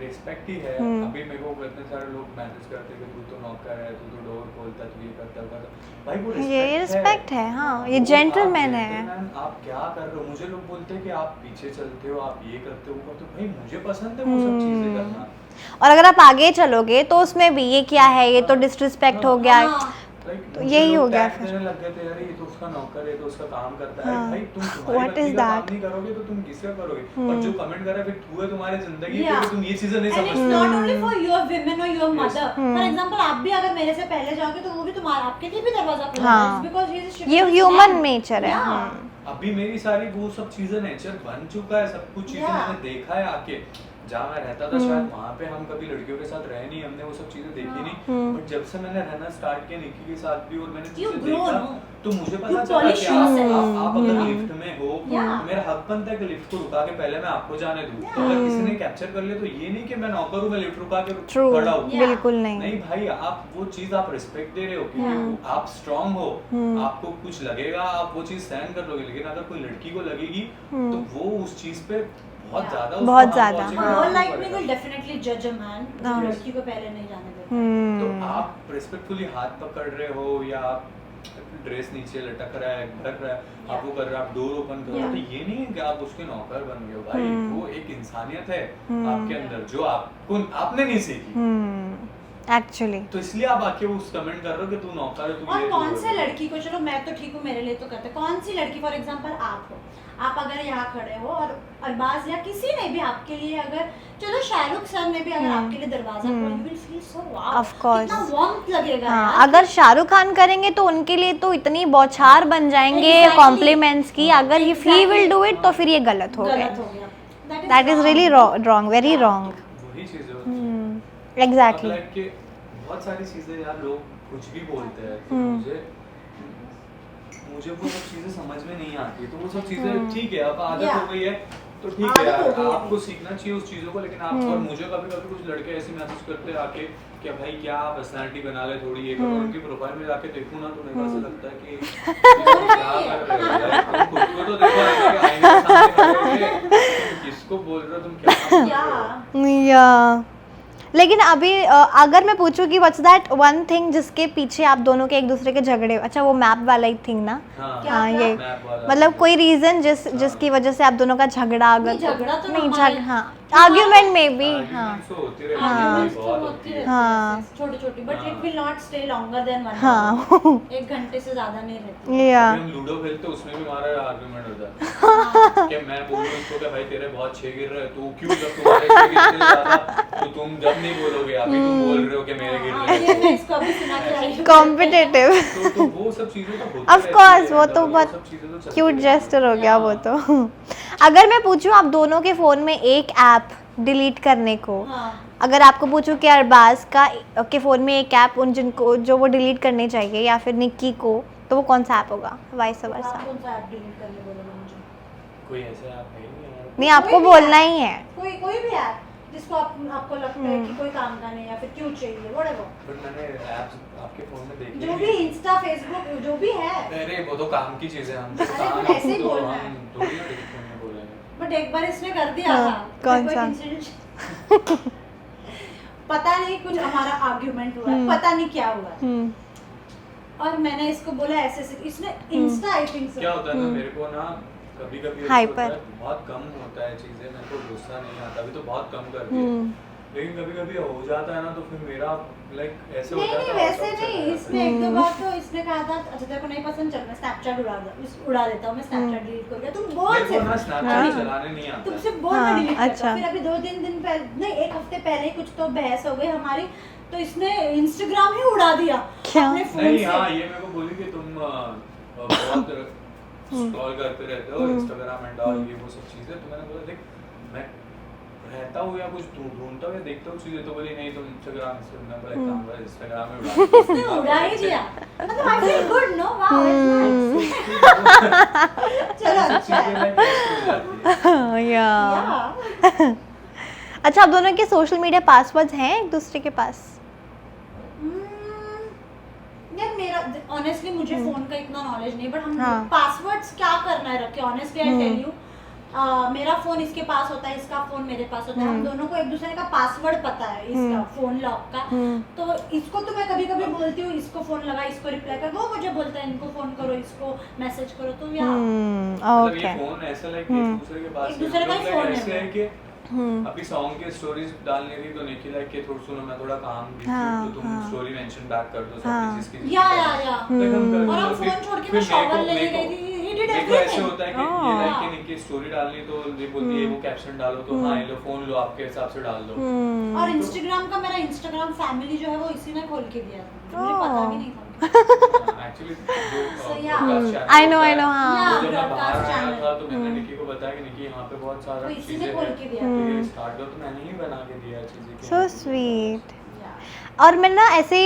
Speaker 3: रिस्पेक्ट ही है। अभी मेरे को इतने सारे लोग मैसेज करते हैं कि तू तो नौकर है, तू तो डोर खोलता, तू ये करता भाई, वो
Speaker 1: ये रिस्पेक्ट है, हाँ, ये जेंटलमैन है।
Speaker 3: आप क्या कर रहे हो? मुझे लोग बोलते हैं कि आप पीछे चलते हो, आप ये करते हो, वो करते हो। भाई मुझे पसंद है वो सब चीजें करना।
Speaker 1: और अगर आप आगे चलोगे तो उसमें भी ये क्या है, ये तो डिसरिस्पेक्ट हो गया।
Speaker 3: तो
Speaker 1: यही हो गया
Speaker 3: फिर लग गए थे, यार ये तो उसका नौकर है, तो उसका काम करता है। भाई तुम
Speaker 1: What
Speaker 3: तुम्हारी
Speaker 1: is
Speaker 3: पत्नी का
Speaker 1: that?
Speaker 3: काम नहीं करोगे तो तुम किसका करोगे? और जो कमेंट कर रहा है फिर तू है तुम्हारी जिंदगी पे, कि तुम ये चीजें नहीं
Speaker 2: And it's
Speaker 3: समझते।
Speaker 2: not only for your women or your mother. For example, आप भी अगर मेरे से पहले जाओगे तो वो भी तुम्हारा, आपके लिए भी दरवाजा खुला है,
Speaker 1: हाँ।
Speaker 2: because he is a
Speaker 1: ये
Speaker 2: shifting
Speaker 1: ह्यूमन
Speaker 2: man.
Speaker 1: नेचर है।
Speaker 2: Yeah.
Speaker 3: अभी मेरी सारी वो सब चीजें नेचर बन चुका है, सब कुछ चीजें मैंने देखा है आके। जहाँ मैं रहता था शायद वहाँ पे हम कभी लड़कियों के साथ रहे नहीं, हमने वो सब चीजें देखी नहीं। बट जब से मैंने रहना स्टार्ट किया निक्की के साथ भी, और मैंने चीजें देखा, तो मुझे पता चला कि आप अगर लिफ्ट में हो तो मेरा हक बनता है कि लिफ्ट को रुका के पहले मैं आपको जाने दूं। तो अगर किसी ने कैप्चर कर लिया तो ये नहीं कि मैं नौकर हूँ, मैं लिफ्ट रुका के खड़ा हूँ।
Speaker 1: बिल्कुल नहीं।
Speaker 3: नहीं भाई, आप वो चीज आप रिस्पेक्ट दे रहे हो क्योंकि आप स्ट्रांग हो, आपको कुछ लगेगा, आप वो चीज सहन कर लोगे। लेकिन अगर कोई लड़की को लगेगी तो वो उस चीज पे बहुत ज्यादा
Speaker 2: Her like me will definitely judge a man जो लड़की को पहले नहीं जाने देता।
Speaker 3: तो आप रिस्पेक्टफुली हाथ पकड़ रहे हो, या आप ड्रेस नीचे लटक रहा है, ढक रहा है, आप वो कर रहे हो, आप डोर ओपन कर रहे हो, तो ये नहीं है कि आप उसके नौकर बन गए हो। भाई वो एक इंसानियत है आपके अंदर जो आपने नहीं सीखी
Speaker 1: एक्चुअली।
Speaker 3: तो इसलिए आप आके उस कमेंट कर रहे हो कि तू नौकर है, तू
Speaker 2: और
Speaker 3: ये
Speaker 2: कौन से लड़की को, चलो मैं तो ठीक हूँ, मेरे लिए तो करते, कौन सी लड़की, फॉर एग्जांपल आप हो, आप अगर यहाँ खड़े हो और अरबाज या किसी ने भी आपके लिए, अगर चलो शाहरुख सर ने भी अगर आपके लिए दरवाजा खोला, you will feel so wow,
Speaker 1: Of course.
Speaker 2: कितना वार्मथ लगेगा।
Speaker 1: हाँ, अगर शाहरुख खान करेंगे तो उनके लिए तो इतनी बौछार बन जाएंगे कॉम्प्लीमेंट्स की। अगर if he will do it तो फिर ये गलत हो गया। That is really wrong, very wrong.
Speaker 3: वही चीजें होती है।
Speaker 1: एग्जैक्टली।
Speaker 3: मतलब कि बहुत सारी चीजें यार लोग कुछ भी बोलते हैं, तो मुझे वो सब चीजें समझ में नहीं आती। तो वो सब चीजें ठीक है, अब आदत हो गई है तो ठीक है यार, आपको सीखना चाहिए उस चीजों को। लेकिन आप और मुझे कभी कभी कुछ लड़के ऐसे मैसेज करते हैं आके कि भाई क्या पर्सनालिटी बना ले थोड़ी, ये करो। उनकी प्रोफाइल में जाके देखूं ना तो मेरे को ऐसा लगता है कि क्या कर रहे हो यार, तुम खुद को तो देखो आईने के सामने खड़े होके, तुम किसको बोल रहे हो, तुम क्या कर रहे हो।
Speaker 1: या लेकिन अभी अगर मैं पूछूं कि व्हाट्स दैट वन थिंग जिसके पीछे आप दोनों के एक दूसरे के झगड़े, अच्छा वो मैप वाला ही थिंग ना? हाँ, ये मतलब कोई रीजन जिसकी वजह से आप दोनों का झगड़ा, अगर
Speaker 2: झगड़ा तो
Speaker 1: नहीं हाँ आर्ग्यूमेंट में भी,
Speaker 2: छोटी छोटी, but it will not stay longer than 1
Speaker 1: हाँ
Speaker 2: 1 घंटे से ज्यादा नहीं रहती।
Speaker 1: या
Speaker 3: हम लूडो खेलते उसमें भी हमारा आर्गुमेंट होता है कि मैं बोलूं उसको कि भाई तेरे बहुत छह गिर रहे हैं, तो क्यों जब तुम्हारे छह गिरते ज्यादा तो तुम जब नहीं बोलोगे, अभी तुम बोल रहे हो कि मेरे गिर रहे हैं।
Speaker 2: मैं इसको अभी सुना के आई हूं।
Speaker 1: कॉम्पिटिटिव।
Speaker 3: तो वो सब चीजें तो होती
Speaker 1: ऑफ कोर्स वो तो बहुत क्यूट जेस्चर हो गया वो तो। अगर मैं पूछूं आप दोनों के फोन में एक ऐप डिलीट करने को, अगर आपको पूछूं कि अरबाज के फ़ोन में एक ऐप उन जिनको जो वो डिलीट करने चाहिए या फिर निक्की को, तो वो कौन सा ऐप होगा? Vice versa.
Speaker 2: कौन सा ऐप डिलीट करने बोलोगे मुझे?
Speaker 3: कोई ऐसा ऐप है
Speaker 1: नहीं, आपको बोलना ही है।
Speaker 2: कोई भी ऐप जिसको आपको लगता है कि कोई काम का नहीं या फिर क्यों चाहिए, व्हाटएवर।
Speaker 3: बट मैंने ऐप्स आपके फोन में देखी
Speaker 2: जो भी इंस्टा फेसबुक जो भी है,
Speaker 3: अरे वो तो काम की चीजें हम
Speaker 2: अरे
Speaker 3: काम
Speaker 2: तो ऐसे ही
Speaker 3: तो
Speaker 2: बोलना
Speaker 3: हम
Speaker 2: है।
Speaker 3: थोड़ी ना डिलीट करने बोलेंगे।
Speaker 2: बट एक बार इसने कर दिया
Speaker 1: हाँ,
Speaker 2: था।
Speaker 1: कौन सा?
Speaker 2: पता नहीं कुछ हमारा आर्ग्यूमेंट हुआ, पता नहीं क्या हुआ, और मैंने इसको बोला ऐसे ऐसे, इसने इंस्टा आई थिंक
Speaker 3: क्या होता है ना, मेरे को ना कभी-कभी
Speaker 1: हाइपर
Speaker 3: बहुत कम होता है चीजें, मेरे को गुस्सा नहीं आता, अभी तो बहुत कम कर दिया। लेकिन कभी कभी हो जाता है ना तो फिर मेरा लाइक ऐसे
Speaker 2: नहीं
Speaker 3: होता
Speaker 2: नहीं
Speaker 3: था
Speaker 2: वैसे
Speaker 3: सबसे
Speaker 2: नहीं,
Speaker 3: रहता
Speaker 2: इसने एक दो बार तो इसने कहा था अच्छा तेरे को नहीं पसंद, चल मैं स्नैपचैट उड़ा देता हूँ, मैं स्नैपचैट डिलीट कर दिया, तुम बोल
Speaker 3: मेरे को ना
Speaker 2: से
Speaker 3: स्नैपचैट चलाने नहीं आता
Speaker 2: तुमसे बोल
Speaker 1: हाँ,
Speaker 2: मैं डिलीट करता
Speaker 1: अच्छा।
Speaker 2: हूँ। फिर अभी 2-3 दिन पहले नहीं 1 हफ्ते पहले ही कुछ तो बहस हो गई हमारी, तो इसने इंस्टाग्राम ही उड़ा दिया
Speaker 1: क्या?
Speaker 2: अपने फोन
Speaker 3: नहीं
Speaker 2: से।
Speaker 3: हाँ ये मेरे को बोली कि तुम बहुत स्क्रॉल करते रहते हो इंस्टाग्राम एंड ऑल ये वो सब चीजें, तो मैंने बोला देख मैं रहता हूँ या कुछ ढूंढता हूँ या देखता हूँ चीजें, तो बोली नहीं तुम इंस्टाग्राम से, मैं बोला एक काम कर इंस्टाग्राम में
Speaker 2: इसने उड़ा ही दिया, मतलब I feel good no, wow it's nice. चलो अच्छा
Speaker 3: चीजें
Speaker 2: है।
Speaker 3: लाइक ऐसे हो जाती है।
Speaker 1: या
Speaker 2: या
Speaker 1: अच्छा, आप दोनों के सोशल मीडिया पासवर्ड्स हैं एक दूसरे के पास?
Speaker 2: यार मेरा ऑनेस्टली मुझे फोन का इतना नॉलेज नहीं, बट हम
Speaker 1: हाँ।
Speaker 2: पासवर्ड्स क्या करना है रखे, ऑनेस्टली आई टेल यू, मेरा फोन इसके पास होता है, इसका फोन मेरे पास होता है, हम दोनों को एक दूसरे का पासवर्ड पता है, इसका फोन लॉक का, तो इसको तो मैं कभी कभी बोलती हूँ इसको फोन लगा, इसको रिप्लाई कर, वो मुझे बोलता है इनको फोन करो, इसको मैसेज करो, तो या
Speaker 3: मतलब
Speaker 1: ओके।
Speaker 3: ये फोन ऐसा लाइक एक दूसरे के पास
Speaker 2: एक दूसरे का ही
Speaker 3: like
Speaker 2: फोन है
Speaker 3: ऐसे
Speaker 2: वो।
Speaker 3: है कि अभी सॉन्ग के स्टोरीज डालने थी तो निखिल लाइक के थोड़ा सुनो मैं थोड़ा काम भी
Speaker 1: हाँ,
Speaker 3: तो तुम
Speaker 1: हाँ।
Speaker 3: स्टोरी मेंशन बैक कर दो
Speaker 1: हाँ।
Speaker 3: सब चीज की
Speaker 2: या
Speaker 3: Like हम कर
Speaker 2: और
Speaker 3: दो,
Speaker 2: हम
Speaker 3: फिर-
Speaker 2: फोन छोड़ के
Speaker 3: फिर
Speaker 2: मैं शॉवर
Speaker 3: मेरे
Speaker 2: लेने
Speaker 3: को-
Speaker 2: गई थी, he did
Speaker 3: मेरे को ऐसे
Speaker 2: everything।
Speaker 3: होता है कि
Speaker 1: Oh.
Speaker 3: ये लाइक के निकी स्टोरी डालनी तो ये बोलती है वो कैप्शन डालो तो हाँ ये लो फोन लो आपके हिसाब से डाल दो
Speaker 2: और इंस्टाग्राम का मेरा इंस्टाग्राम फैमिली जो है वो इसी ने खोल के दिया था, मुझे पता भी नहीं था।
Speaker 3: Actually
Speaker 2: So, yeah.
Speaker 1: I know, हाँ।
Speaker 2: Yeah.
Speaker 3: जब मैं बाहर
Speaker 2: broadcast
Speaker 3: आया
Speaker 2: channel।
Speaker 3: था तो मैंने निकी को बताया कि निकी यहाँ पे बहुत सारा
Speaker 2: तो इसी ने
Speaker 3: चीजें
Speaker 2: खोल
Speaker 3: हैं,
Speaker 2: के दिया।
Speaker 3: तो ये स्टार्ट हो तो मैंने ही बना के दिया चीजें कि
Speaker 1: सो
Speaker 3: हाँ,
Speaker 1: स्वीट।
Speaker 2: Yeah.
Speaker 1: और मैंने ना ऐसे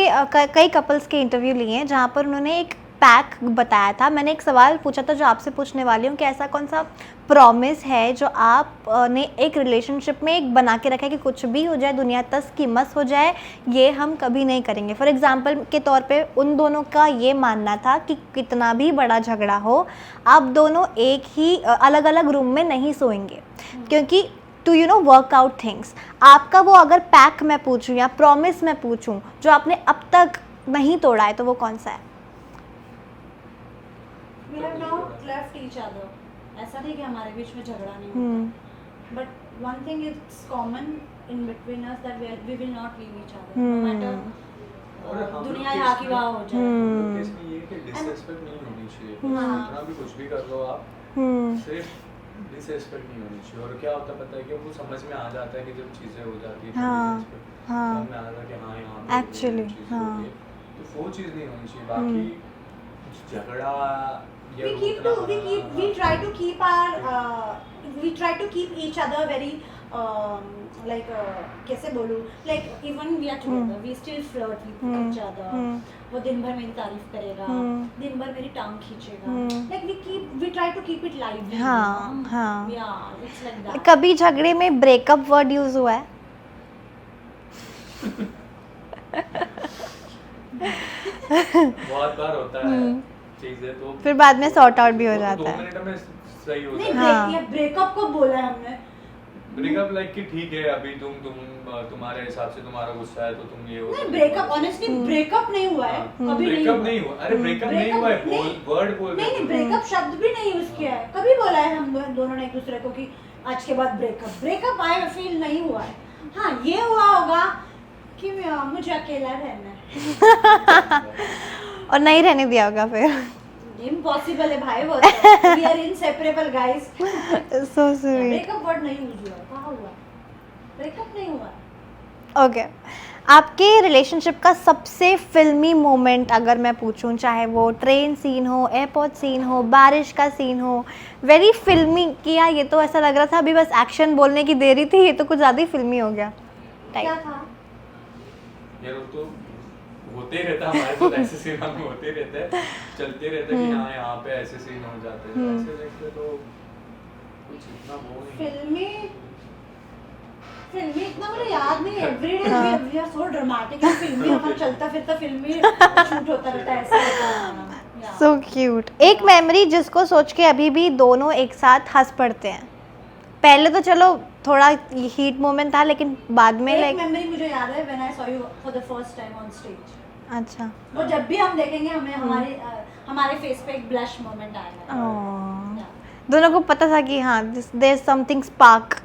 Speaker 1: कई कपल्स के इंटरव्यू लिए हैं जहाँ पर उन्होंने एक पैक बताया था। मैंने एक सवाल पूछा था जो आपसे पूछने वाली हूँ कि ऐसा कौन सा प्रॉमिस है जो आप ने एक रिलेशनशिप में एक बना के रखा है कि कुछ भी हो जाए, दुनिया तस की मस हो जाए, ये हम कभी नहीं करेंगे। फॉर एग्जांपल के तौर पे उन दोनों का ये मानना था कि कितना भी बड़ा झगड़ा हो, आप दोनों एक ही अलग अलग रूम में नहीं सोएंगे, क्योंकि to you know work out things. आपका वो अगर पैक मैं पूछूं या प्रॉमिस मैं पूछूं जो आपने अब तक नहीं तोड़ा है, तो वो कौन सा है?
Speaker 2: We have now left each other. ऐसा नहीं कि हमारे बीच में झगड़ा नहीं होता, but one thing is common in between us that we will not leave each other, no matter
Speaker 3: और हम लोग
Speaker 2: दुनिया
Speaker 3: के
Speaker 2: यहाँ की
Speaker 3: इसमें-
Speaker 2: वहाँ हो जाए।
Speaker 3: हम लोग के इसमें ये कि डिसरिस्पेक्ट नहीं होनी चाहिए, जितना भी कुछ भी कर लो आप सिर्फ डिसरिस्पेक्ट नहीं होनी चाहिए। और क्या होता है पता है कि वो समझ में आ जाता है कि जब चीजें हो जाती है समझ में आ जाता है कि हाँ यहाँ पे
Speaker 1: Actually,
Speaker 3: ये चीज़
Speaker 1: हाँ।
Speaker 3: हो गई है। तो वो चीज़ नहीं होनी चाहिए। बाकी झगड़ा या
Speaker 2: we try to keep our we try to keep each other very like कैसे बोलूँ, like even we are together we still flirt with each other। वो दिन भर मेरी तारीफ करेगा, दिन भर मेरी टांग खींचेगा, like we try to keep it lively।
Speaker 1: हाँ, हाँ।
Speaker 2: Yeah, it's like that।
Speaker 1: कभी झगड़े में ब्रेकअप वर्ड यूज हुआ है?
Speaker 3: बहुत बार होता है चीजें, तो
Speaker 1: फिर बाद में सॉर्ट आउट भी हो
Speaker 3: वो
Speaker 1: जाता
Speaker 3: 2
Speaker 1: है।
Speaker 3: मिनट में सही हो
Speaker 2: नहीं
Speaker 3: जाता है।
Speaker 1: हाँ।
Speaker 2: ये ब्रेकअप को बोला है हमने।
Speaker 3: ब्रेकअप लाइक कि ठीक है अभी तुम्हारे हिसाब से तुम्हारा गुस्सा है तो तुम ये हो
Speaker 2: नहीं ब्रेकअप ऑनेस्टली ब्रेकअप नहीं हुआ है, कभी नहीं
Speaker 3: ब्रेकअप
Speaker 2: हुआ।
Speaker 3: नहीं हुआ। अरे ब्रेकअप नहीं हुआ है,
Speaker 2: नहीं,
Speaker 3: वर्ड बोल रहे
Speaker 2: नहीं
Speaker 3: हो।
Speaker 2: ब्रेकअप शब्द भी नहीं यूज किया है, कभी बोला है हम दोनों ने एक दूसरे को कि आज के बाद ब्रेकअप आई फील नहीं हुआ है। हाँ ये हुआ होगा कि मुझे अकेला रहना है,
Speaker 1: और नहीं रहने दिया होगा फिर।
Speaker 2: इम्पॉसिबल है भाई, वो we are inseparable guys.
Speaker 1: So sweet.
Speaker 2: Breakup word नहीं यूज हुआ, कहाँ हुआ ब्रेकअप, नहीं हुआ।
Speaker 1: ओके, आपके रिलेशनशिप का सबसे फिल्मी मोमेंट अगर मैं पूछूं, चाहे वो ट्रेन सीन हो, एयरपोर्ट सीन हो, बारिश का सीन हो, वेरी फिल्मी किया, ये तो ऐसा लग रहा था अभी बस एक्शन बोलने की देरी थी, ये तो कुछ ज़्यादा ही फिल्मी हो गया
Speaker 2: क्या
Speaker 1: टाइप।
Speaker 2: था?
Speaker 3: यार वो तो होते ही रहता है हमारे साथ, ऐसे सीन हम होते रहते हैं, चलते रहते हैं कि हाँ यहाँ पे ऐसे सीन हो जाते हैं, ऐसे देखते तो कुछ इतना वो नहीं।
Speaker 2: फिल्मी इतना मुझे याद नहीं है। Everyday we are so dramatic and filmy, हमारा चलता फिरता फिल्मी शूट होता रहता है, ऐसा होता है।
Speaker 1: So cute. एक मेमोरी जिसको सोच के अभी भी दोनों एक साथ हंस पड़ते हैं। पहले तो चलो थोड़ा हीट मोमेंट था, लेकिन बाद में
Speaker 2: एक
Speaker 1: लाइक
Speaker 2: मेमोरी मुझे याद है when I saw you for the first time on stage.
Speaker 1: अच्छा।
Speaker 2: वो जब भी हम देखेंगे हमें हमारे फेस पे एक ब्लश मोमेंट आएगा।
Speaker 1: ओह। दोनों को पता था कि हाँ there is something spark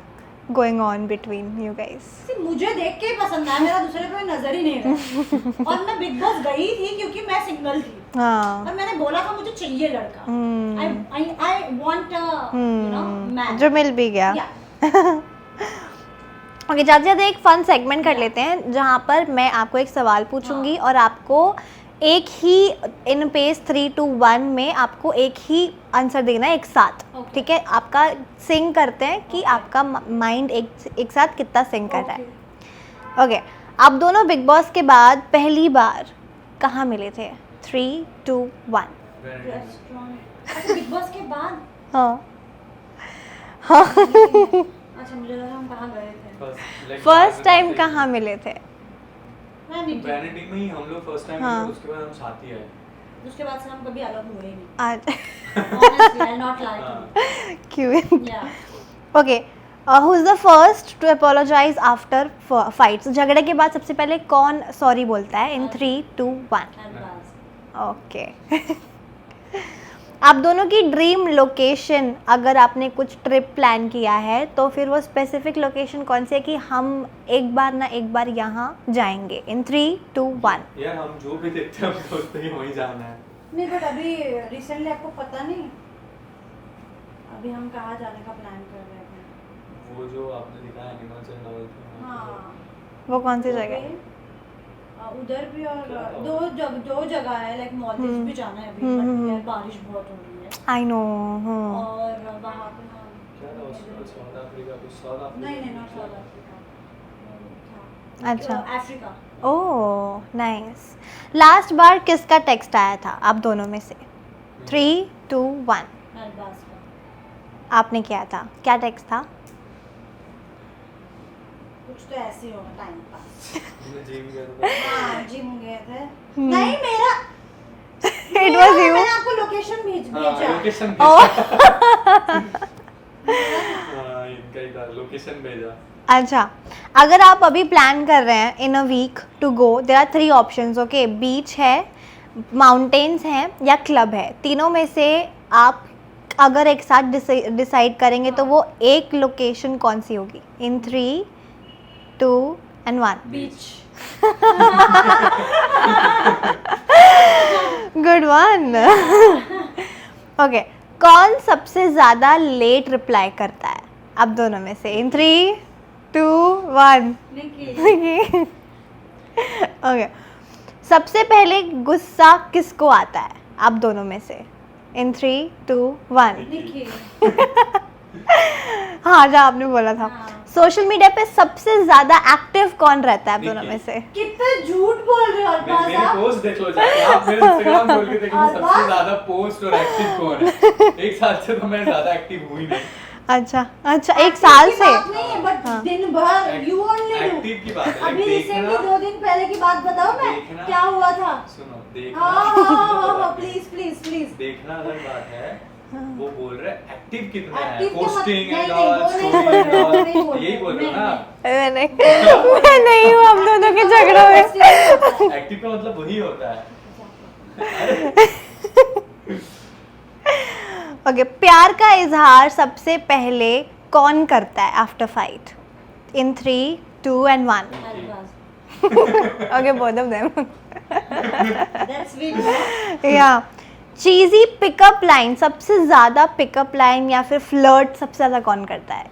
Speaker 1: going on between you guys?
Speaker 2: मुझे देख के ही पसंद आया, मेरा दूसरे पे नजर ही नहीं रहा। और मैं बिग बॉस गई थी क्योंकि मैं सिंगल थी
Speaker 1: हाँ
Speaker 2: और मैंने बोला था मुझे चाहिए लड़का। I want a man
Speaker 1: जो मिल भी गया। ओके, जाते जाते एक फन सेगमेंट कर लेते हैं जहाँ पर मैं आपको एक सवाल पूछूंगी और आपको एक ही इन पेज 3, 2, 1 में आपको एक ही आंसर देना है एक साथ।
Speaker 2: Okay.
Speaker 1: ठीक है, आपका सिंग करते हैं कि आपका माइंड एक साथ कितना सिंग कर रहा है। ओके, आप दोनों बिग बॉस के बाद पहली बार कहाँ मिले थे? 3, 2, 1।
Speaker 2: अच्छा, बिग बॉस के बाद?
Speaker 1: हाँ
Speaker 2: अच्छा, मुझे लगा हम कहाँ गए थे।
Speaker 1: फर्स्ट टाइम कहाँ मिले थे?
Speaker 3: वैनिटी में ही हम लोग फर्स्ट टाइम
Speaker 1: हाँ।
Speaker 3: मिले, उसके बाद हम साथ ही आए।
Speaker 2: उसके बाद से हम कभी अलग हुए ही नहीं।
Speaker 1: आज
Speaker 2: Honestly, I'll not lie to you.
Speaker 1: क्यों?
Speaker 2: Yeah.
Speaker 1: Okay, who is the first to apologise after fights? झगड़े के बाद सबसे पहले कौन सॉरी बोलता है? इन 3, 2, 1।
Speaker 2: Albaz.
Speaker 1: ओके। आप दोनों की ड्रीम लोकेशन, अगर आपने कुछ ट्रिप प्लान किया है तो फिर वो स्पेसिफिक लोकेशन कौन सी है कि हम एक बार ना एक बार यहाँ जाएंगे? इन 3, 2, 1।
Speaker 3: यार हम जो भी देखते हैं हम सोचते हैं कि वहीं जाना है।
Speaker 2: नहीं, बट अभी रिसेंटली आपको पता नहीं, अभी हम कहाँ जाने का प्लान कर रहे थे।
Speaker 3: वो जो आपने दिखाया एनिमल्स एंड ऑल।
Speaker 2: हाँ,
Speaker 1: वो कौन सी जगह है?
Speaker 2: उधर भी और दो जगह है, लाइक मॉलदीव्स भी जाना है अभी, बट यार बारिश बहुत हो रही है।
Speaker 1: I know.
Speaker 2: और वहाँ पे हम
Speaker 3: क्या था उसका? साउथ अफ्रीका, कुछ साउथ अफ्रीका।
Speaker 2: नहीं, नॉट साउथ अफ्रीका,
Speaker 1: अच्छा।
Speaker 2: अफ्रीका।
Speaker 1: Oh nice. लास्ट बार किसका टेक्स्ट आया था आप दोनों में से? 3, 2, 1।
Speaker 2: अल्बाज का।
Speaker 1: आपने किया था, क्या टेक्स्ट था?
Speaker 2: कुछ तो ऐसे होगा, टाइम पास।
Speaker 3: हमने जिम गया था।
Speaker 2: हाँ, जिम गए थे। नहीं, मेरा
Speaker 1: It was you.
Speaker 2: मैंने आपको लोकेशन भेजा।
Speaker 3: Location
Speaker 1: Oh.
Speaker 3: हाँ, इनका ही था, लोकेशन भेजा।
Speaker 1: अच्छा, अगर आप अभी प्लान कर रहे हैं in a week to go, there are 3 options. Okay, beach है, माउंटेन्स हैं या क्लब है। तीनों में से आप अगर एक साथ डिसाइड करेंगे तो वो एक लोकेशन कौन सी होगी? इन 3, 2 and 1।
Speaker 2: Beach.
Speaker 1: Good one. Okay, कौन सबसे ज़्यादा लेट रिप्लाई करता है आप दोनों में से? इन 3, 2, 1।
Speaker 2: निकी।
Speaker 1: ओके, सबसे पहले गुस्सा किसको आता है आप दोनों में से? इन 3, 2, 1।
Speaker 2: निकी।
Speaker 1: हाँ, जो आपने बोला था।
Speaker 2: हाँ।
Speaker 1: सोशल मीडिया पे सबसे ज्यादा एक्टिव कौन रहता है आप दोनों में से?
Speaker 2: कितना झूठ बोल रहे हो अल्बाज
Speaker 3: मेरी
Speaker 2: आप।
Speaker 3: पोस्ट देख लो जाके, आप मेरे इंस्टाग्राम खोल के देखो सबसे ज्यादा पोस्ट और एक्टिव कौन है। एक साल से तो मैं ज्यादा एक्टिव हुई नहीं।
Speaker 1: अच्छा, एक साल से?
Speaker 2: नहीं, बट दिन भर यू ओनली डू।
Speaker 3: एक्टिव की बात है,
Speaker 2: अभी
Speaker 3: देखना।
Speaker 2: रिसेंटली 2 दिन पहले की बात बताओ मैं,
Speaker 3: देखना।
Speaker 2: क्या हुआ था?
Speaker 3: सुनो, देखना।
Speaker 2: हाँ, प्लीज प्लीज प्लीज।
Speaker 3: देखना अलग बात है, वो बोल रहे एक्टिव कितना है,
Speaker 2: Active के
Speaker 3: पोस्टिंग
Speaker 2: नहीं,
Speaker 3: एंड
Speaker 2: नहीं,
Speaker 3: ऑल,
Speaker 2: वो नहीं
Speaker 3: स्टोरी
Speaker 2: बोल
Speaker 3: एंड
Speaker 2: रहे,
Speaker 3: ऑल,
Speaker 2: वो नहीं बोल
Speaker 3: यही बोल रहे हो ना आप?
Speaker 1: मैं नहीं हूँ हम दोनों के झगड़ों में।
Speaker 3: एक्टिव का मतलब वही होता है।
Speaker 1: ओके, प्यार का इजहार सबसे पहले कौन करता है आफ्टर फाइट? In 3, 2 and 1।
Speaker 2: अल्बाज।
Speaker 1: Okay, both of them.
Speaker 2: That's sweet.
Speaker 1: या चीजी पिकअप लाइन, सबसे ज्यादा पिकअप लाइन या फिर फ्लर्ट सबसे ज्यादा कौन करता है?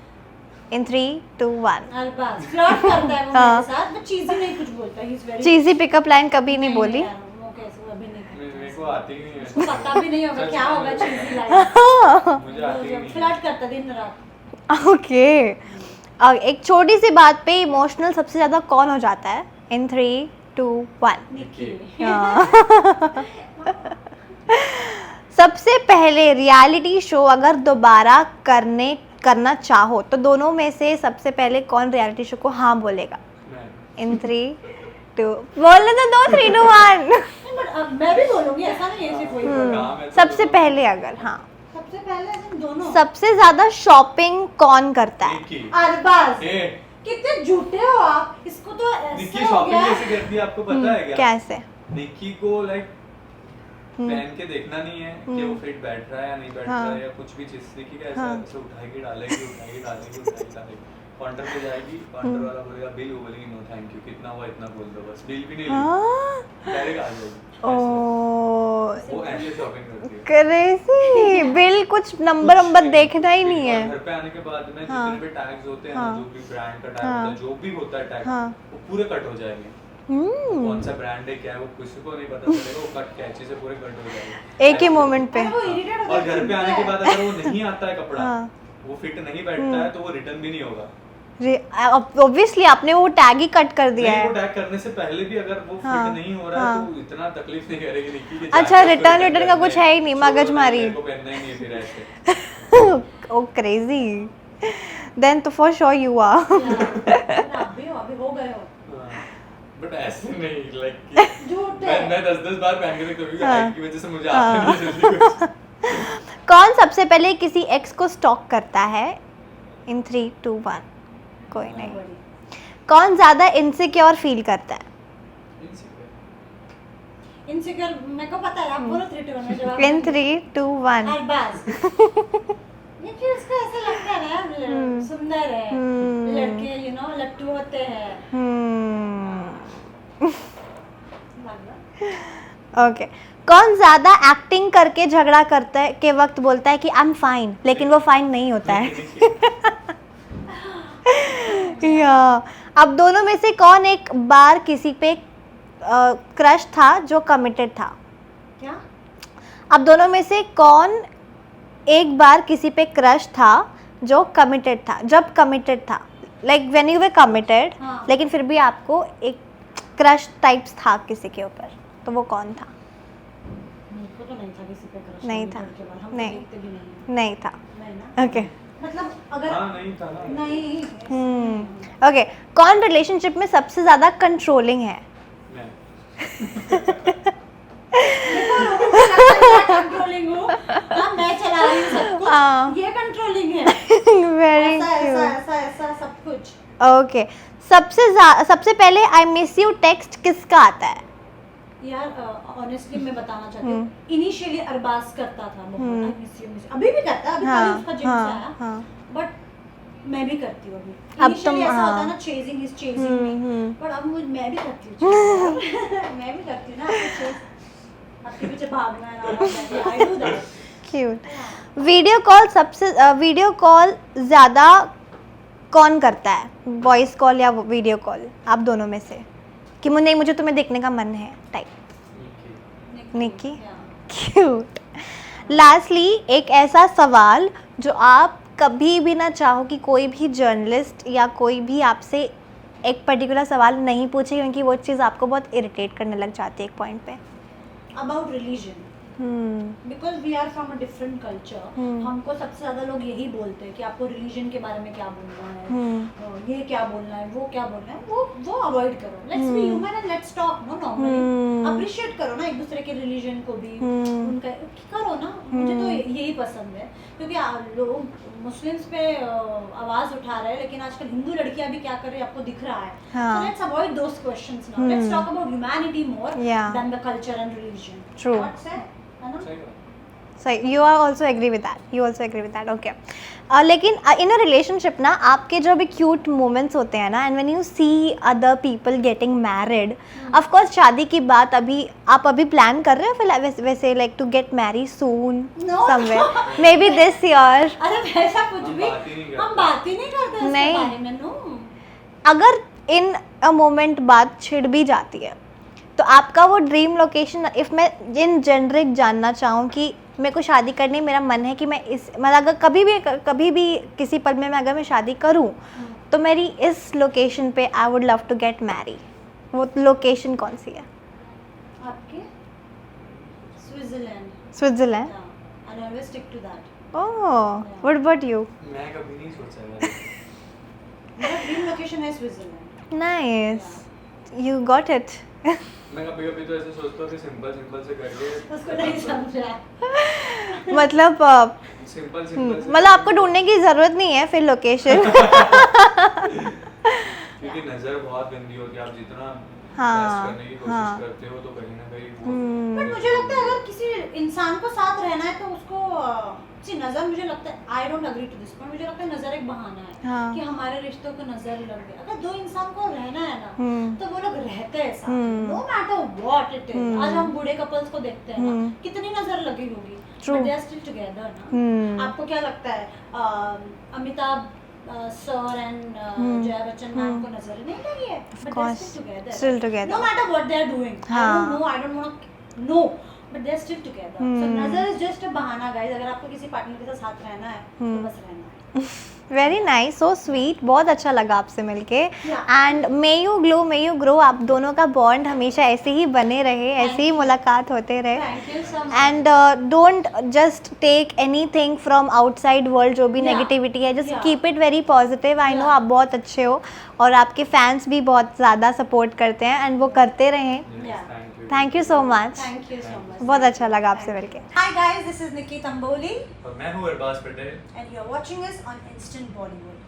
Speaker 1: इन 3, 2, 1।
Speaker 2: अल्बाज फ्लर्ट करता है वो
Speaker 1: हाँ।
Speaker 2: मेरे साथ, बट चीज़ी नहीं कुछ बोलता, he is very
Speaker 1: चीजी pickup line कभी नहीं बोली?
Speaker 2: वो कैसे, वो अभी नहीं करता।
Speaker 3: मेरे को आती ही नहीं है।
Speaker 2: उसको पता भी नहीं होगा
Speaker 3: सच
Speaker 2: क्या
Speaker 3: में।
Speaker 2: होगा चीज़ी लाइन।
Speaker 3: मुझे आती ही नहीं है।
Speaker 2: फ्लर्ट करता दिन रात।
Speaker 1: ओके, एक छोटी सी बात पे इमोशनल सबसे ज्यादा कौन हो जाता है? इन 3, 2, 1।
Speaker 2: निकी।
Speaker 1: सबसे पहले रियलिटी शो अगर दोबारा करना चाहो तो दोनों में से सबसे पहले कौन रियलिटी शो को हाँ बोलेगा?
Speaker 3: मैं।
Speaker 1: इन 3, 2, बोलने तो दो। 3, 2, 1।
Speaker 2: नहीं, बट अब मैं भी बोलूंगी, ऐसा नहीं है सिर्फ वही बोलूंगी।
Speaker 3: काम है तो
Speaker 1: सबसे
Speaker 3: बोलो।
Speaker 1: पहले अगर हाँ,
Speaker 2: सबसे पहले हम दोनों।
Speaker 1: सबसे ज्यादा शॉपिंग कौन करता है?
Speaker 3: निकी।
Speaker 2: अरबाज,
Speaker 3: ए,
Speaker 2: कितने झूठे हो आप। इसको तो
Speaker 3: निकी
Speaker 2: ऐसे हो
Speaker 3: शॉपिंग
Speaker 2: गया।
Speaker 3: कैसे करती है आपको पता है क्या?
Speaker 1: कैसे?
Speaker 3: निकी को लाइक पहन के देखना नहीं है कि वो फिट बैठ रहा है या नहीं बैठ रहा है या कुछ भी चीज। निकी का ऐसा ऐसे उठाएगी डालेगी, उठाएगी डालेगी, उठाएगी डालेगी। काउंटर पे जाएगी, काउंटर वाला बोलेगा बिल, वो बोलेगी नो थैंक यू, कितना हुआ इतना बोल दो बस, बिल भी नहीं
Speaker 1: हाँ
Speaker 3: लेगी, डायरेक्ट आ जाएगी।
Speaker 1: ओह
Speaker 3: ऐसे। वो ऐसे शॉपिंग करती है।
Speaker 1: क्रेजी, बिल कुछ नंबर देखना ही नहीं है।
Speaker 3: घर पे आने के बाद में
Speaker 1: हाँ।
Speaker 3: जितने भी टैग्स होते हैं,
Speaker 1: हाँ।
Speaker 3: जो भी ब्रांड का टैग
Speaker 1: हाँ।
Speaker 3: होता है, जो भी होता है टैग,
Speaker 1: हाँ।
Speaker 3: वो पूरे कट हो जाएंगे। कौन सा ब्रांड है क्या है वो किसी को नहीं पता चलेगा, वो कट कैची से पूरे कट हो जाएंगे
Speaker 1: एक ही मोमेंट पे।
Speaker 2: अरे वो इरिटेट होता
Speaker 3: और
Speaker 2: है,
Speaker 3: घर पे आने के बाद अगर वो नहीं आता है कपड़ा,
Speaker 1: हाँ।
Speaker 3: वो फिट नहीं बैठता है, तो वो रिटर्न भी नहीं होगा।
Speaker 1: ऑब्वियसली आपने वो टैग ही कट कर दिया
Speaker 3: नहीं,
Speaker 1: है।
Speaker 3: वो टैग करने से पहले भी अगर वो
Speaker 1: हाँ,
Speaker 3: फिट नहीं हो रहा है
Speaker 1: हाँ।
Speaker 3: तो इतना तकलीफ नहीं करेगी निक्की कि
Speaker 1: अच्छा,
Speaker 3: जाके उसको
Speaker 1: रिटर्न का कुछ
Speaker 3: करना
Speaker 1: है ही नहीं,
Speaker 3: छोड़ दो,
Speaker 1: मगजमारी।
Speaker 3: मेरे को पहनना ही नहीं है फिर ऐसे।
Speaker 1: ओ क्रेजी, देन तो फॉर श्योर यू आर।
Speaker 2: अभी हो गए हो।
Speaker 3: बट ऐसे नहीं लाइक
Speaker 2: झूठ है।
Speaker 3: मैं 10-10 बार पहन के देखता हूँ क्योंकि
Speaker 1: हाँ।
Speaker 3: हाइट की वजह से मुझे आता नहीं है जल्दी कुछ।
Speaker 1: कौन सबसे पहले किसी एक्स को स्टॉक करता है? इन 3, 2, 1। कोई नहीं। कौन ज्यादा इनसिक्योर फील करता है?
Speaker 2: इनसिक्योर मेरे को पता है, आप बोलो 3 2 1 में जवाब।
Speaker 1: इन 3, 2, 1।
Speaker 2: अरबाज। ये फिर उसको ऐसा लगता है ना, सुंदर है, लड़के यू नो लट्टू होते हैं।
Speaker 1: ओके। कौन ज्यादा एक्टिंग करके झगड़ा करता है के वक्त बोलता है कि आई एम फाइन, लेकिन वो फाइन नहीं होता है? या अब दोनों में से कौन एक बार किसी पे क्रश था जो कमिटेड था?
Speaker 2: क्या?
Speaker 1: अब दोनों में से कौन एक बार किसी पे क्रश था जो कमिटेड था, जब कमिटेड था, like when you were committed,
Speaker 2: हाँ।
Speaker 1: लेकिन फिर भी आपको एक क्रश टाइप्स था किसी के ऊपर, तो वो कौन था?
Speaker 2: मुझको तो नहीं था किसी पे क्रश।
Speaker 1: नहीं था।
Speaker 2: हम
Speaker 1: नहीं।
Speaker 2: देखते भी नहीं हैं।
Speaker 1: नहीं था।
Speaker 2: नहीं ना।
Speaker 1: ओके।
Speaker 2: मतलब अगर
Speaker 3: हाँ नहीं था ना।
Speaker 2: नहीं।
Speaker 1: ओके। कौन रिलेशनशिप में सबसे ज्यादा कंट्रोलिंग है?
Speaker 3: मैं
Speaker 2: कंट्रोलिंग हूँ। हाँ, मैं चला रही हूँ सब कुछ।
Speaker 1: हाँ।
Speaker 2: ये कंट्रोलिंग है।
Speaker 1: वेरी
Speaker 2: ऐसा ऐसा
Speaker 1: क्यूट।
Speaker 2: ऐसा ऐसा सब कुछ।
Speaker 1: ओके। सबसे पहले आई मिस यू टेक्स्ट किसका आता है?
Speaker 2: यार ऑनेस्टली मैं बताना चाहती
Speaker 1: हम्म।
Speaker 2: हूँ, इनिशियली अरबाज करता था बहुत, I miss you, miss you। अभी भी करता है, अभी
Speaker 1: हाँ,
Speaker 2: कल उसका जिम से आया,
Speaker 1: हाँ।
Speaker 2: बट मैं भी करती हूँ अभी।
Speaker 1: अब
Speaker 2: Initially
Speaker 1: तुम,
Speaker 2: ऐसा होता
Speaker 1: हाँ।
Speaker 2: है ना, chasing is chasing me, but अब मैं भी करती हूँ मैं भी करती हूँ ना, आपके पीछे भागना है ना, I do that.
Speaker 1: Cute. Video call ज़्यादा कौन करता है, वॉइस कॉल या वीडियो कॉल? आप दोनों में से कि मुझे तुम्हें देखने का मन है टाइप। निक्की। क्यूट। लास्टली एक ऐसा सवाल जो आप कभी भी ना चाहो कि कोई भी जर्नलिस्ट या कोई भी आपसे एक पर्टिकुलर सवाल नहीं पूछे, क्योंकि वो चीज़ आपको बहुत इरिटेट करने लग जाती है एक पॉइंट पे।
Speaker 2: About religion, because we are from a different culture, हमको सबसे ज्यादा लोग यही बोलते हैं कि आपको रिलीजन के बारे में क्या बोलना है, ये क्या बोलना है, वो क्या बोलना है, वो अवॉइड करो। Let's be human and let's talk no normally, appreciate करो ना एक दूसरे के रिलीजन को भी, उनका करो ना। मुझे तो यही पसंद है, क्योंकि लोग मुस्लिम्स पे आवाज उठा रहे हैं, लेकिन आजकल हिंदू लड़कियां भी क्या कर रही है आपको दिख रहा है। So let's avoid those questions now, let's talk about humanity more than the culture and religion.
Speaker 1: True.
Speaker 2: What's है ना?
Speaker 1: So you are also agree with that. You also agree with that. Okay. लेकिन इन a relationship ना आपके जो भी cute moments होते हैं ना, and when you see other people getting married, of course शादी की बात आप अभी प्लान कर रहे हो फिर वैसे like to get marry soon
Speaker 2: No.
Speaker 1: Somewhere, maybe this year?
Speaker 2: अरे वैसा कुछ
Speaker 3: हम
Speaker 2: भी
Speaker 3: बात ही नहीं करते।
Speaker 2: हम बात ही नहीं करते इसके
Speaker 1: नहीं।
Speaker 2: बारे में। नो,
Speaker 1: अगर इन अ मोमेंट बात छिड़ भी जाती है तो आपका वो ड्रीम लोकेशन, इफ़ मैं इन जेनरिक जानना चाहूँ कि मेरे को शादी करनी, मेरा मन है कि मैं मतलब अगर कभी भी किसी पल में अगर मैं शादी करूँ तो मेरी इस लोकेशन पे I would love to get marry, वो लोकेशन कौन सी है?
Speaker 2: आपके Switzerland.
Speaker 1: Switzerland.
Speaker 2: I always stick to that.
Speaker 1: Oh, what about you?
Speaker 3: मैं कभी नहीं सोचा है।
Speaker 2: मेरा ड्रीम लोकेशन है Switzerland.
Speaker 1: Nice, you got it.
Speaker 3: मैं कभी तो ऐसे सोचता हूँ कि सिंपल से करके
Speaker 2: उसको नहीं समझा।
Speaker 1: मतलब
Speaker 3: सिंपल
Speaker 1: मतलब आपको ढूंढने की जरूरत नहीं है फिर लोकेशन।
Speaker 3: क्योंकि नजर बहुत गंदी होती है, आप जितना
Speaker 1: हाँ,
Speaker 3: बेस्ट करने की कोशिश
Speaker 1: हाँ।
Speaker 3: करते हो तो कहीं ना कहीं वो
Speaker 2: बट मुझे लगता है अगर किसी इंसान को साथ रहना है तो उसको सी नजर मुझे लगता है, I don't agree to this point, मुझे लगता है नजर एक बहाना है
Speaker 1: हाँ।
Speaker 2: कि हमारे रिश्तों को नजर लग गई। अगर दो इंसान को रहना है ना तो वो लोग रहते हैं साथ, no matter what it is. आज हम बूढ़े कपल्स को देखते हैं ना, कितनी नजर लगी होगी,
Speaker 1: True.
Speaker 2: But they are still together ना। आपको क्या लगता है Amitabh sir and Jaya Bachchan ma'am को नजर नहीं लगी है, but they are
Speaker 1: Still together.
Speaker 2: No matter what they are doing. I don't want no, but they are still together. So नजर इज जस्ट अ बहाना गाइस। अगर आपको किसी पार्टनर के साथ रहना है तो बस रहना है।
Speaker 1: वेरी नाइस, सो स्वीट, बहुत अच्छा लगा आपसे मिलके।
Speaker 2: Yeah.
Speaker 1: And may you glow, may you grow, आप दोनों का बॉन्ड हमेशा ऐसे ही बने रहे, ऐसे ही मुलाकात होते रहे।
Speaker 2: Thank you so much.
Speaker 1: And don't just take anything from outside world, जो भी
Speaker 2: Yeah.
Speaker 1: नेगेटिविटी है, just
Speaker 2: Yeah.
Speaker 1: Keep it very positive. I know
Speaker 2: Yeah.
Speaker 1: आप बहुत अच्छे हो और आपके फैंस भी बहुत ज़्यादा सपोर्ट करते हैं एंड वो करते रहें।
Speaker 2: Yeah.
Speaker 1: Thank you so much,
Speaker 2: thank you so much.
Speaker 1: बहुत अच्छा लगा आपसे मिलके।
Speaker 2: हाय गाइस, दिस इज निकी तंबोली
Speaker 3: और मैं हूँ Arbaaz Patel.
Speaker 2: and you're watching us on Instant Bollywood.